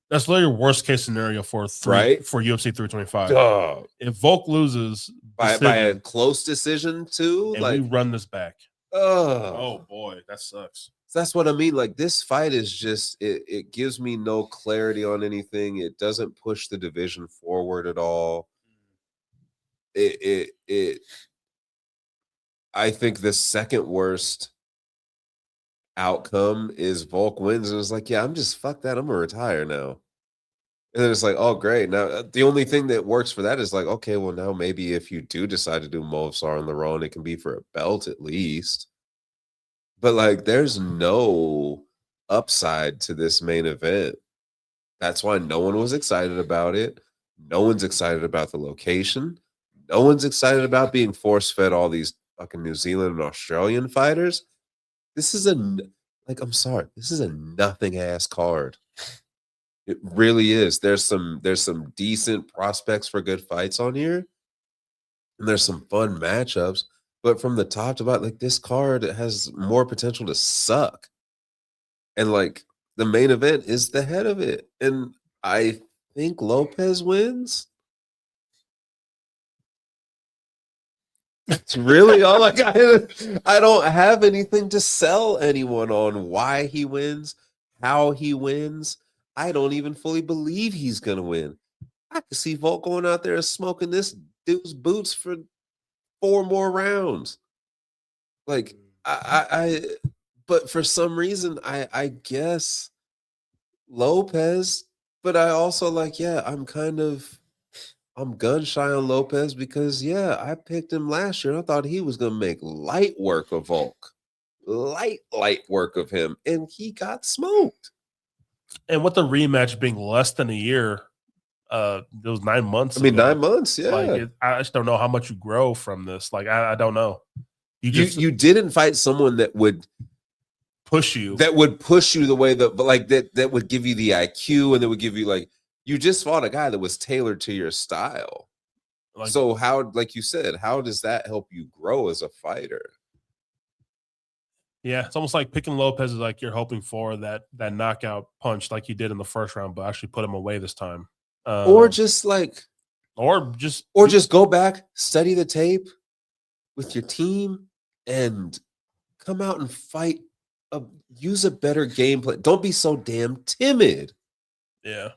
That's literally your worst case scenario for UFC 325. Duh. If Volk loses by a close decision too, and we run this back. Oh boy, that sucks. That's what I mean. Like, this fight is just it gives me no clarity on anything. It doesn't push the division forward at all. I think the second worst outcome is Volk wins and it's like, yeah, I'm just fuck that. I'm gonna retire now. And then it's like, oh great. Now the only thing that works for that is like, okay, well now maybe if you do decide to do Movsar on their own, it can be for a belt at least. But like, there's no upside to this main event. That's why no one was excited about it. No one's excited about the location. No one's excited about being force-fed all these fucking New Zealand and Australian fighters. This is I'm sorry, this is a nothing ass card. It really is. There's some decent prospects for good fights on here, and there's some fun matchups. But from the top to bottom, like, this card has more potential to suck. And like, the main event is the head of it, and I think Lopes wins. That's really all I got. I don't have anything to sell anyone on why he wins, how he wins. I don't even fully believe he's going to win. I could see Volk going out there and smoking this dude's boots for 4 more rounds. Like, but for some reason, I guess Lopes, but I also like, yeah, I'm gun shy on Lopes because, yeah, I picked him last year. I thought he was going to make light work of Volk. Light work of him. And he got smoked. And with the rematch being less than a year, it was 9 months. I mean, 9 months, yeah. Like, I just don't know how much you grow from this. Like, I don't know. You didn't fight someone that would push you. That would push you the way that would give you the IQ and that would give you, like, you just fought a guy that was tailored to your style. Like, so how, like you said, how does that help you grow as a fighter? Yeah, it's almost like picking Lopez is like you're hoping for that knockout punch like he did in the first round, but actually put him away this time. Or just go back, study the tape with your team, and come out and fight. Use a better game plan. Don't be so damn timid. Yeah.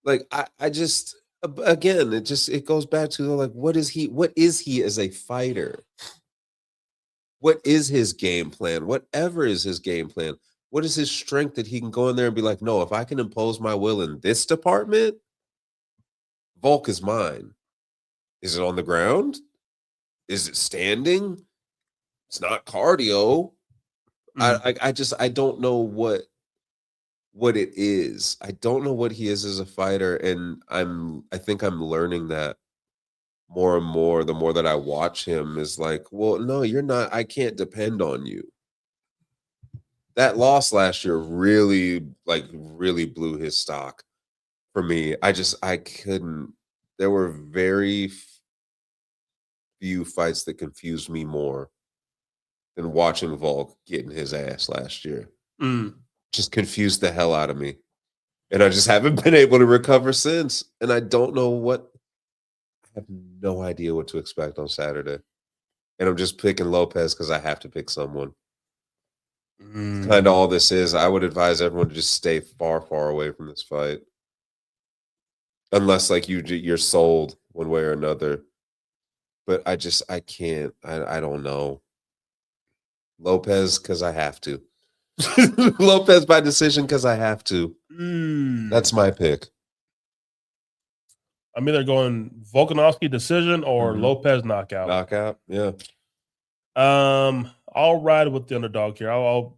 Like I just again, it goes back to like what is he as a fighter? What is his game plan? Whatever is his game plan, what is his strength that he can go in there and be like, no, if I can impose my will in this department, Volk is mine. Is it on the ground? Is it standing? It's not cardio. I don't know what it is. I don't know what he is as a fighter, and I think I'm learning that more and more the more that I watch him. Is like, well, no, you're not. I can't depend on you. That loss last year really blew his stock for me. I couldn't. There were very few fights that confused me more than watching Volk getting his ass last year. Just confused the hell out of me. And I just haven't been able to recover since. And I don't know I have no idea what to expect on Saturday. And I'm just picking Lopez because I have to pick someone. Kind of all this is. I would advise everyone to just stay far, far away from this fight. Unless like you're sold one way or another. But I can't. I don't know. Lopez because I have to. Lopez by decision because I have to. That's my pick. I'm either going Volkanovski decision or Lopez knockout. Knockout, yeah. I'll ride with the underdog here. I'll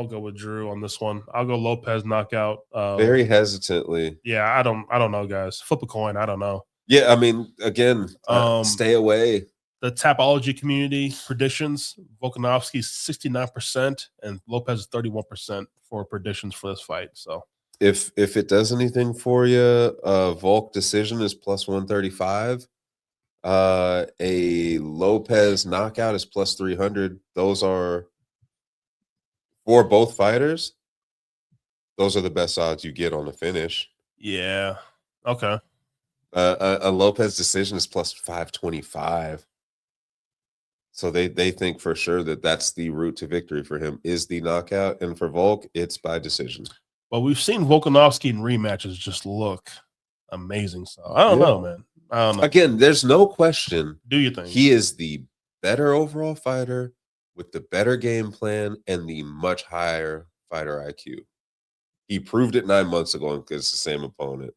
go with Drew on this one. I'll go Lopez knockout. Very hesitantly. Yeah, I don't know, guys. Flip a coin. I don't know. Yeah, I mean, again, stay away. The Tapology community predictions: Volkanovski 69% and Lopez 31% for predictions for this fight. So if it does anything for you, Volk decision is plus 135. A Lopez knockout is plus 300. Those are for both fighters. Those are the best odds you get on the finish. Yeah. Okay. A Lopez decision is plus 525. So they think for sure that that's the route to victory for him is the knockout, and for Volk, it's by decision. Well, we've seen Volkanovski in rematches just look amazing. So I don't know, man. I don't know. Again, there's no question. Do you think he is the better overall fighter with the better game plan and the much higher fighter IQ? He proved it 9 months ago because it's the same opponent.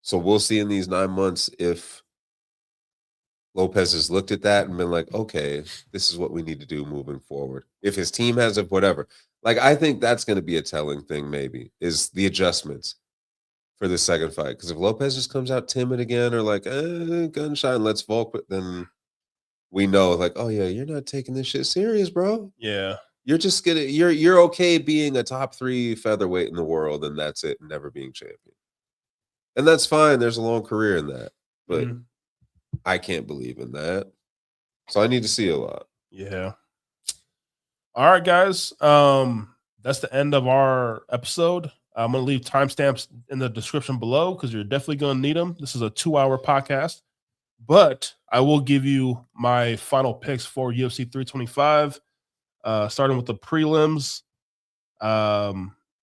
So we'll see in these 9 months if Lopez has looked at that and been like, okay, this is what we need to do moving forward. If his team has it, whatever. Like, I think that's going to be a telling thing, maybe, is the adjustments for the second fight. Because if Lopez just comes out timid again or like, gunshot and lets Volk, then we know, like, oh, yeah, you're not taking this shit serious, bro. Yeah. You're just going to, you're okay being a top 3 featherweight in the world, and that's it, never being champion. And that's fine. There's a long career in that. But I can't believe in that. So I need to see a lot. Yeah. All right, guys. That's the end of our episode. I'm going to leave timestamps in the description below because you're definitely going to need them. This is a 2-hour podcast. But I will give you my final picks for UFC 325, starting with the prelims.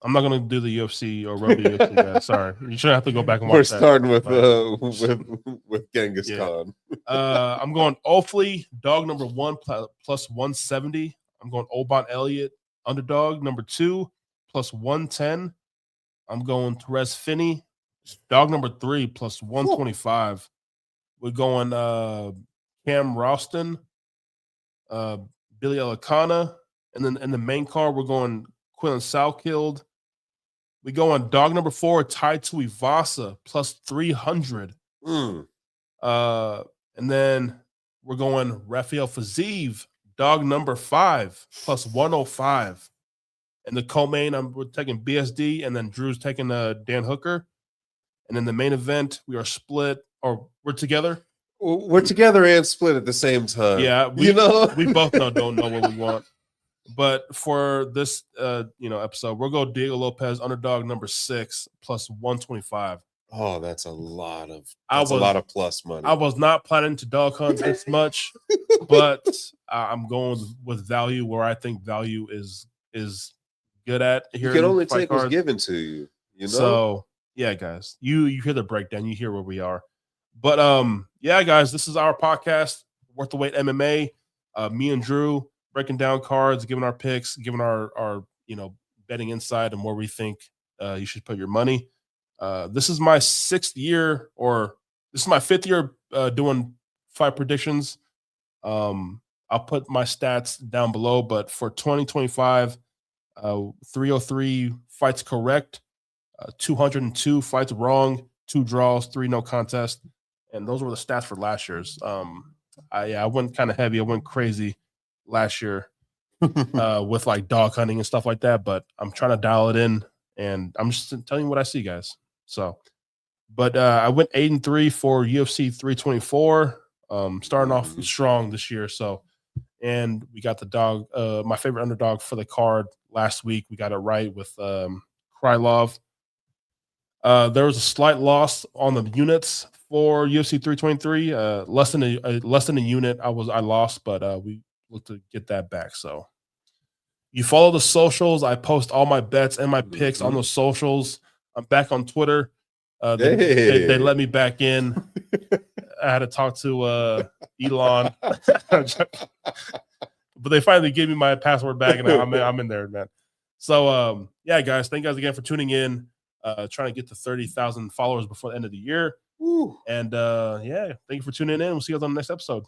I'm not going to do the UFC or rugby UFC, guys. Sorry. You shouldn't have to go back and watch We're that. starting with Genghis Khan. I'm going Ofli, dog number 1 plus 170. I'm going Elliott, underdog number 2 plus 110. I'm going Therese Finney, dog number 3 plus 125. We're going Cam Rowston, Billy Elekana, and then in the main card we're going Quillen Salkilld. We go on dog number 4, Tuivasa plus 300. And then we're going Rafael Fiziev, dog number 5 plus 105. And the co-main, we're taking BSD, and then Drew's taking Dan Hooker. And in the main event, we are split, or we're together. We're together and split at the same time. Yeah, we both don't know what we want. But for this episode, we'll go Diego Lopes, underdog number 6 plus 125. Oh, that's a lot of plus money. I was not planning to dog hunt this much, but I'm going with value where I think value is good at. Here you can only take what's given to you. You know. So yeah, guys, you hear the breakdown, you hear where we are. But yeah, guys, this is our podcast, Worth the Wait MMA. Me and Drew breaking down cards, giving our picks, giving our betting insight and where we think you should put your money. This is my 6th year, or this is my 5th year doing fight predictions. I'll put my stats down below, but for 2025, 303 fights correct, 202 fights wrong, 2 draws, 3 no contest, and those were the stats for last year's. I went kind of heavy. I went crazy last year with like dog hunting and stuff like that, but I'm trying to dial it in, and I'm just telling you what I see, guys. So, but I went 8-3 for UFC 324, starting off strong this year. So, and we got the dog, my favorite underdog for the card last week. We got it right with Krylov. There was a slight loss on the units for UFC 323. Less than a unit. I lost, but we look to get that back. So you follow the socials. I post all my bets and my picks on the socials. I'm back on Twitter. They let me back in. I had to talk to Elon, but they finally gave me my password back, and I'm in there, man. So yeah, guys, thank you guys again for tuning in. Trying to get to 30,000 followers before the end of the year. Woo. And yeah, thank you for tuning in. We'll see you guys on the next episode.